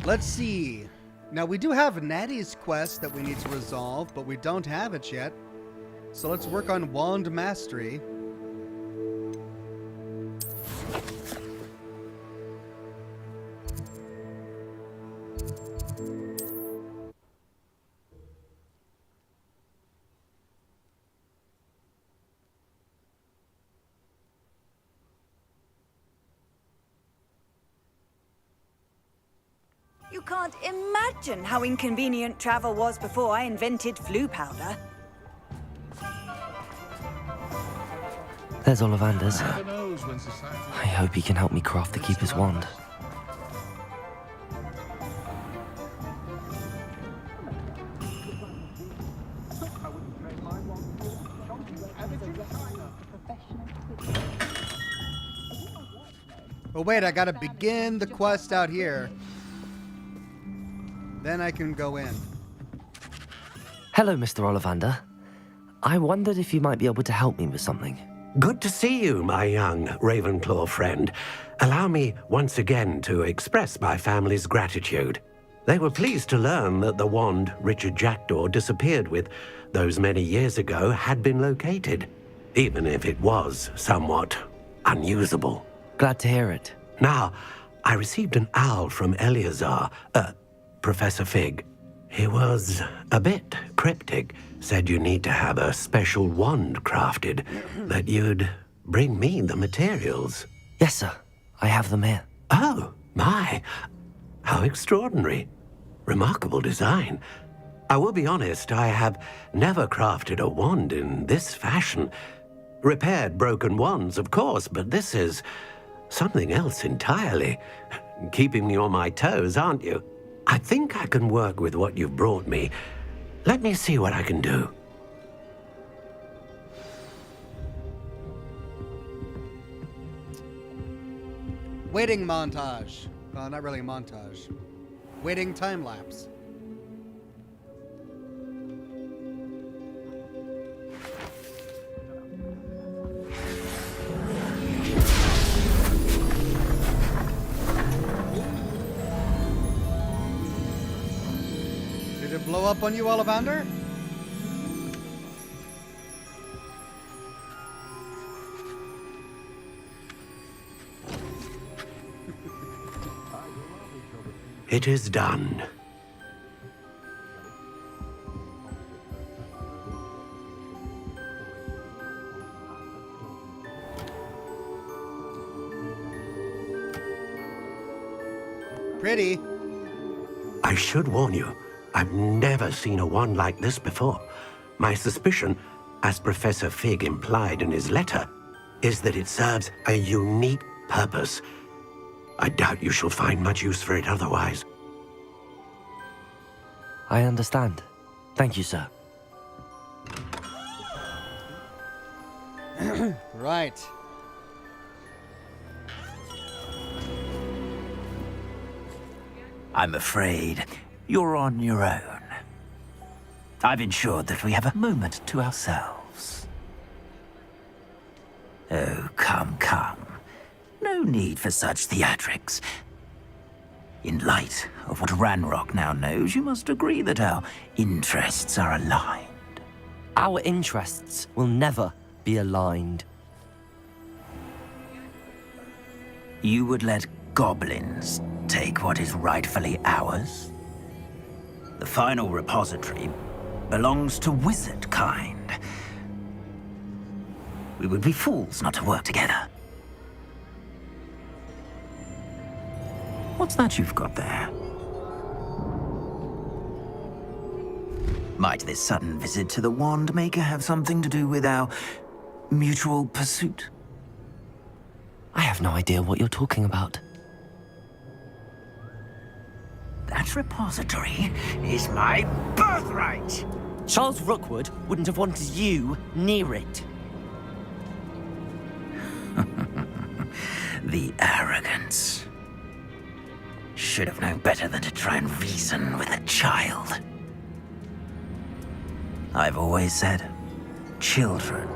Let's see. Now, we do have Natty's quest that we need to resolve, but we don't have it yet. So let's work on Wand Mastery. You can't imagine how inconvenient travel was before I invented flu powder. There's Ollivander's. I hope he can help me craft the Keeper's Wand. Oh wait, I gotta begin the quest out here. Then I can go in. Hello, Mr. Ollivander. I wondered if you might be able to help me with something. Good to see you, my young Ravenclaw friend. Allow me once again to express my family's gratitude. They were pleased to learn that the wand Richard Jackdaw disappeared with those many years ago had been located, even if it was somewhat unusable. Glad to hear it. Now, I received an owl from Eleazar, Professor Fig. He was a bit cryptic, said you need to have a special wand crafted, that you'd bring me the materials. Yes, sir. I have them here. Oh, my. How extraordinary. Remarkable design. I will be honest, I have never crafted a wand in this fashion. Repaired broken wands, of course, but this is something else entirely. Keeping me on my toes, aren't you? I think I can work with what you've brought me. Let me see what I can do. Waiting montage. Well, not really a montage. Waiting time lapse. Did it blow up on you, Ollivander? It is done. Pretty. I should warn you, I've never seen a wand like this before. My suspicion, as Professor Fig implied in his letter, is that it serves a unique purpose. I doubt you shall find much use for it otherwise. I understand. Thank you, sir. Right. I'm afraid you're on your own. I've ensured that we have a moment to ourselves. Oh, come. No need for such theatrics. In light of what Ranrock now knows, you must agree that our interests are aligned. Our interests will never be aligned. You would let goblins take what is rightfully ours? The final repository belongs to wizard kind. We would be fools not to work together. What's that you've got there? Might this sudden visit to the Wand Maker have something to do with our mutual pursuit? I have no idea what you're talking about. That repository is my birthright! Charles Rookwood wouldn't have wanted you near it. The arrogance. Should have known better than to try and reason with a child. I've always said, children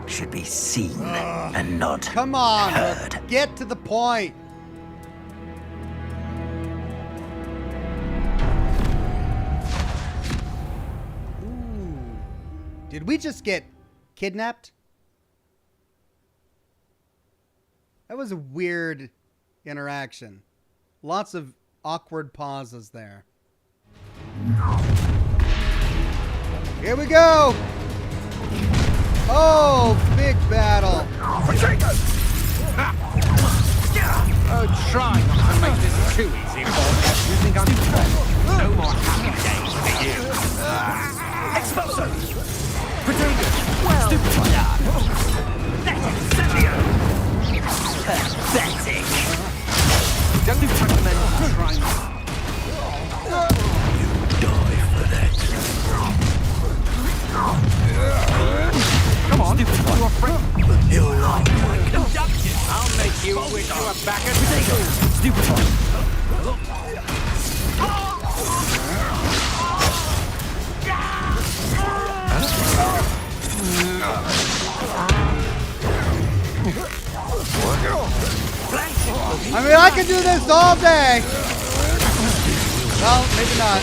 should be seen and not Come on, heard. Rook, get to the point. Ooh. Did we just get kidnapped? That was a weird interaction. Lots of awkward pauses there. Here we go! Oh, big battle! Oh, try not to make this too easy for me. You think I'm strong? No more happy days for you. Expulso! Protego! Well done! Incendio! Pathetic! Don't you recommend trying? You die for that. Come on, you are friend. You like my Conduction! I'll make you wish you were back at I mean, I can do this all day! Well, maybe not.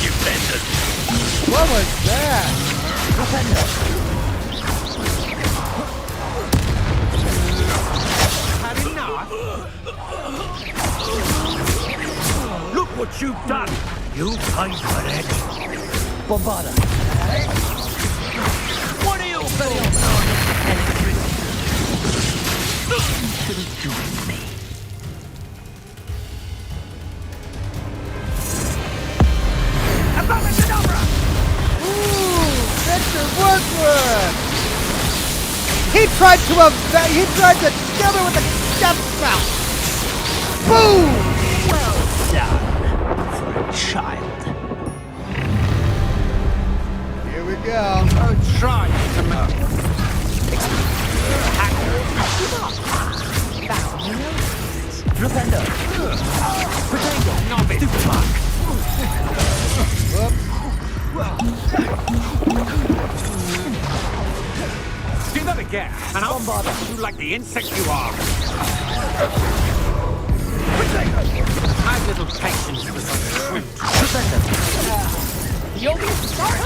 You bended. What was that? Had enough? Look what you've done! You fight for it. Bombarda. What are you Join me. Ooh, Victor Woodward! He tried to kill her with a death spout! Boom! Well done for a child. Here we go. Oh, try to make... Flipendo. Protego. Novice. Do that again, and I'll bombard you like the insect you are. Have little patience with such fruit. You'll be sorry!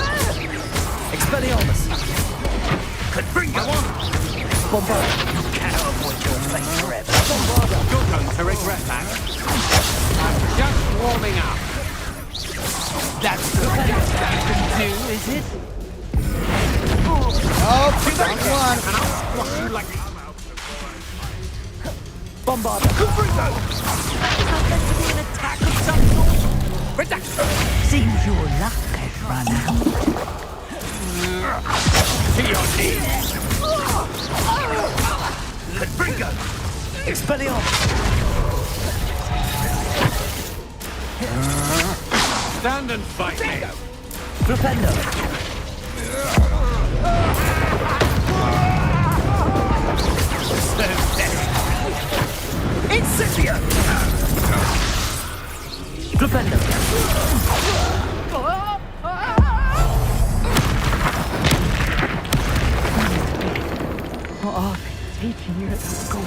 Expelliarmus! Confringo! Bombard! You cannot avoid your fate forever. You're going to regret that. I'm just warming up. That's the best I can do, is it? Oh, Do that wrong again, one. and I'll squash you like the... Bombard! Confringo! Is that meant to be an attack of some sort? Reduction! Seems your luck has run out. To your knees! Confringo! Expelliarmus! Stand and fight me! Flipendo! Incipio! Flipendo! What are they teaching you at school?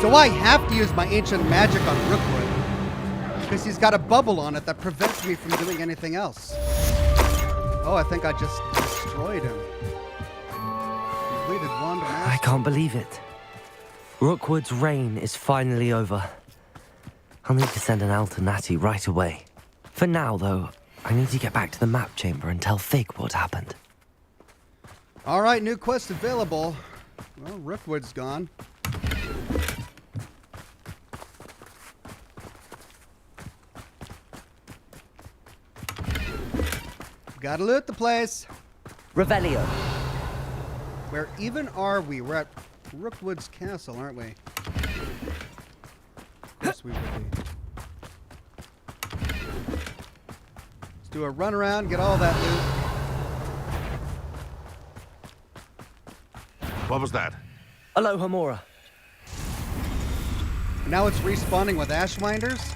So I have to use my ancient magic on Rookwood, because he's got a bubble on it that prevents me from doing anything else. Oh, I think I just destroyed him. Completed wand of mastery. I can't believe it. Rookwood's reign is finally over. I'll need to send an Alternati right away. For now, though, I need to get back to the map chamber and tell Fig what happened. All right, new quest available. Well, Rookwood's gone. Gotta loot the place. Revelio. Where even are we? We're at Rookwood's castle, aren't we? Yes, we will be. Let's do a run around, get all that loot. What was that? Aloha Mora. Now it's respawning with Ashwinders?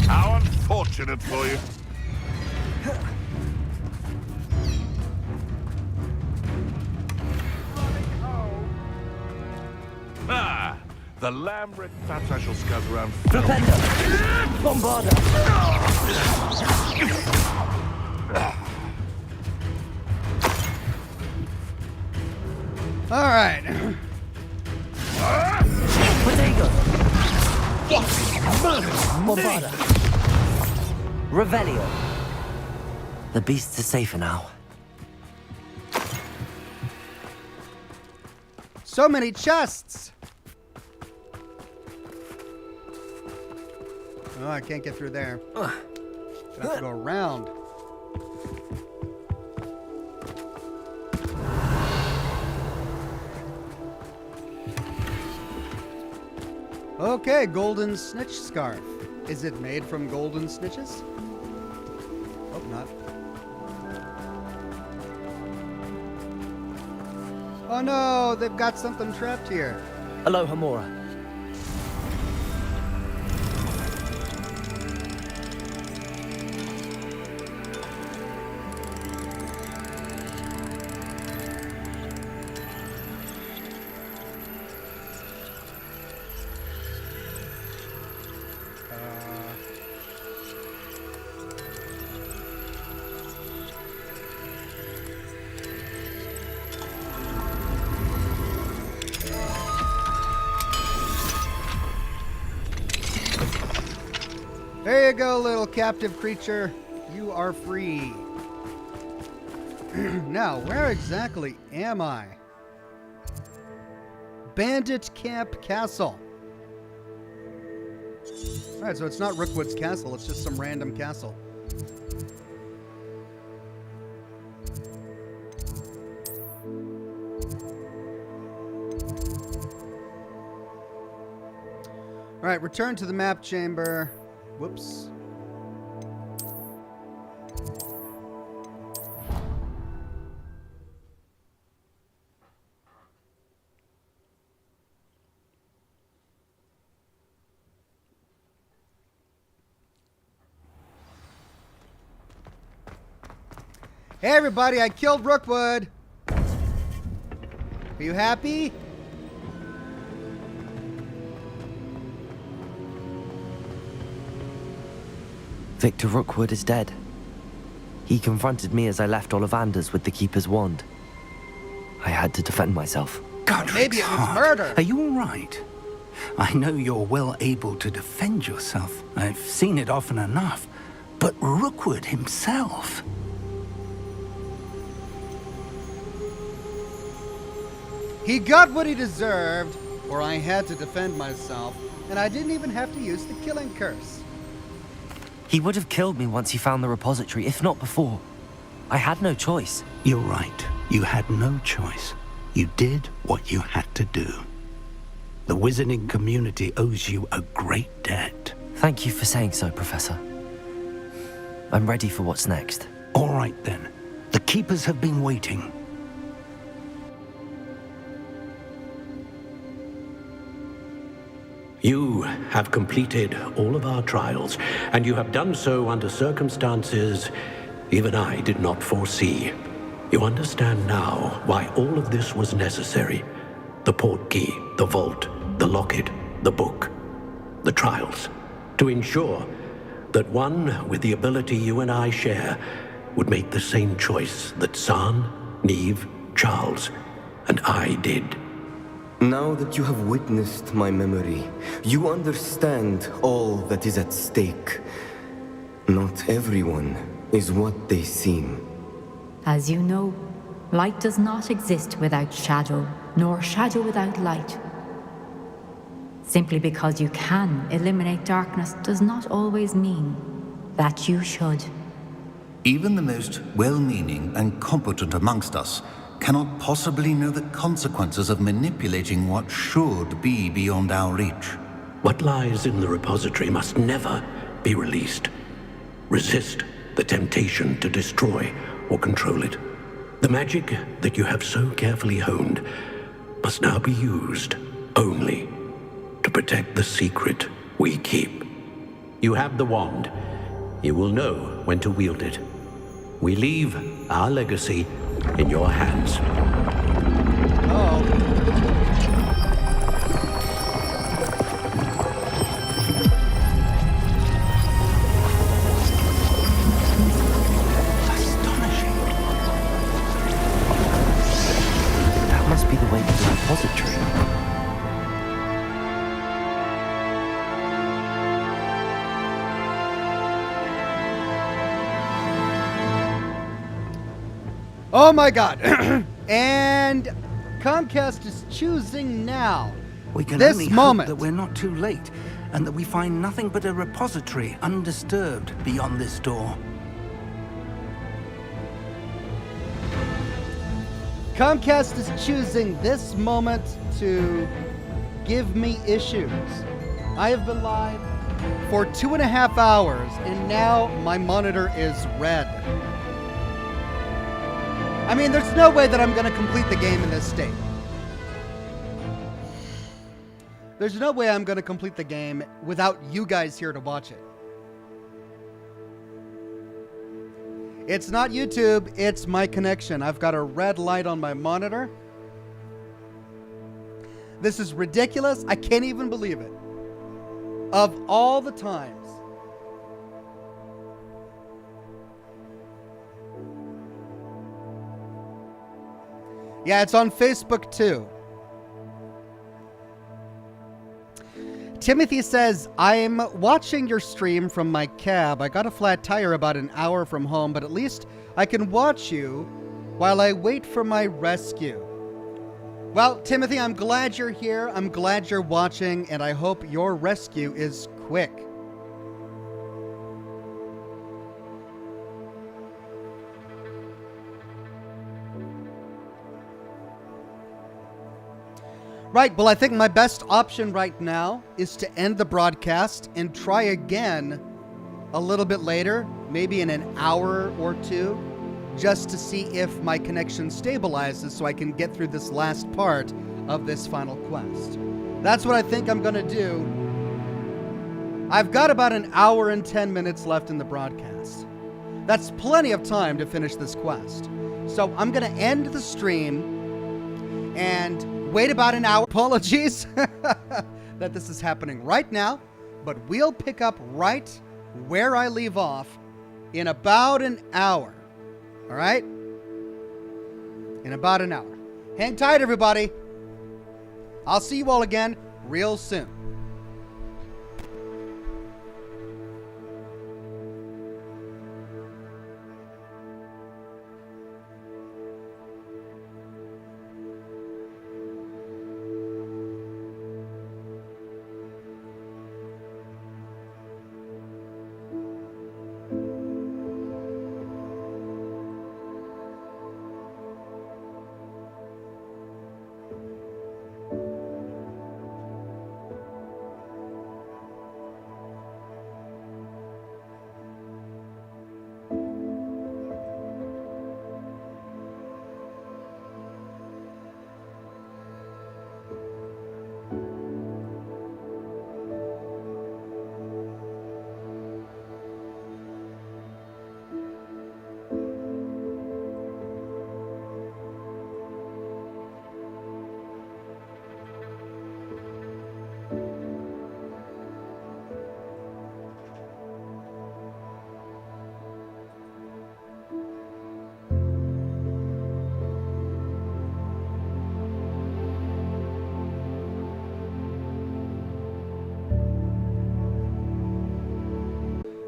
How unfortunate for you. Ah, the Lambert. Perhaps I shall scout around. Flipendo. Bombarda. All right. Potato. Bombarda. Revelio. The beasts are safer now. So many chests. Oh, I can't get through there. I have to go around. Okay, golden snitch scarf. Is it made from golden snitches? Hope not. Oh no, they've got something trapped here. Aloha Mora. There you go, little captive creature. You are free. Now, where exactly am I? Bandit Camp Castle. Alright, so it's not Rookwood's castle, it's just some random castle. Alright, return to the map chamber. Whoops. Hey everybody, I killed Rookwood! Are you happy? Victor Rookwood is dead. He confronted me as I left Ollivander's with the Keeper's wand. I had to defend myself. Maybe it was murder! Are you all right? I know you're well able to defend yourself. I've seen it often enough. But Rookwood himself... He got what he deserved, or I had to defend myself, and I didn't even have to use the killing curse. He would have killed me once he found the repository, if not before. I had no choice. You're right. You had no choice. You did what you had to do. The wizarding community owes you a great debt. Thank you for saying so, Professor. I'm ready for what's next. All right, then. The Keepers have been waiting. You have completed all of our trials, and you have done so under circumstances even I did not foresee. You understand now why all of this was necessary. The portkey, the vault, the locket, the book, the trials. To ensure that one with the ability you and I share would make the same choice that San, Neve, Charles, and I did. Now that you have witnessed my memory, you understand all that is at stake. Not everyone is what they seem. As you know, light does not exist without shadow, nor shadow without light. Simply because you can eliminate darkness does not always mean that you should. Even the most well-meaning and competent amongst us cannot possibly know the consequences of manipulating what should be beyond our reach. What lies in the repository must never be released. Resist the temptation to destroy or control it. The magic that you have so carefully honed must now be used only to protect the secret we keep. You have the wand. You will know when to wield it. We leave our legacy in your hands. That must be the way to the repository. Oh my god. And Comcast is choosing now. We can this only moment. hope that we're not too late, and that we find nothing but a repository undisturbed beyond this door. Comcast is choosing this moment to give me issues. I have been live for 2.5 hours, and now my monitor is red. I mean, there's no way that I'm going to complete the game in this state. There's no way I'm going to complete the game without you guys here to watch it. It's not YouTube, it's my connection. I've got a red light on my monitor. This is ridiculous. I can't even believe it. Of all the times. Yeah, it's on Facebook too. Timothy says, I'm watching your stream from my cab. I got a flat tire about an hour from home, but at least I can watch you while I wait for my rescue. Well, Timothy, I'm glad you're here. I'm glad you're watching, and I hope your rescue is quick. Right, well, I think my best option right now is to end the broadcast and try again a little bit later, maybe in an hour or two, just to see if my connection stabilizes so I can get through this last part of this final quest. That's what I think I'm going to do. I've got about an hour and 10 minutes left in the broadcast. That's plenty of time to finish this quest. So I'm going to end the stream and wait about an hour. Apologies that this is happening right now, but we'll pick up right where I leave off in about an hour. All right? In about an hour. Hang tight, everybody. I'll see you all again real soon.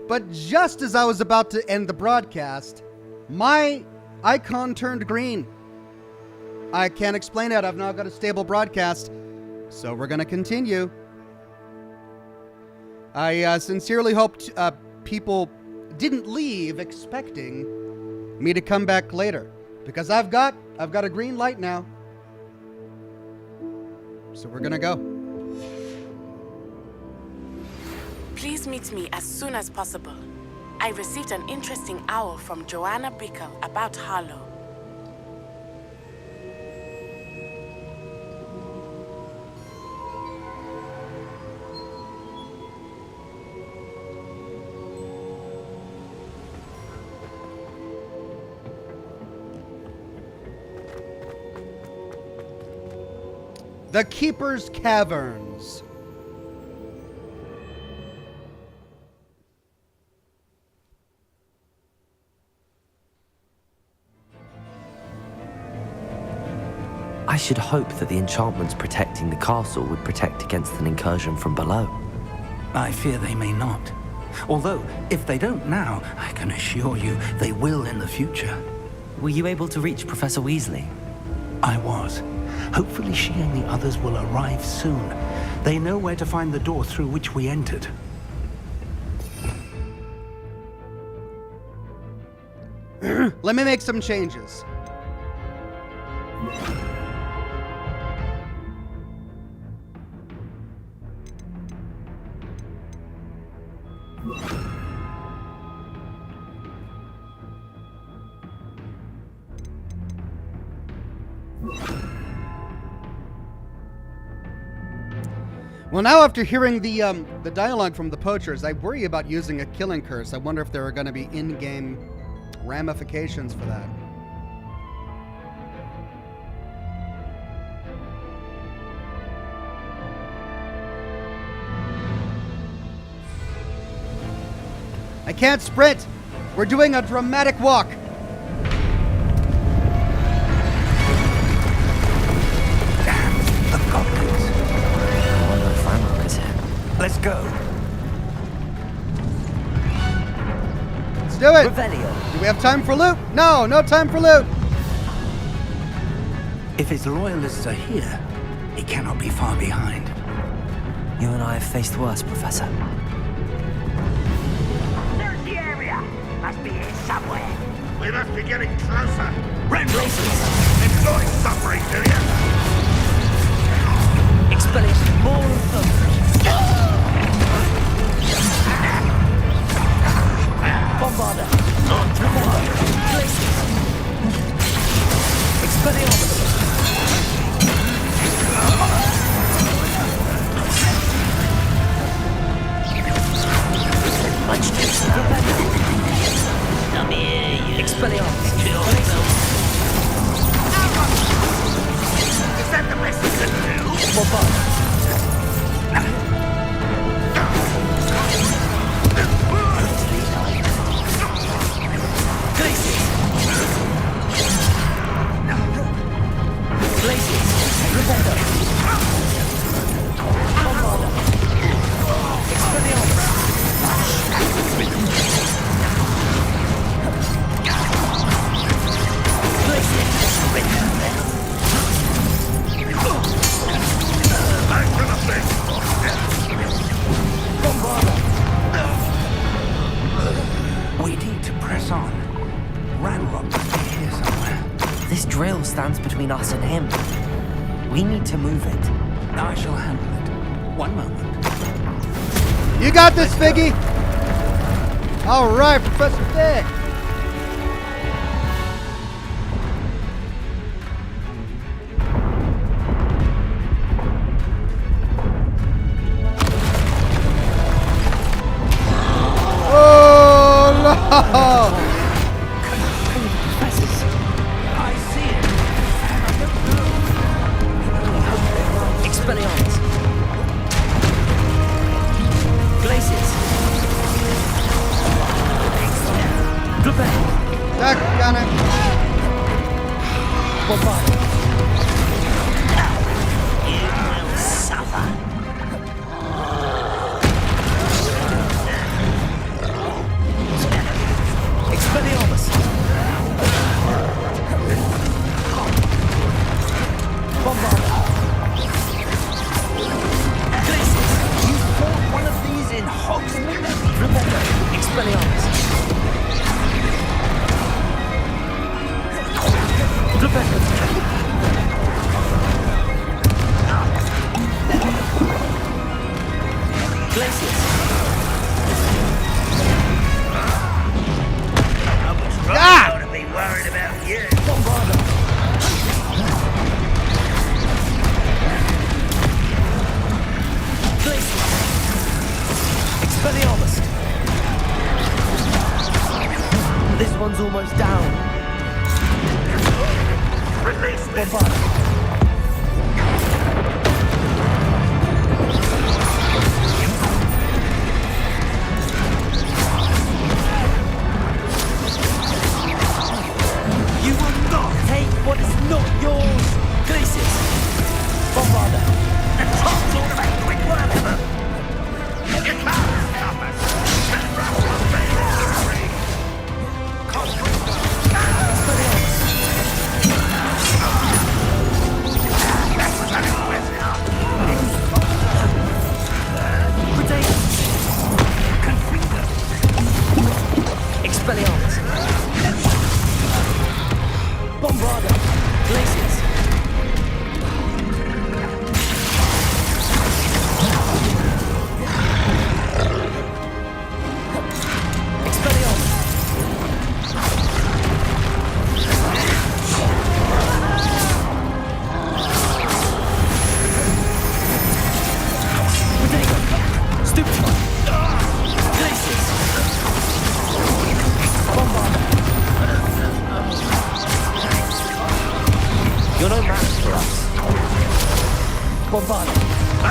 But just as I was about to end the broadcast, my icon turned green. I can't explain it. I've now got a stable broadcast. So we're going to continue. I sincerely hoped people didn't leave expecting me to come back later, because I've got a green light now. So we're going to go. Please meet me as soon as possible. I received an interesting owl from Joanna Bickle about Harlow. The Keeper's Caverns. I should hope that the enchantments protecting the castle would protect against an incursion from below. I fear they may not. Although, if they don't now, I can assure you they will in the future. Were you able to reach Professor Weasley? I was. Hopefully she and the others will arrive soon. They know where to find the door through which we entered. Let me make some changes. Well, now after hearing the dialogue from the poachers, I worry about using a killing curse. I wonder if there are going to be in-game ramifications for that. I can't sprint! We're doing a dramatic walk! Let's go. Let's do it. Revelio. Do we have time for loot? No, no time for loot. If its loyalists are here, it cannot be far behind. You and I have faced worse, Professor. There's the area. Must be here somewhere. We must be getting closer. Rainbows. Enjoy suffering, do you? Expelling more of them. Bombarder. Bombarder. Places. Expelliarmus. Much too slow. Dummy. Expelliarmus. Is that the best you can do? Bombard. Glaciers. Glaciers. Rependo. Bombarder. Expelliarmus. We need to press on. Ranrock must be here somewhere. This drill stands between us and him. We need to move it. I shall handle it. One moment. You got this, Figgy! All right, Professor Fig! Oh, no! I see it. And I don't know. Expelliarmus. Glaciers. Prepare. Got it. Bombard. You will suffer. Expelliarmus. Bombard. Glaciers. You fought one of these in Hogwarts. Rependo. Expelliarmus. Rependo. Glaciers. I ought to be worried about you. Bombarder. Glaciers. Expelliarmus. This one's almost down. Release me! Bombarder. You will not take what is not yours. Glaciers. Bombarder. The Tom's all about quick work of them! You can't stop us! Ranrock will fail victory! Expelliarmus. Bombarder. Glaciers. Expelliarmus. Stupefy. Glaciers. Bombarder. You're no match for us. Bombarder.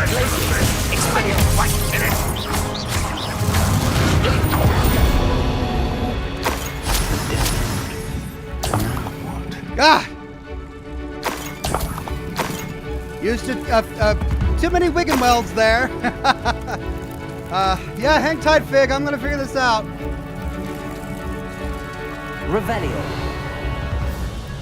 Glaciers. Expelliarmus. 1 minute! Ah! Used too many Wiggenwelds there. Yeah, hang tight, Fig. I'm gonna figure this out. Revelio.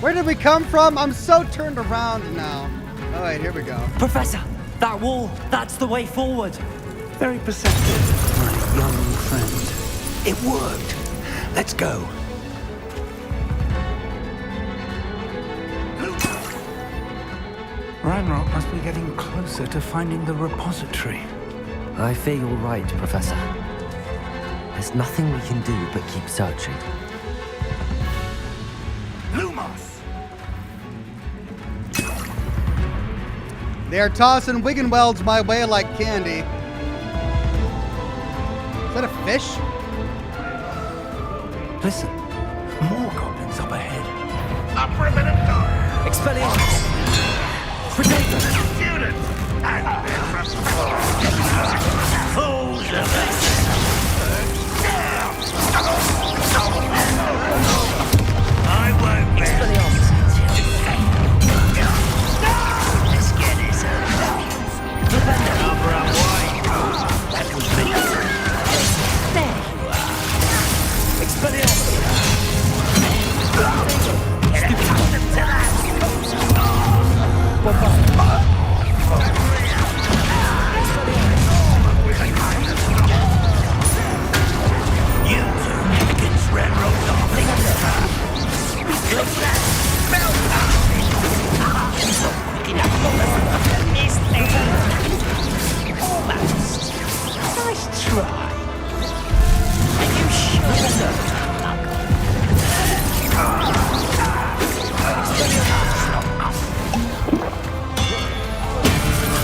Where did we come from? I'm so turned around now. All right, here we go. Professor, that wall, that's the way forward. Very perceptive, my young friend. It worked. Let's go. Ranrock must be getting closer to finding the repository. I fear you're right, Professor. There's nothing we can do but keep searching. Lumos! They are tossing Wiggenwelds my way like candy. Is that a fish? Listen, More goblins up ahead. Up for a minute, Doc. Expelliarmus! Potato! Student! Fools of I won't let Expelliarmus! Let's get this over. Cover up white. That was me. There you are! Expelliarmus! Get accustomed to that. You two against Renro's darling. Because that smells quick enough. Miss me. Almost. Nice try. Are you sure?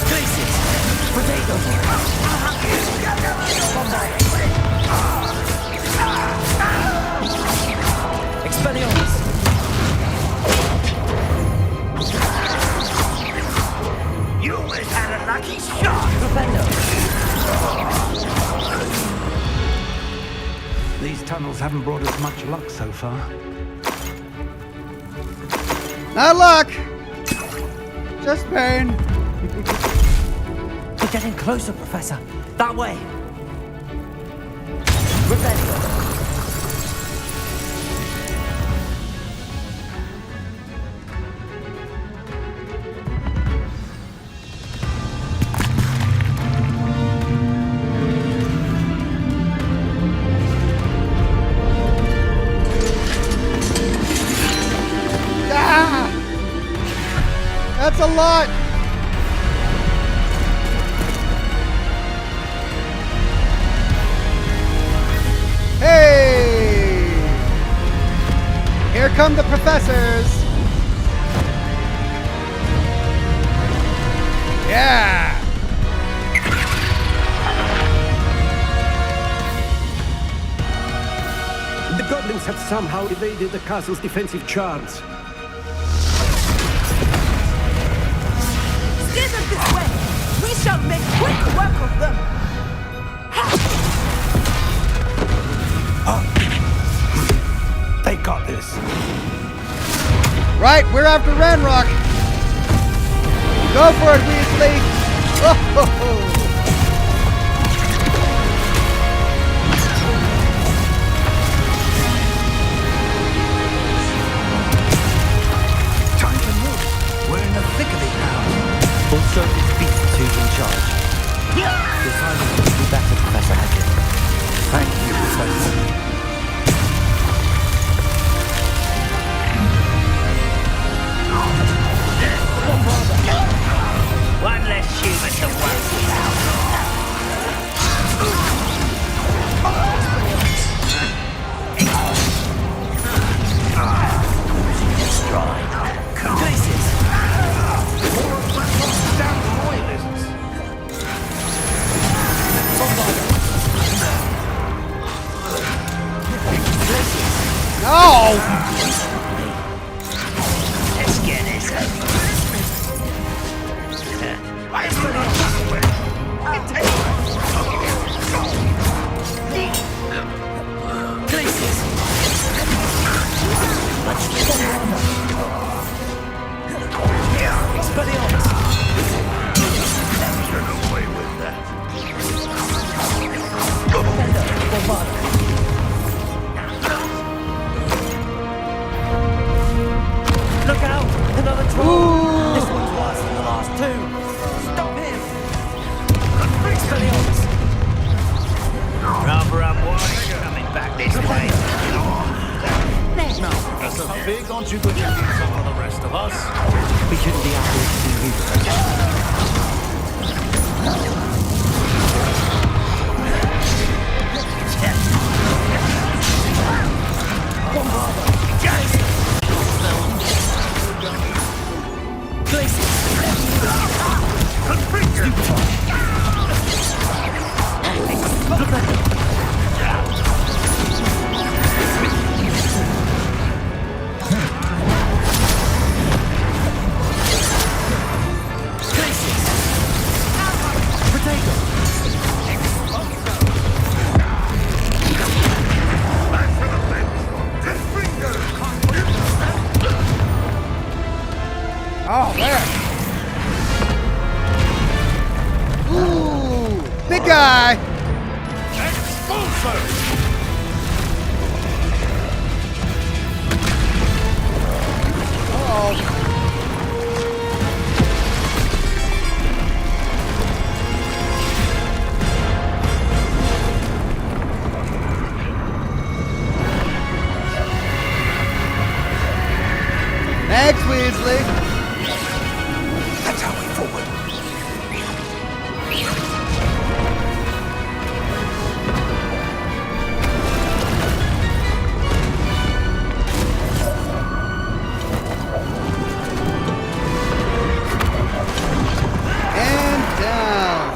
Glaciers! Potatoes! Expelliarmus! You always had a lucky shot. Defender! These tunnels haven't brought us much luck so far. Not luck! Just pain. We're getting closer, Professor. That way. Rebellion. That's a lot! Hey! Here come the professors! Yeah! The goblins have somehow evaded the castle's defensive charms. Steer them this way! We shall make quick work of them! They got this. Right, we're after Ranrock! Go for it, Weasley! Oh, ho, ho. Time to move. We're in the thick of it now. Also, it's Beast who's in charge. Your timing could be better, Professor Hedges. Thank you, Professor. One less human to worry about. Glaciers! Damn royalists. No! Let's get this over. Glaciers! Expelliarmus! Get away with that. Look out! Another troll! This one's worse than the last two! Stop him! Expelliarmus! Rather unwise coming back this way. There! Professor Fig, aren't you going to need some of the rest of us? We shouldn't be out here to Weasley. That's our way forward. And down.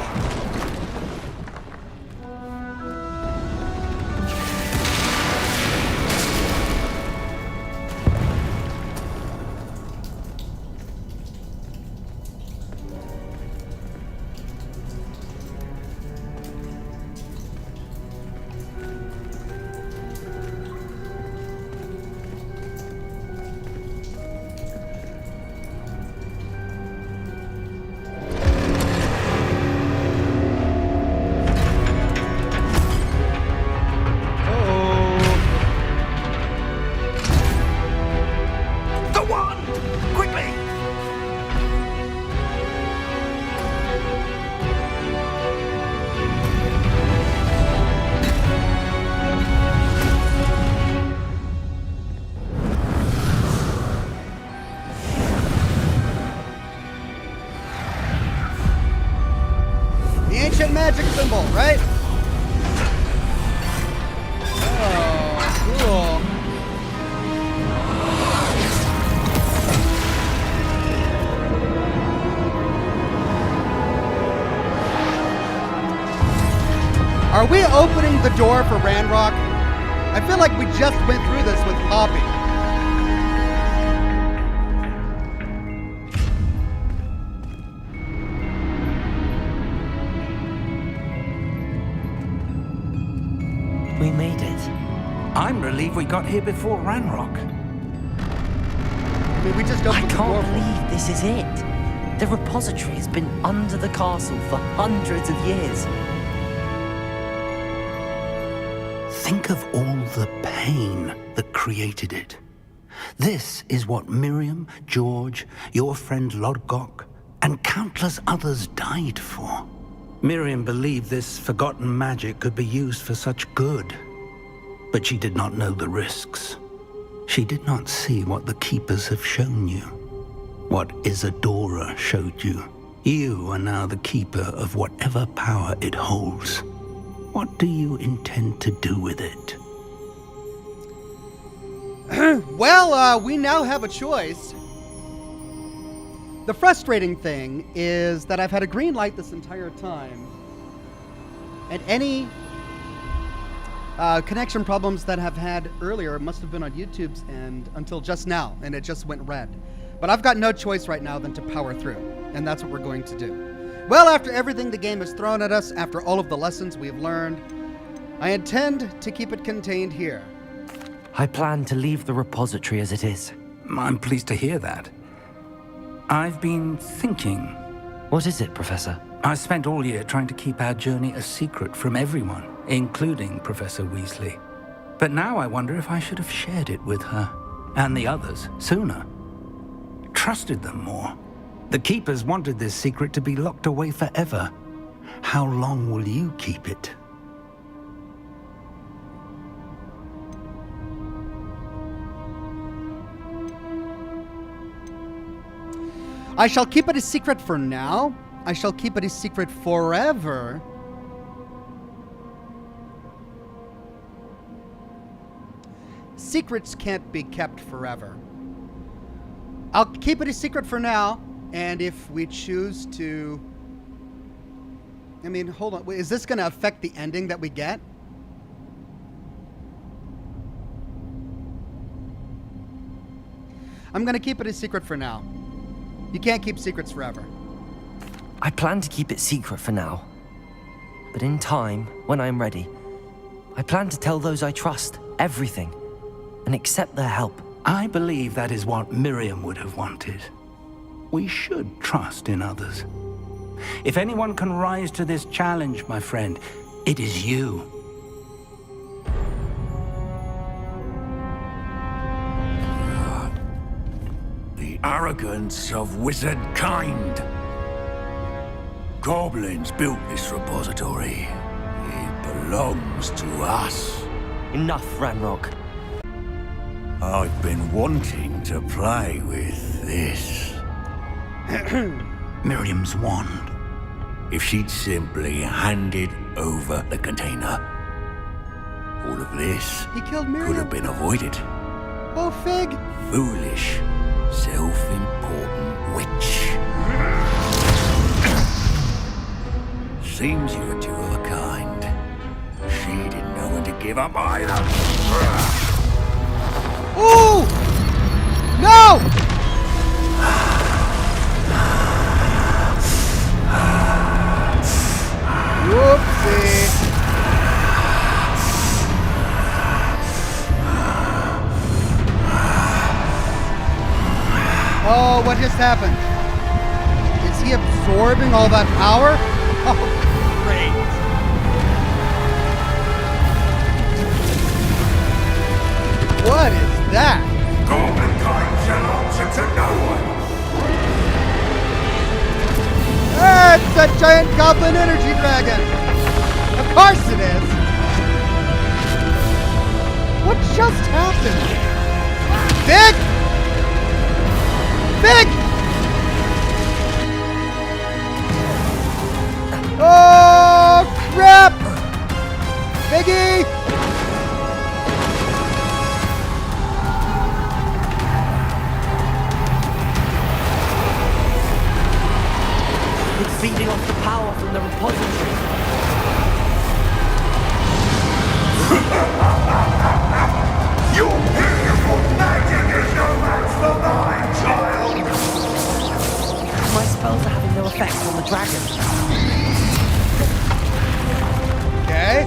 Ancient magic symbol, right? Oh, cool. Are we opening the door for Ranrock? I feel like we just went through this with Poppy. We made it. I'm relieved we got here before Ranrock. I mean, we just opened I the door can't for believe this is it. The repository has been under the castle for hundreds of years. Think of all the pain that created it. This is what Miriam, George, your friend Lodgok, and countless others died for. Miriam believed this forgotten magic could be used for such good, but she did not know the risks. She did not see what the Keepers have shown you, what Isadora showed you. You are now the Keeper of whatever power it holds. What do you intend to do with it? Well, we now have a choice. The frustrating thing is that I've had a green light this entire time, and any connection problems that I've had earlier must have been on YouTube's end until just now, and it just went red. But I've got no choice right now than to power through, and that's what we're going to do. Well, after everything the game has thrown at us, after all of the lessons we've learned, I intend to keep it contained here. I plan to leave the repository as it is. I'm pleased to hear that. I've been thinking. What is it, Professor? I spent all year trying to keep our journey a secret from everyone, including Professor Weasley. But now I wonder if I should have shared it with her, and the others, sooner. Trusted them more. The Keepers wanted this secret to be locked away forever. How long will you keep it? I shall keep it a secret for now. I shall keep it a secret forever. Secrets can't be kept forever. I'll keep it a secret for now, and if we choose to... I mean, hold on. Is this going to affect the ending that we get? I'm going to keep it a secret for now. You can't keep secrets forever. I plan to keep it secret for now. But in time, when I'm ready, I plan to tell those I trust everything and accept their help. I believe that is what Miriam would have wanted. We should trust in others. If anyone can rise to this challenge, my friend, it is you. The arrogance of wizard kind. Goblins built this repository. It belongs to us. Enough, Ranrock. I've been wanting to play with this. Miriam's wand. If she'd simply handed over the container, all of this He killed Miriam. could have been avoided. Oh, Fig. Foolish, self-important witch. Seems you were two of a kind. She didn't know when to give up either. Ooh! No! Whoopsie. Oh, what just happened? Is he absorbing all that power? Oh, great. What is that? Humankind shall answer to no one. It's a giant goblin energy dragon. Of course it is. What just happened? Big! Big! Oh, crap! Biggie! It's feeding off the power from the repository. Your beautiful magic is no match for mine, child. My spells are having no effect on the dragon. Okay.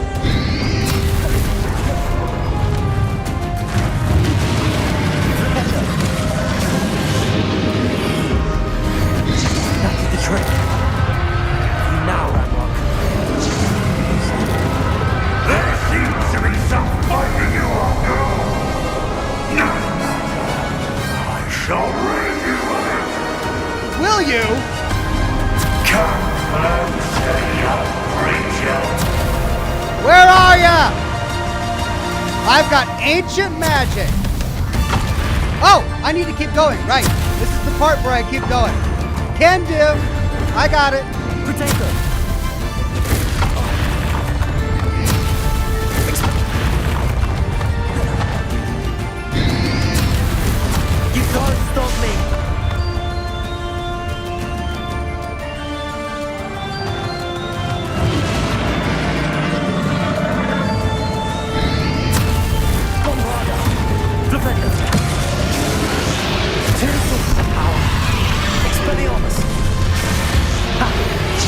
That's the trick. Now, Ranrock. There seems to be some fighting you after all. No. I shall rid you of it. Will you? Come and stay up, creature. Where are ya? I've got ancient magic. Oh, I need to keep going. Right. This is the part where I keep going. Can do. I got it. Potato. You can't stop me.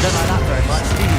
Don't like that very much, do you?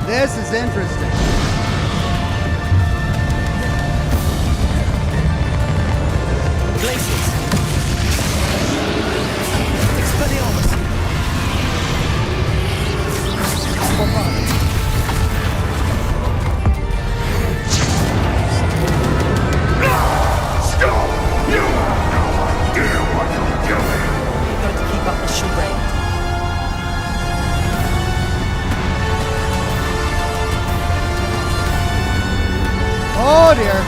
This is interesting. Glaciers. Expelliarmus. Bombard. Stop! You have no idea what you're doing. You're going to keep up the charade. Oh dear.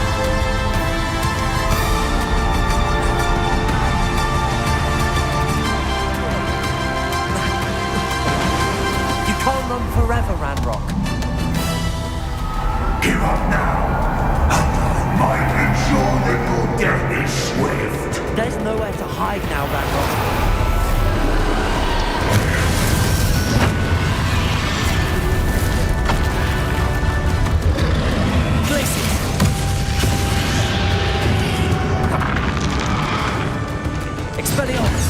You can't run for hide now, Ranrock. Expelliarmus!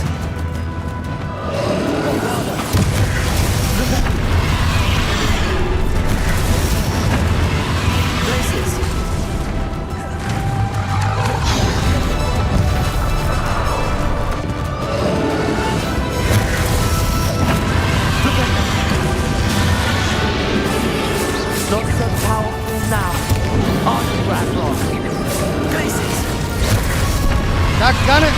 Places! Not so powerful now. On Ranrock. Places! Not gonna.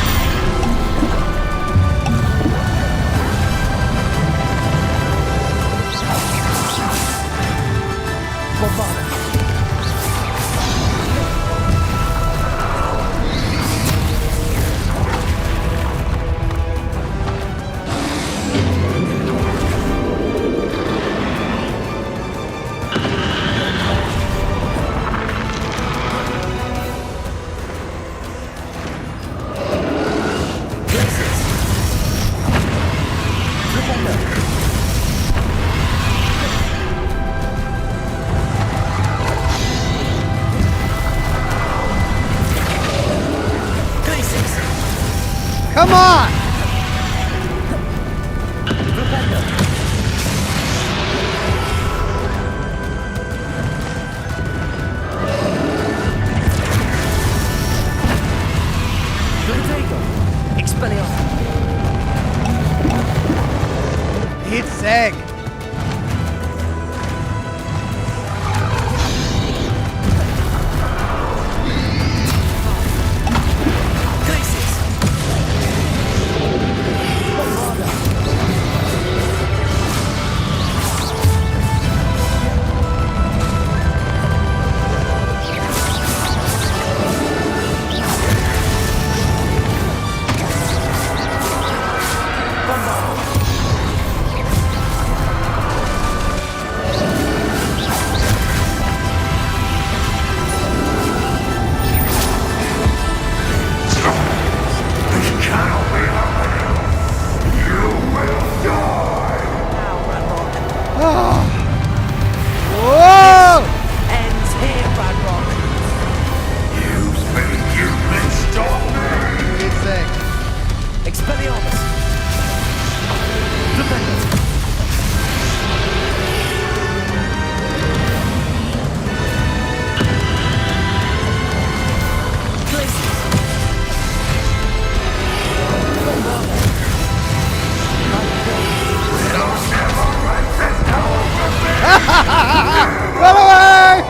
Come on! Expelliarmus! It's egg. Run away!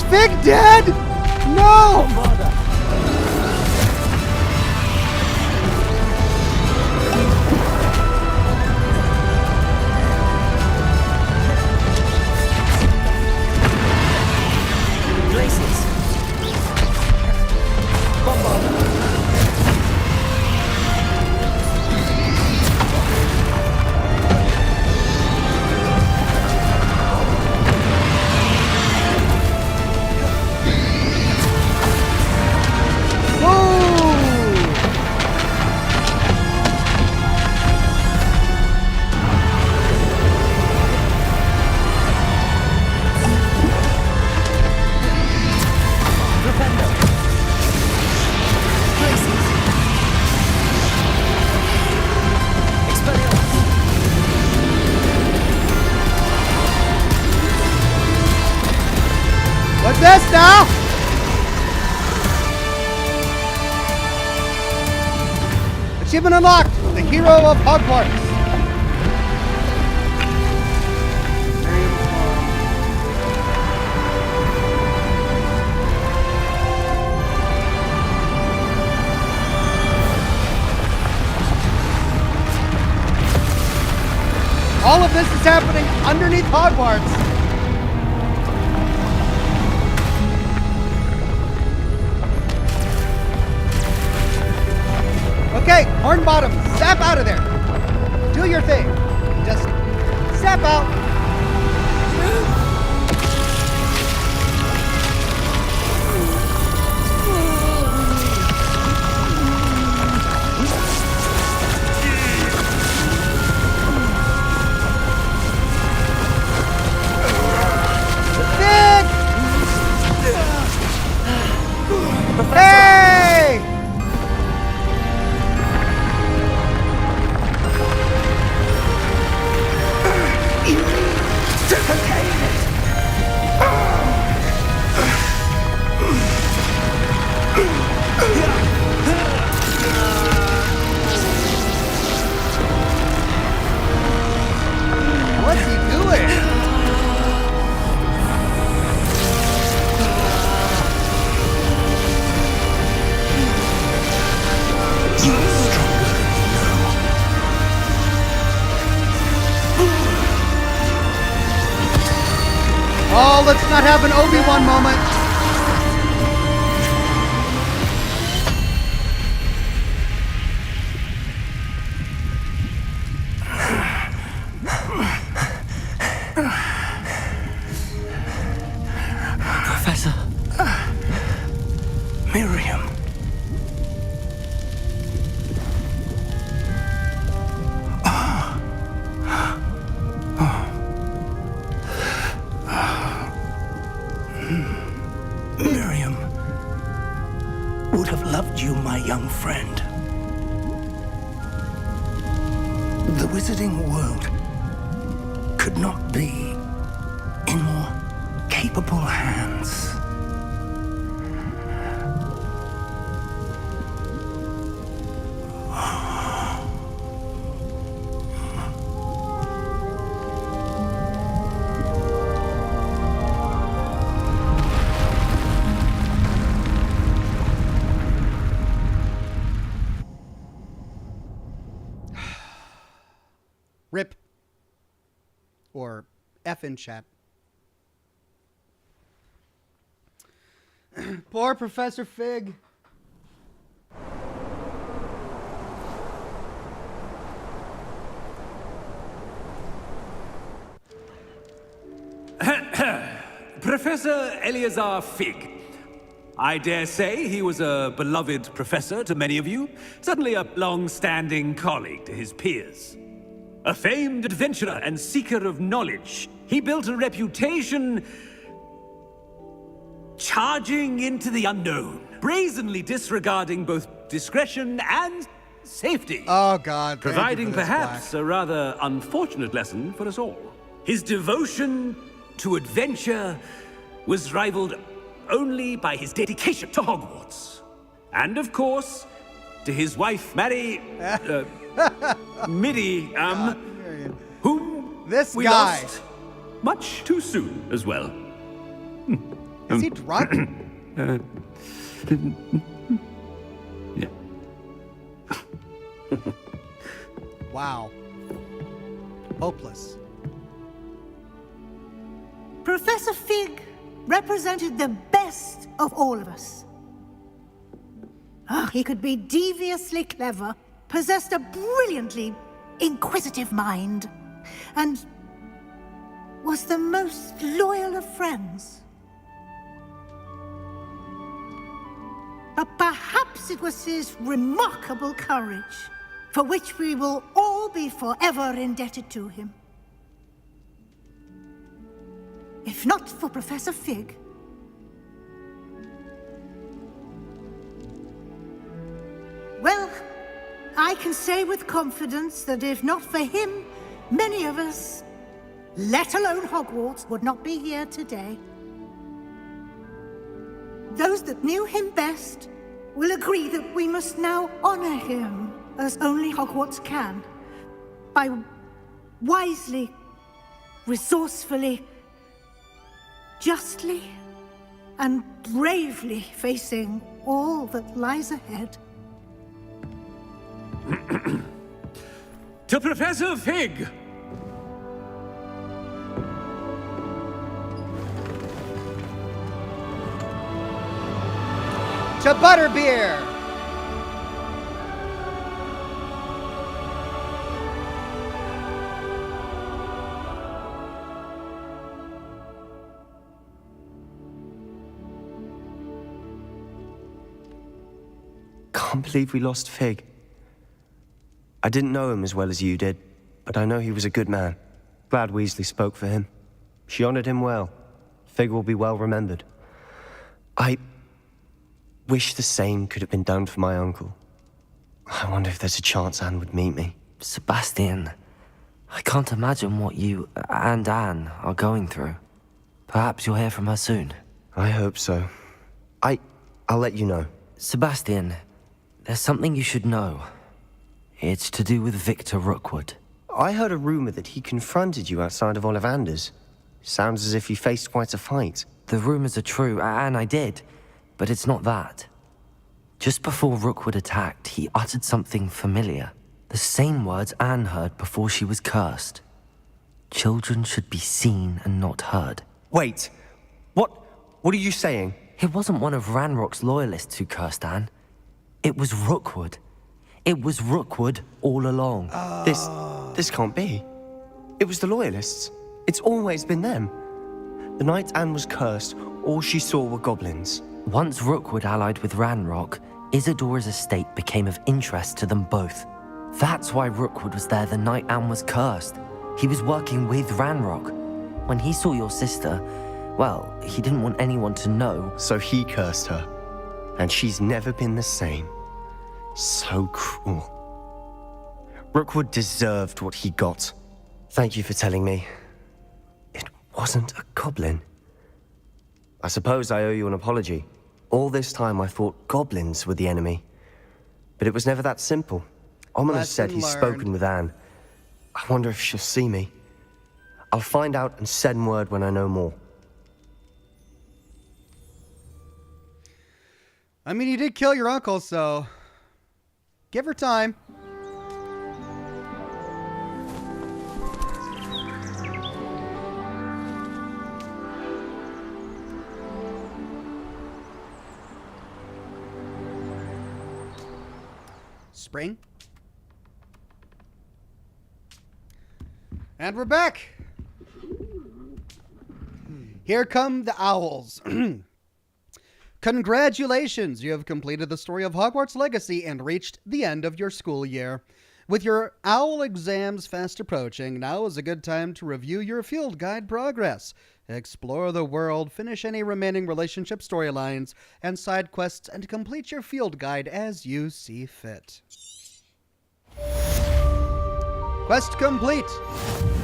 Fig dead? No! this now! Achievement unlocked! The hero of Hogwarts! All of this is happening underneath Hogwarts! Okay, Hornbottom, zap out of there. Do your thing. Just zap out. Hey! What's he doing? Oh, let's not have an Obi-Wan moment. Professor. Miriam. Miriam would have loved you, my young friend. The wizarding world could not be in more capable hands. Rip. Or F in chat. Poor Professor Fig. Professor Eleazar Fig. I dare say he was a beloved professor to many of you, certainly a long-standing colleague to his peers. A famed adventurer and seeker of knowledge, he built a reputation charging into the unknown, brazenly disregarding both discretion and safety. Oh, God. Providing perhaps a rather unfortunate lesson for us all. His devotion to adventure was rivaled only by his dedication to Hogwarts. And of course, to his wife, Mary... Middy, whom we lost much too soon as well. Is he drunk? Yeah. Wow. Hopeless. Professor Fig represented the best of all of us. He could be deviously clever, possessed a brilliantly inquisitive mind, and was the most loyal of friends. But perhaps it was his remarkable courage, for which we will all be forever indebted to him. If not for Professor Fig, well, I can say with confidence that if not for him, many of us, let alone Hogwarts, would not be here today. those that knew him best will agree that we must now honor him as only Hogwarts can, by wisely, resourcefully, justly, and bravely facing all that lies ahead. To Professor Fig! To Butterbeer! Can't believe we lost Fig. I didn't know him as well as you did, but I know he was a good man. Glad Weasley spoke for him. She honored him well. Fig will be well remembered. I wish the same could have been done for my uncle. I wonder if there's a chance Anne would meet me. Sebastian, I can't imagine what you and Anne are going through. Perhaps you'll hear from her soon. I hope so. I'll let you know. Sebastian, there's something you should know. It's to do with Victor Rookwood. I heard a rumor that he confronted you outside of Ollivander's. Sounds as if you faced quite a fight. The rumors are true, and I did, but it's not that. Just before Rookwood attacked, he uttered something familiar. The same words Anne heard before she was cursed. Children should be seen and not heard. Wait, what are you saying? It wasn't one of Ranrock's loyalists who cursed Anne. It was Rookwood. It was Rookwood all along. This can't be. It was the loyalists. It's always been them. The night Anne was cursed, all she saw were goblins. Once Rookwood allied with Ranrock, Isadora's estate became of interest to them both. That's why Rookwood was there the night Anne was cursed. He was working with Ranrock. When he saw your sister, well, he didn't want anyone to know. So he cursed her. And she's never been the same. So cruel. Rookwood deserved what he got. Thank you for telling me. It wasn't a goblin. I suppose I owe you an apology. All this time I thought goblins were the enemy. But it was never that simple. Ominous said he's spoken with Anne. I wonder if she'll see me. I'll find out and send word when I know more. I mean, you did kill your uncle, so give her time. Spring. And we're back. Here come the owls. Congratulations, you have completed the story of Hogwarts Legacy and reached the end of your school year. With your owl exams fast approaching, now is a good time to review your field guide progress, explore the world, finish any remaining relationship storylines and side quests, and complete your field guide as you see fit. Quest complete.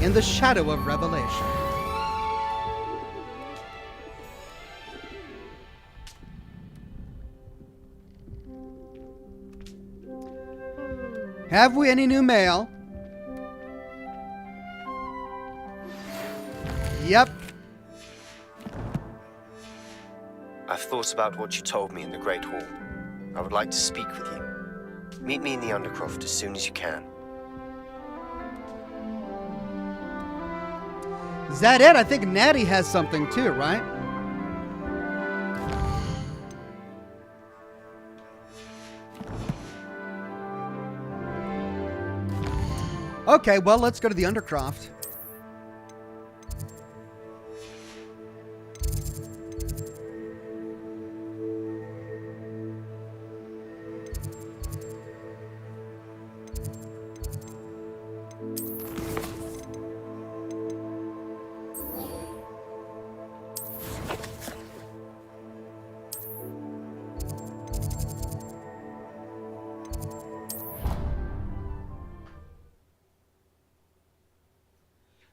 In the Shadow of Revelation. Have we any new mail? Yep. I've thought about what you told me in the Great Hall. I would like to speak with you. Meet me in the Undercroft as soon as you can. Is that it? I think Natty has something too, right? Okay, well, let's go to the Undercroft.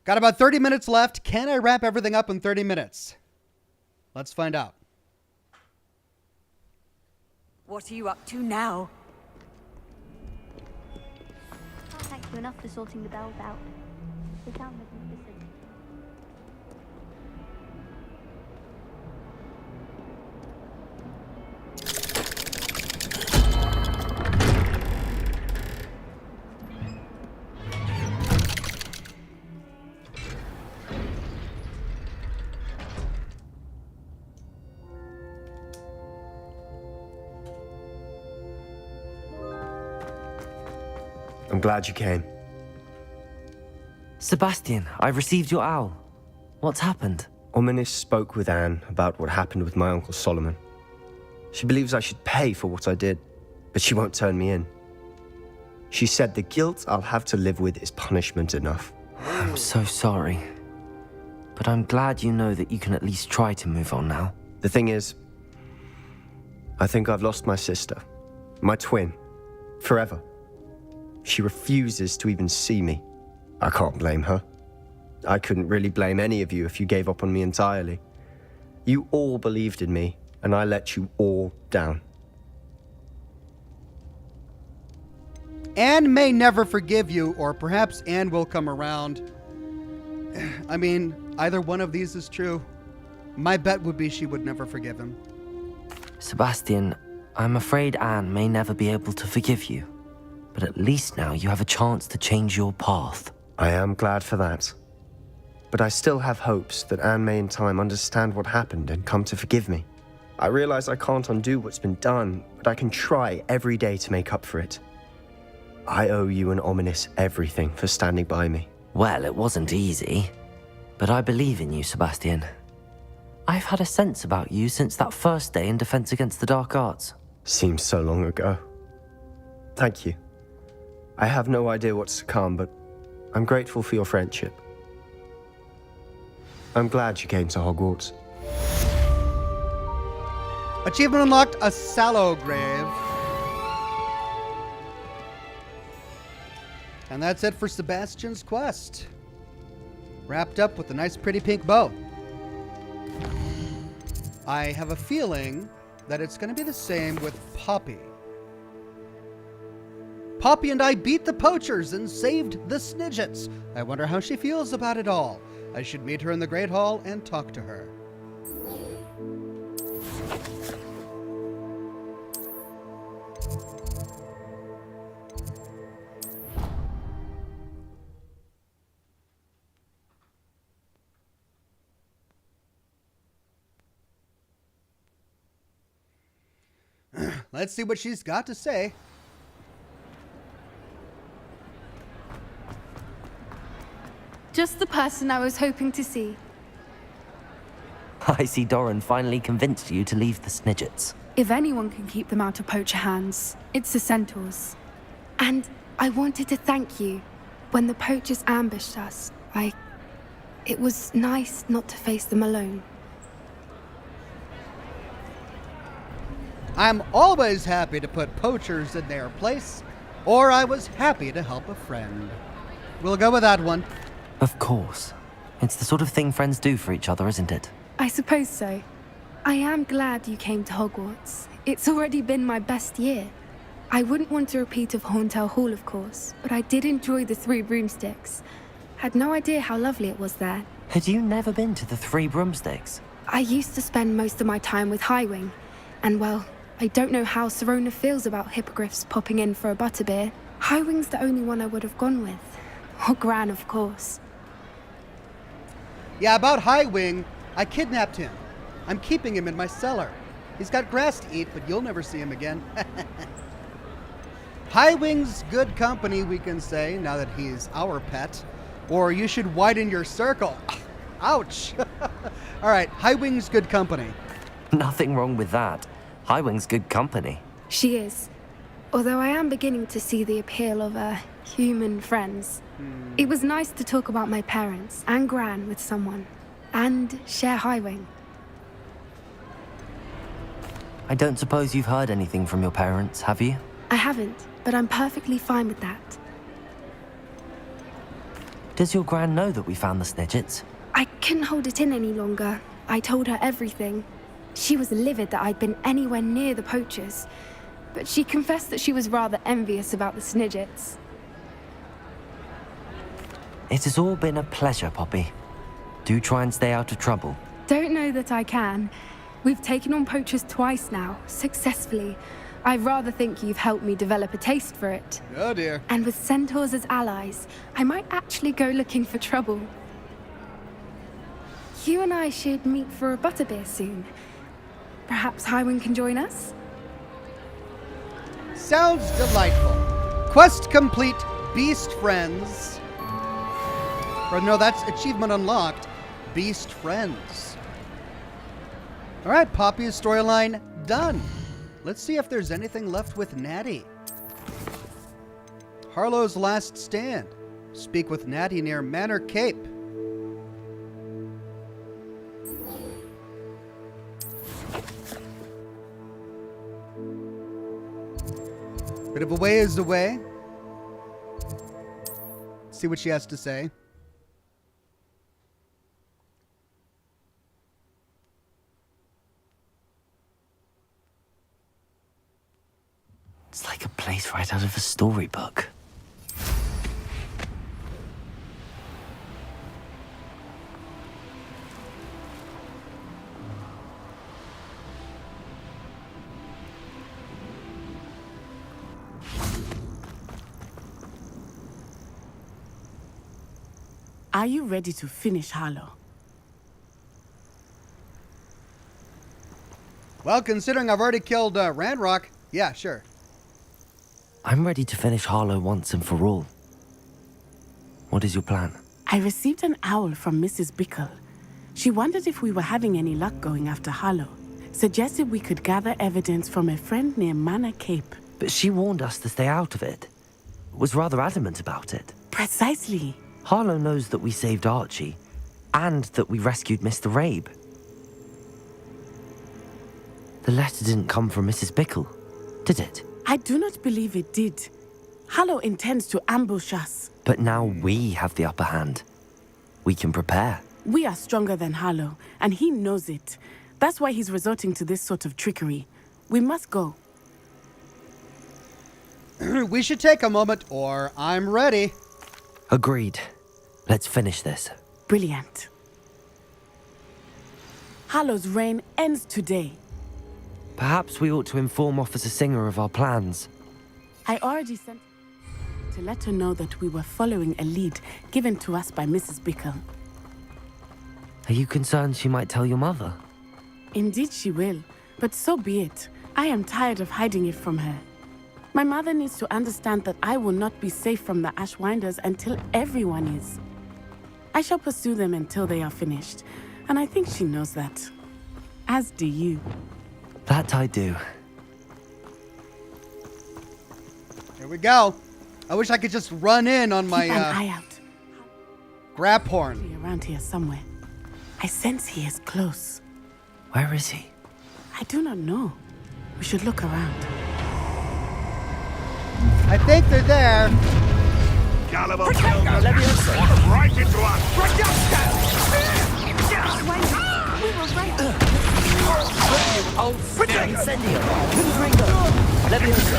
Got about 30 minutes left. Can I wrap everything up in 30 minutes? Let's find out. What are you up to now? Can't thank you enough for sorting the bells out. They sound magnificent. I'm glad you came. Sebastian, I received your owl. What's happened? Ominis spoke with Anne about what happened with my Uncle Solomon. She believes I should pay for what I did, but she won't turn me in. She said the guilt I'll have to live with is punishment enough. I'm so sorry. But I'm glad you know that you can at least try to move on now. The thing is, I think I've lost my sister, my twin, forever. She refuses to even see me. I can't blame her. I couldn't really blame any of you if you gave up on me entirely. You all believed in me, and I let you all down. Anne may never forgive you, or perhaps Anne will come around. I mean, either one of these is true. My bet would be she would never forgive him. Sebastian, I'm afraid Anne may never be able to forgive you. But at least now you have a chance to change your path. I am glad for that. But I still have hopes that Anne may in time understand what happened and come to forgive me. I realize I can't undo what's been done, but I can try every day to make up for it. I owe you and Ominis everything for standing by me. Well, it wasn't easy. But I believe in you, Sebastian. I've had a sense about you since that first day in Defense Against the Dark Arts. Seems so long ago. Thank you. I have no idea what's to come, but I'm grateful for your friendship. I'm glad you came to Hogwarts. Achievement unlocked, a sallow grave. And that's it for Sebastian's quest. Wrapped up with a nice pretty pink bow. I have a feeling that it's going to be the same with Poppy. Poppy and I beat the poachers and saved the snidgets. I wonder how she feels about it all. I should meet her in the Great Hall and talk to her. Let's see what she's got to say. Just the person I was hoping to see. I see Doran finally convinced you to leave the snidgets. If anyone can keep them out of poacher hands, it's the centaurs. And I wanted to thank you. When the poachers ambushed us, it was nice not to face them alone. I'm always happy to put poachers in their place, or I was happy to help a friend. We'll go with that one. Of course. It's the sort of thing friends do for each other, isn't it? I suppose so. I am glad you came to Hogwarts. It's already been my best year. I wouldn't want a repeat of Horntail Hall, of course, but I did enjoy the Three Broomsticks. Had no idea how lovely it was there. Had you never been to the Three Broomsticks? I used to spend most of my time with Highwing, and well, I don't know how Serona feels about hippogriffs popping in for a butterbeer. Highwing's the only one I would have gone with. Or Gran, of course. Yeah, about Highwing, I kidnapped him. I'm keeping him in my cellar. He's got grass to eat, but you'll never see him again. Highwing's good company, we can say, now that he's our pet. Or you should widen your circle. Ouch. All right, Highwing's good company. Nothing wrong with that. Highwing's good company. She is. Although I am beginning to see the appeal of human friends. It was nice to talk about my parents and Gran with someone. And share Highwing. I don't suppose you've heard anything from your parents, have you? I haven't, but I'm perfectly fine with that. Does your Gran know that we found the snidgets? I couldn't hold it in any longer. I told her everything. She was livid that I'd been anywhere near the poachers. but she confessed that she was rather envious about the snidgets. It has all been a pleasure, Poppy. Do try and stay out of trouble. Don't know that I can. We've taken on poachers twice now, successfully. I rather think you've helped me develop a taste for it. Oh dear. And with centaurs as allies, I might actually go looking for trouble. You and I should meet for a butterbeer soon. Perhaps Highwind can join us? Sounds delightful. Quest complete, beast friends. Or no, that's achievement unlocked. Beast friends. All right, Poppy's storyline done. Let's see if there's anything left with Natty. Harlow's last stand. Speak with Natty near Manor Cape. Bit of a ways away. See what she has to say. It's like a place right out of a storybook. Are you ready to finish Harlow? Well, considering I've already killed Ranrock, yeah, sure. I'm ready to finish Harlow once and for all. What is your plan? I received an owl from Mrs. Bickle. She wondered if we were having any luck going after Harlow. Suggested we could gather evidence from a friend near Manor Cape. But she warned us to stay out of it. Was rather adamant about it. Precisely. Harlow knows that we saved Archie, and that we rescued Mr. Rabe. The letter didn't come from Mrs. Bickle, did it? I do not believe it did. Harlow intends to ambush us. But now we have the upper hand. We can prepare. We are stronger than Harlow, and he knows it. That's why he's resorting to this sort of trickery. We must go. We should take a moment, or I'm ready. Agreed. Let's finish this. Brilliant. Harlow's reign ends today. Perhaps we ought to inform Officer Singer of our plans. I already sent to let her know that we were following a lead given to us by Mrs. Bickle. Are you concerned she might tell your mother? Indeed she will, but so be it. I am tired of hiding it from her. My mother needs to understand that I will not be safe from the Ashwinders until everyone is. I shall pursue them until they are finished, and I think she knows that. As do you. That I do. Here we go. I wish I could just run in on my Keep an eye out. grab horn. Around here somewhere. I sense he is close. Where is he? I do not know. We should look around. I think they're there. Caliber walked right into us. Incendio. Ringo. Levioso.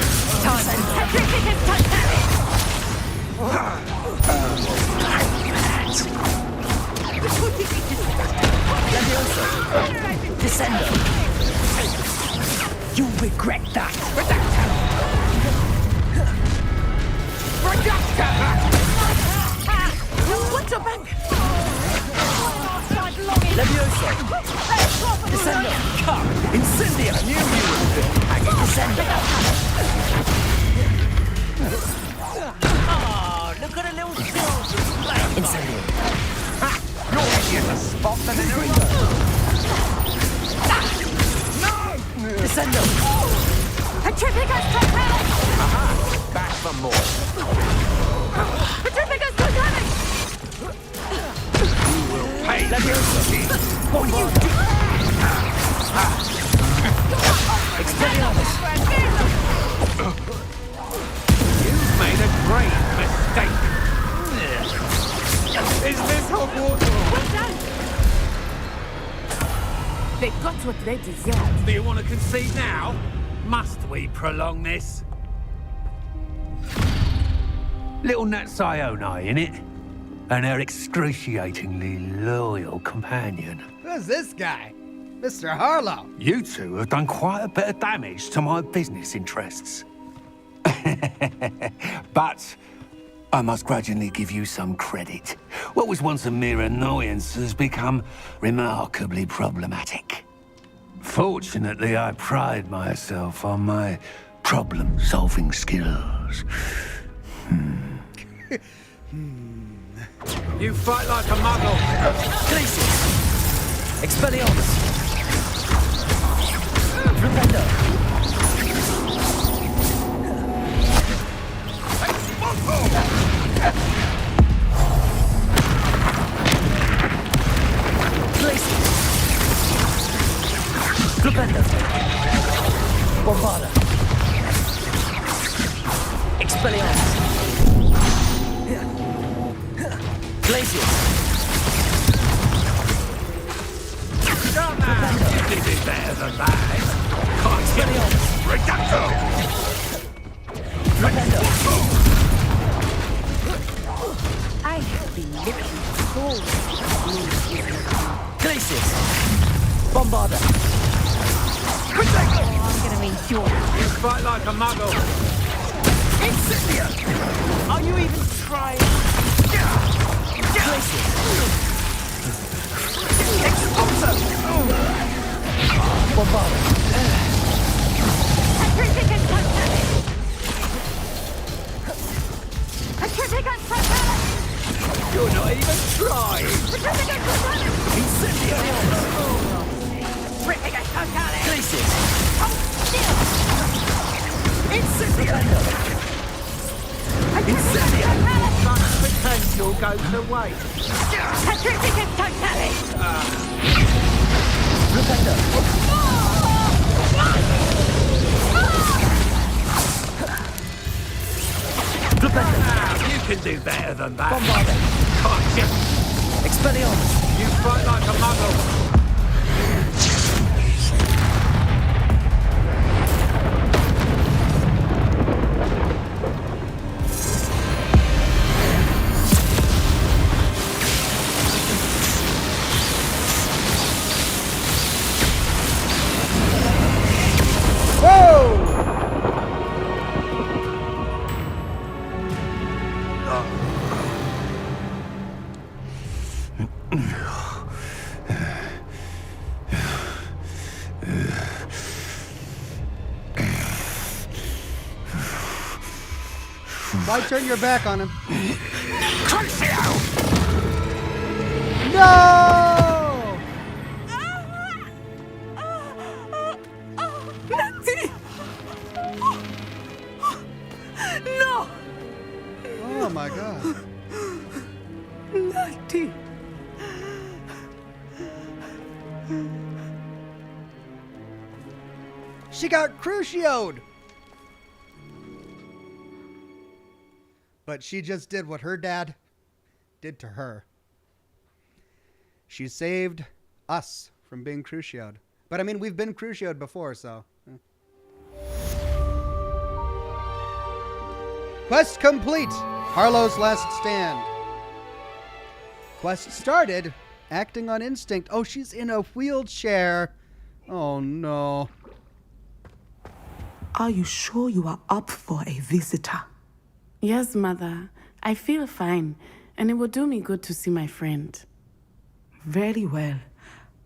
Levioso. Descendo. You'll regret that. What's your back? Levioso. Descendo. Come. Incendio. I knew you would be. Descendo. Oh, look at a little skill. Incendio. You're easier to spot than an Ringo. No! Descendo. Petrificus Totale! Aha! Back for more. Petrificus Totale! You will pay. Levioso. What are you doing? Expelliarmus. You've made a great mistake. Is this Hogwarts? Well done! They got what they deserved. Do you want to concede now? Must we prolong this? Little Nat Sione, innit? And her excruciatingly loyal companion. Who's this guy? Mr. Harlow. You two have done quite a bit of damage to my business interests. But I must grudgingly give you some credit. What was once a mere annoyance has become remarkably problematic. Fortunately, I pride myself on my problem-solving skills. You fight like a muggle. Glacius! Expelliarmus! Flipendo! Glacius! Flipendo! Bombarda! Expelliarmus! Glacius! Come on! You can do better than that. Expelliarmus! Reducto! Flipendo! I have been living so Glacius! Bombarda! Oh, I'm gonna endure. You fight like a muggle. Incendia! Are you even trying? Glacius! Expulso! Bombarda! Petrificus Totalis! Petrificus Totalis! You're not even trying. Petrificus Totalis! Incendia! Petrificus Totalis! Glacius! Hold still! Incendia! Incendia! Such potential goes to waste. Petrificus Totalis! Flipendo! Flipendo! You can do better than that. Bombarda! Can't you? Expelliarmus! You fight like a muggle. Why turn your back on him? Crucio! No! Natty! No! Oh my god. Natty! She got crucioed! But she just did what her dad did to her. She saved us from being crucioed. But I mean, we've been crucioed before, so. Quest complete. Harlow's last stand. Quest started. Acting on instinct. Oh, she's in a wheelchair. Oh, no. Are you sure you are up for a visitor? Yes, Mother. I feel fine, and it will do me good to see my friend. Very well.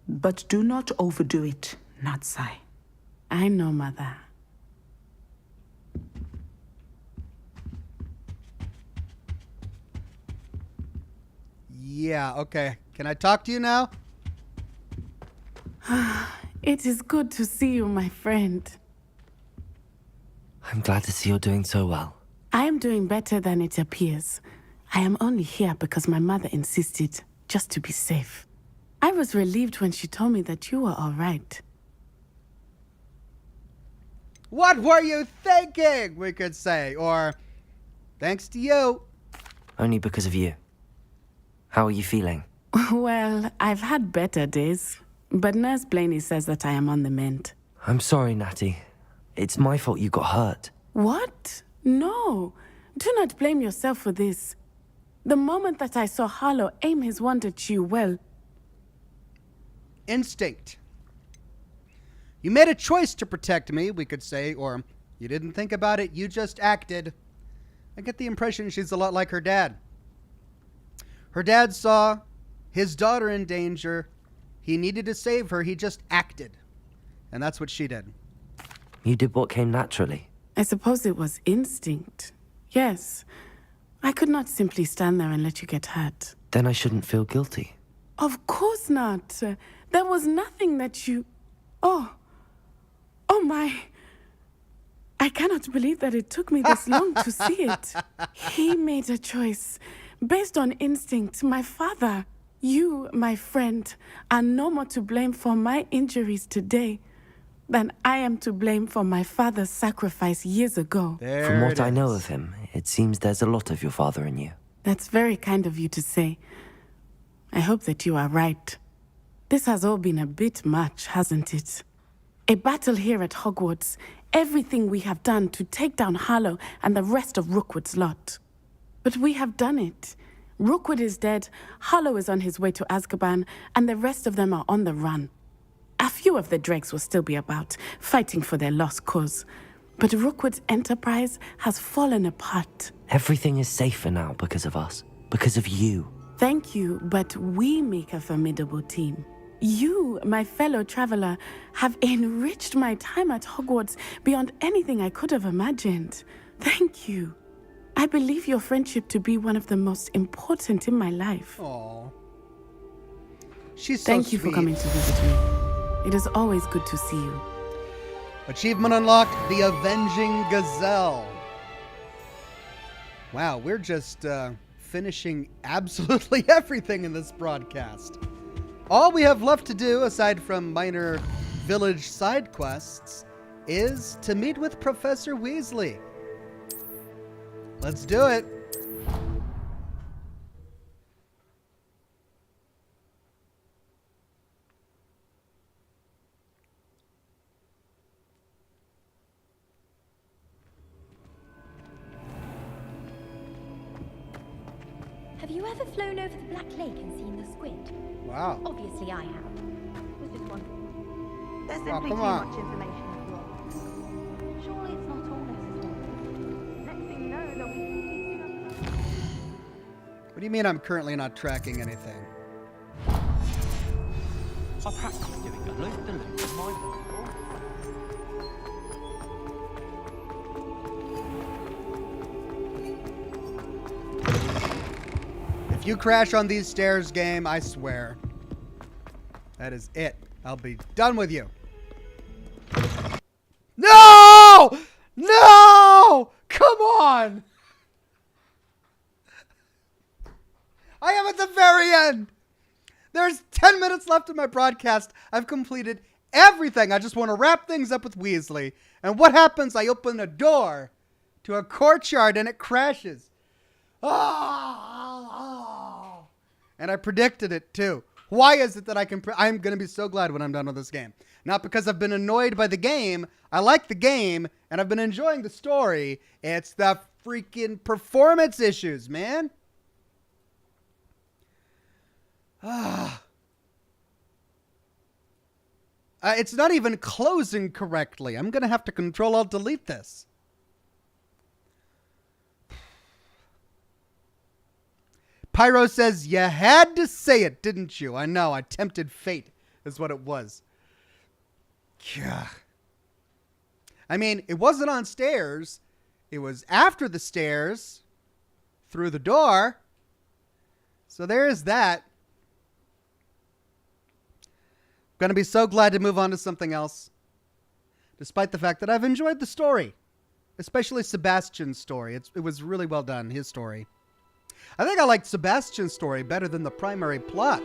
But do not overdo it, Natsai. I know, Mother. Yeah, okay. Can I talk to you now? It is good to see you, my friend. I'm glad to see you're doing so well. I am doing better than it appears. I am only here because my mother insisted, just to be safe. I was relieved when she told me that you were all right. What were you thinking, we could say? Or, thanks to you. Only because of you. How are you feeling? Well, I've had better days, but Nurse Blaney says that I am on the mend. I'm sorry, Natty. It's my fault you got hurt. What? No. Do not blame yourself for this. The moment that I saw Harlow aim his wand at you, well... Instinct. You made a choice to protect me, we could say, or you didn't think about it, you just acted. I get the impression she's a lot like her dad. Her dad saw his daughter in danger. He needed to save her. He just acted. And that's what she did. You did what came naturally. I suppose it was instinct. Yes. I could not simply stand there and let you get hurt. Then I shouldn't feel guilty. Of course not. There was nothing that you... Oh my... I cannot believe that it took me this long to see it. He made a choice. Based on instinct, my father, you, my friend, are no more to blame for my injuries today than I am to blame for my father's sacrifice years ago. From what I know of him, it seems there's a lot of your father in you. That's very kind of you to say. I hope that you are right. This has all been a bit much, hasn't it? A battle here at Hogwarts, everything we have done to take down Harlow and the rest of Rookwood's lot. But we have done it. Rookwood is dead, Harlow is on his way to Azkaban, and the rest of them are on the run. A few of the dregs will still be about, fighting for their lost cause. But Rookwood's enterprise has fallen apart. Everything is safer now because of us. Because of you. Thank you, but we make a formidable team. You, my fellow traveler, have enriched my time at Hogwarts beyond anything I could have imagined. Thank you. I believe your friendship to be one of the most important in my life. Aww. She's so Thank you for coming to visit me. It is always good to see you. Achievement unlocked, the Avenging Gazelle. Wow, we're just finishing absolutely everything in this broadcast. All we have left to do, aside from minor village side quests, is to meet with Professor Weasley. Let's do it. Have you ever flown over the Black Lake and seen the squid? Wow. Obviously I have. Was just wondering. There's Oh, simply come too on. much information for all. Surely it's not all necessary. Next thing you know, there'll be 50 What do you mean I'm currently not tracking anything? I practice doing a loop-the-loop with my ball. If you crash on these stairs, game, I swear. That is it. I'll be done with you. No! No! Come on! I am at the very end. There's 10 minutes left in my broadcast. I've completed everything. I just want to wrap things up with Weasley. And what happens? I open a door to a courtyard and it crashes. Oh! And I predicted it too. Why is it that I'm going to be so glad when I'm done with this game? Not because I've been annoyed by the game. I like the game and I've been enjoying the story. It's the freaking performance issues, man. It's not even closing correctly. I'm going to have to Control-Alt-Delete this. Pyro says, you had to say it, didn't you? I know, I tempted fate is what it was. Yeah. I mean, it wasn't on stairs. It was after the stairs, through the door. So there is that. Going to be so glad to move on to something else. Despite the fact that I've enjoyed the story. Especially Sebastian's story. It was really well done, his story. I think I liked Sebastian's story better than the primary plot.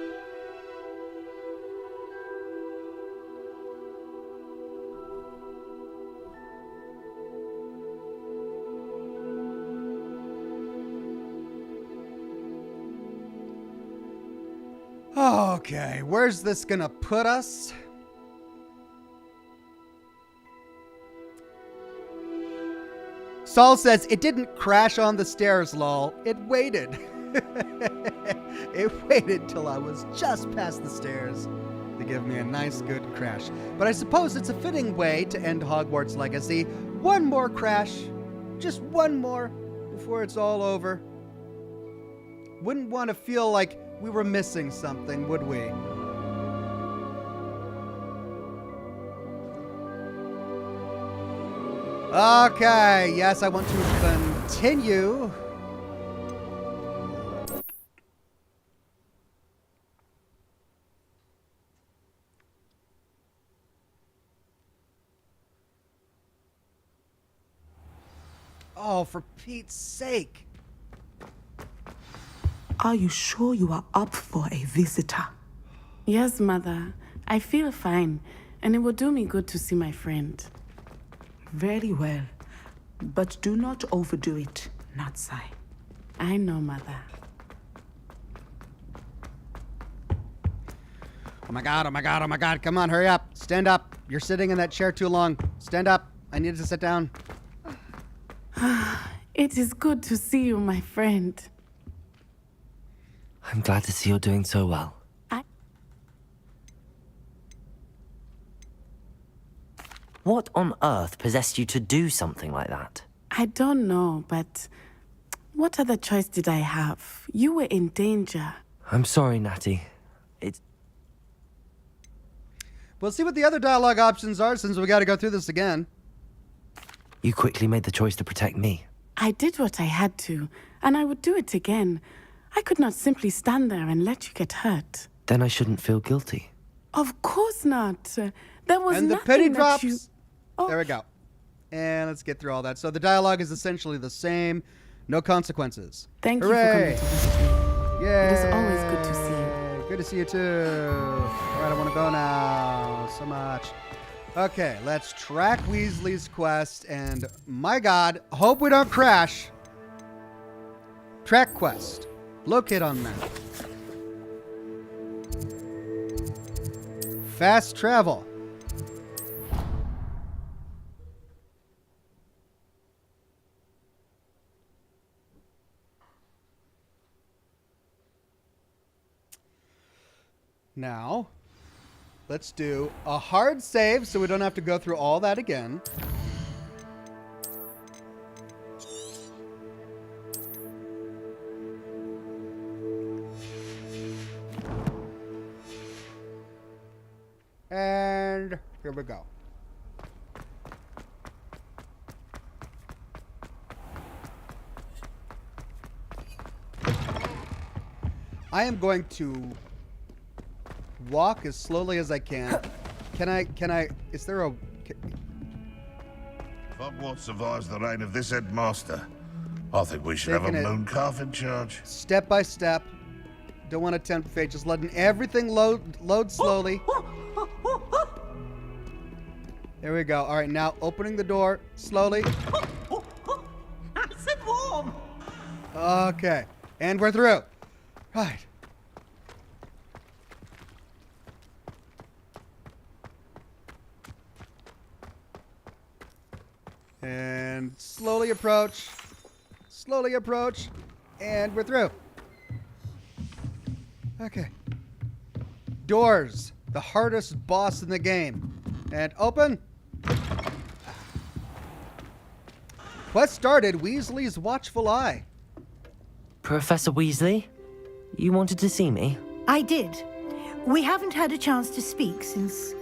Okay, where's this gonna put us? Saul says, it didn't crash on the stairs, lol. It waited. It waited till I was just past the stairs to give me a nice, good crash. But I suppose it's a fitting way to end Hogwarts Legacy. One more crash. Just one more before it's all over. Wouldn't want to feel like we were missing something, would we? Okay, yes, I want to continue. Oh, for Pete's sake. Are you sure you are up for a visitor? Yes, Mother. I feel fine, and it will do me good to see my friend. Very well. But do not overdo it, Natsai. I know, Mother. Oh my god, oh my god, oh my god. Come on, hurry up. Stand up. You're sitting in that chair too long. Stand up. I need to sit down. It is good to see you, my friend. I'm glad to see you're doing so well. What on earth possessed you to do something like that? I don't know, but what other choice did I have? You were in danger. I'm sorry, Natty. We'll see what the other dialogue options are since we got to go through this again. You quickly made the choice to protect me. I did what I had to, and I would do it again. I could not simply stand there and let you get hurt. Then I shouldn't feel guilty. Of course not. There was and the nothing penny that drops. you... Oh. There we go. And let's get through all that. So the dialogue is essentially the same. No consequences. Thank Hooray. you for coming to visit me. Yay. It is always good to see you. Good to see you too. All right, I want to go now. So much. Okay, let's track Weasley's quest. And my god, hope we don't crash. Track quest. Locate on map. Fast travel. Now, let's do a hard save so we don't have to go through all that again. And here we go. I am going to walk as slowly as I can. Can I, is there a... Hogwarts survives the reign of this headmaster. I think we should have a moon calf in charge. Step by step. Don't want to tempt fate, just letting everything load slowly. There we go. All right, now opening the door slowly. Nice and warm. Okay, and we're through. Right. And slowly approach, and we're through. Okay. Doors, the hardest boss in the game. And open. Quest started, Weasley's watchful eye. Professor Weasley, you wanted to see me? I did. We haven't had a chance to speak since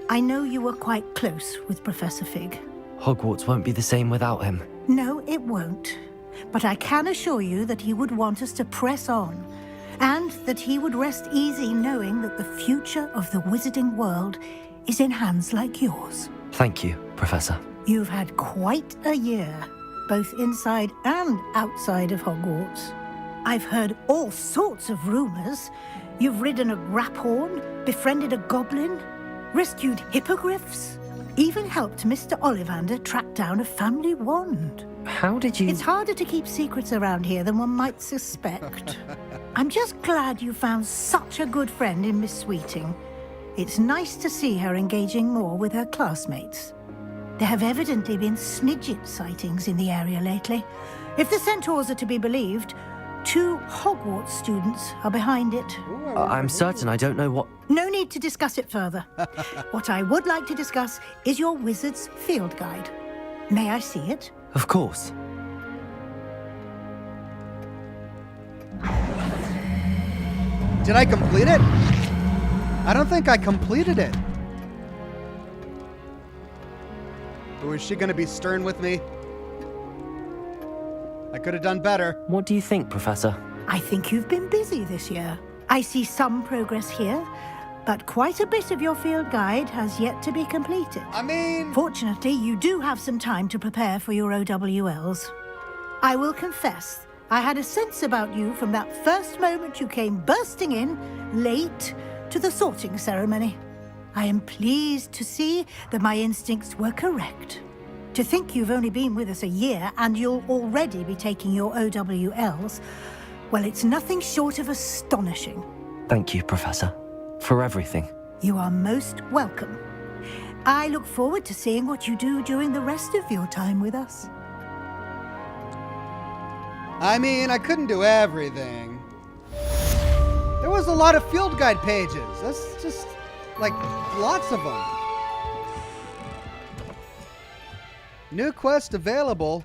I know you were quite close with Professor Fig. Hogwarts won't be the same without him. No, it won't. But I can assure you that he would want us to press on, and that he would rest easy knowing that the future of the wizarding world is in hands like yours. Thank you, Professor. You've had quite a year, both inside and outside of Hogwarts. I've heard all sorts of rumors. You've ridden a graphorn, befriended a goblin, rescued hippogriffs, even helped Mr. Ollivander track down a family wand. How did you... It's harder to keep secrets around here than one might suspect. I'm just glad you found such a good friend in Miss Sweeting. It's nice to see her engaging more with her classmates. There have evidently been snidget sightings in the area lately. If the centaurs are to be believed, 2 Hogwarts students are behind it. I'm certain I don't know what... No need to discuss it further. What I would like to discuss is your wizard's field guide. May I see it? Of course. Did I complete it? I don't think I completed it. Or is she going to be stern with me? I could have done better. What do you think, Professor? I think you've been busy this year. I see some progress here, but quite a bit of your field guide has yet to be completed. Fortunately, you do have some time to prepare for your OWLs. I will confess, I had a sense about you from that first moment you came bursting in, late, to the sorting ceremony. I am pleased to see that my instincts were correct. To think you've only been with us a year and you'll already be taking your OWLs, well, it's nothing short of astonishing. Thank you, Professor, for everything. You are most welcome. I look forward to seeing what you do during the rest of your time with us. I mean, I couldn't do everything. There was a lot of field guide pages. That's just, like, lots of them. New quest available.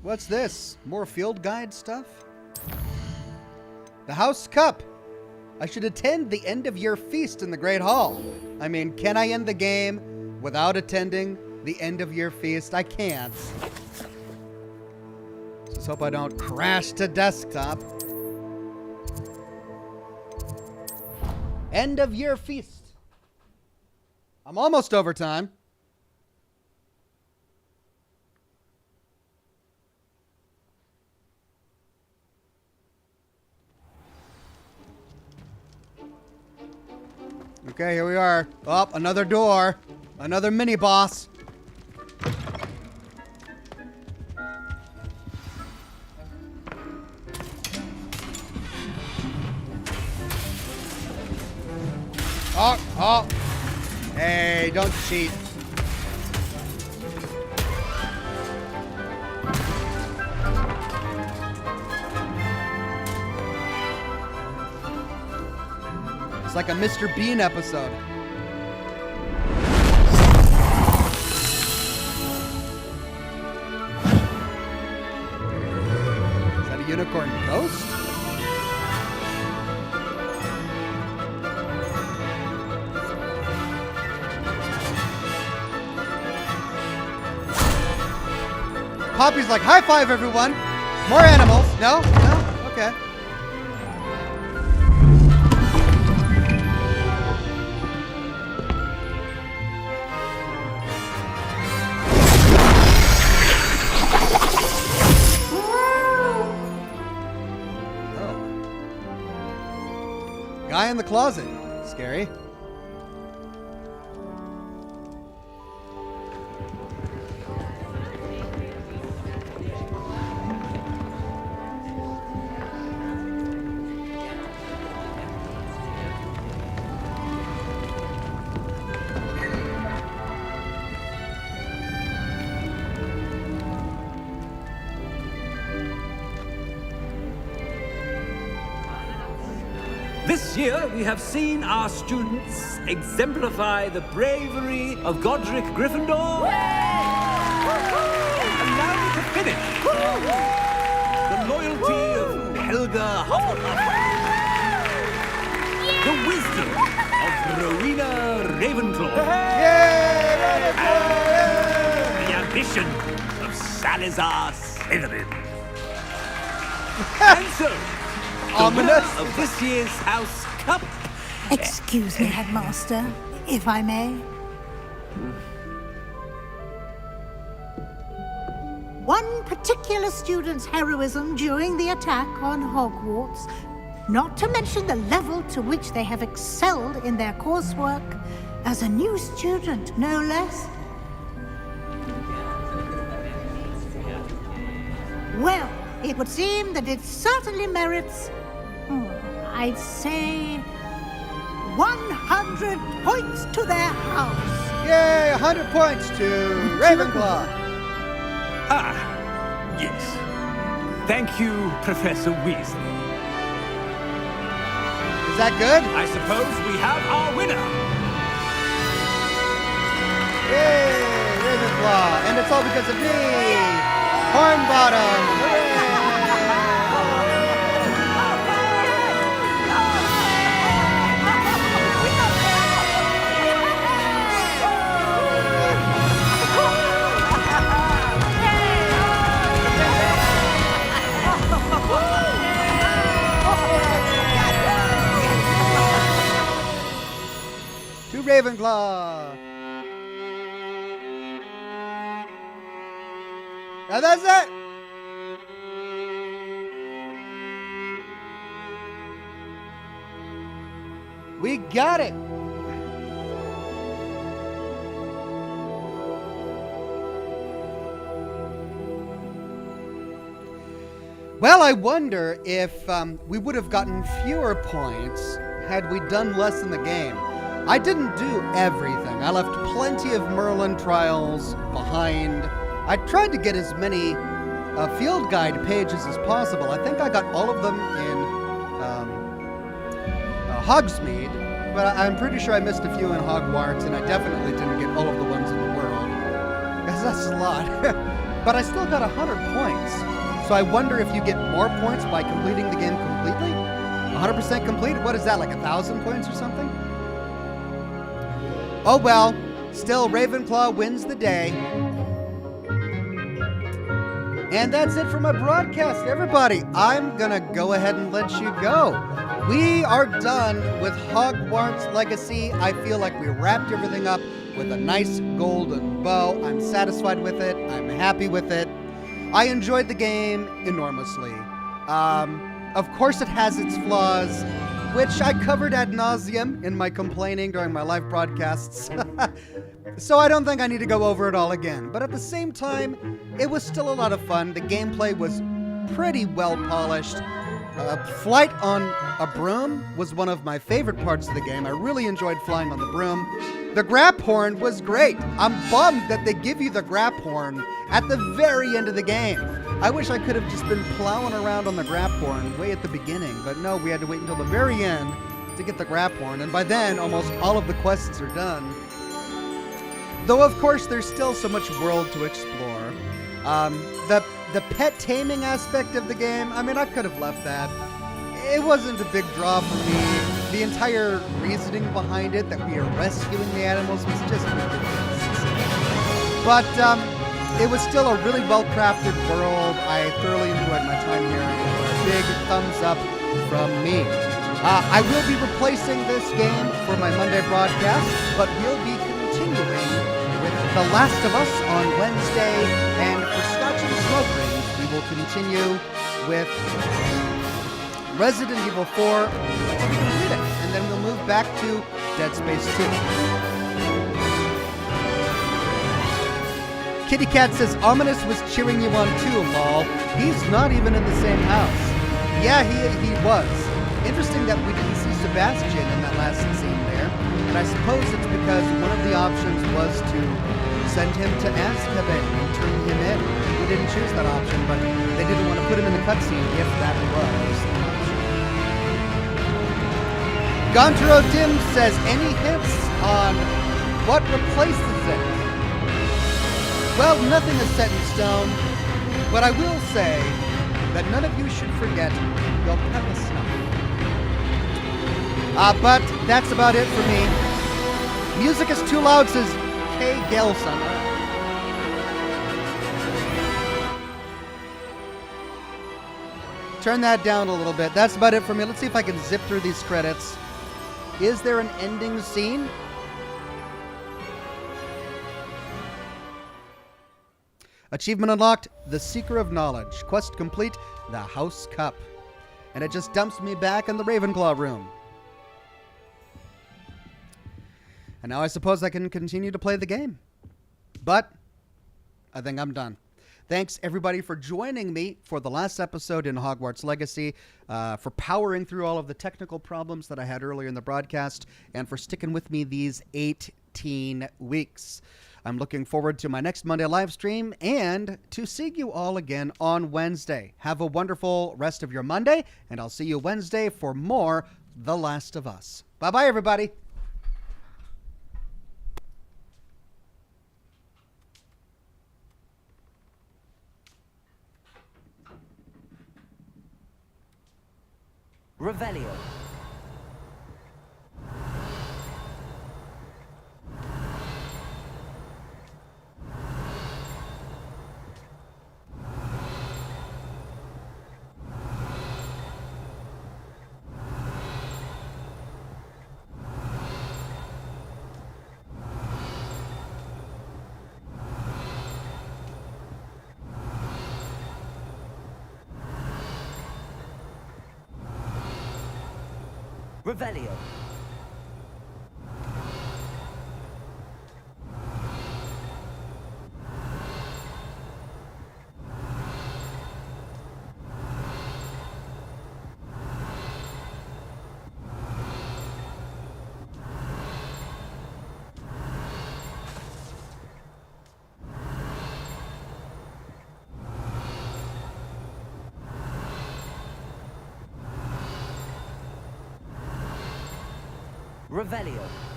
What's this? More field guide stuff? The House Cup. I should attend the end-of-year feast in the Great Hall. I mean, can I end the game without attending the end-of-year feast? I can't. Just hope I don't crash to desktop. End-of-year feast. I'm almost over time. Okay, here we are. Oh, another door. Another mini-boss. Oh. Hey, don't cheat. It's like a Mr. Bean episode. Is that a unicorn ghost? Poppy's like, high five, everyone. More animals. No? No? Okay. Guy in the closet. Scary. This year, we have seen our students exemplify the bravery of Godric Gryffindor. And now to finish, the loyalty of Helga Hufflepuff. The wisdom of Rowena Ravenclaw. And the ambition of Salazar Slytherin. And so, the winner of this year's House Cup. Excuse me, Headmaster, if I may. One particular student's heroism during the attack on Hogwarts, not to mention the level to which they have excelled in their coursework, as a new student, no less. Well, it would seem that it certainly merits, I'd say, 100 points to their house. Yay, 100 points to Ravenclaw. Yes. Thank you, Professor Weasley. Is that good? I suppose we have our winner. Yay, Ravenclaw. And it's all because of me, Hornbottom. Hooray! To Ravenclaw. Now that's it. We got it. Well, I wonder if we would have gotten fewer points had we done less in the game. I didn't do everything. I left plenty of Merlin trials behind. I tried to get as many field guide pages as possible. I think I got all of them in Hogsmeade, but I'm pretty sure I missed a few in Hogwarts, and I definitely didn't get all of the ones in the world, because that's a lot. But I still got 100 points. So I wonder if you get more points by completing the game completely? 100% complete? What is that, like 1,000 points or something? Oh well, still Ravenclaw wins the day. And that's it for my broadcast, everybody. I'm gonna go ahead and let you go. We are done with Hogwarts Legacy. I feel like we wrapped everything up with a nice golden bow. I'm satisfied with it. I'm happy with it. I enjoyed the game enormously. Of course it has its flaws, which I covered ad nauseum in my complaining during my live broadcasts. So I don't think I need to go over it all again. But at the same time, it was still a lot of fun. The gameplay was pretty well polished. Flight on a broom was one of my favorite parts of the game. I really enjoyed flying on the broom. The grap horn was great. I'm bummed that they give you the grap horn at the very end of the game. I wish I could have just been plowing around on the grap horn way at the beginning, but no, we had to wait until the very end to get the grap horn, and by then, almost all of the quests are done. Though, of course, there's still so much world to explore. The pet taming aspect of the game, I mean, I could have left that. It wasn't a big draw for me. The entire reasoning behind it, that we are rescuing the animals, was just ridiculous. But it was still a really well-crafted world. I thoroughly enjoyed my time here. Big thumbs up from me. I will be replacing this game for my Monday broadcast, but we'll be continuing with The Last of Us on Wednesday, and for Scotch and Smoke Rings, we will continue with Resident Evil 4 until we complete it, and then we'll move back to Dead Space 2. Kitty Cat says, Ominous was cheering you on too, lol. He's not even in the same house. Yeah, he was. Interesting that we didn't see Sebastian in that last scene there, and I suppose it's because one of the options was to send him to Azkaban and turn him in. We didn't choose that option, but they didn't want to put him in the cutscene if that was the option. Gontro Dim says, any hints on what replaces it? Well, nothing is set in stone, but I will say that none of you should forget your pepper snuff. But that's about it for me. Music is too loud, says Kay Gelson. Turn that down a little bit. That's about it for me. Let's see if I can zip through these credits. Is there an ending scene? Achievement unlocked, The Seeker of Knowledge. Quest complete, The House Cup. And it just dumps me back in the Ravenclaw room. And now I suppose I can continue to play the game. But I think I'm done. Thanks, everybody, for joining me for the last episode in Hogwarts Legacy, for powering through all of the technical problems that I had earlier in the broadcast, and for sticking with me these 18 weeks. I'm looking forward to my next Monday live stream and to seeing you all again on Wednesday. Have a wonderful rest of your Monday, and I'll see you Wednesday for more The Last of Us. Bye-bye, everybody. Revelio. Revelio. Revelio.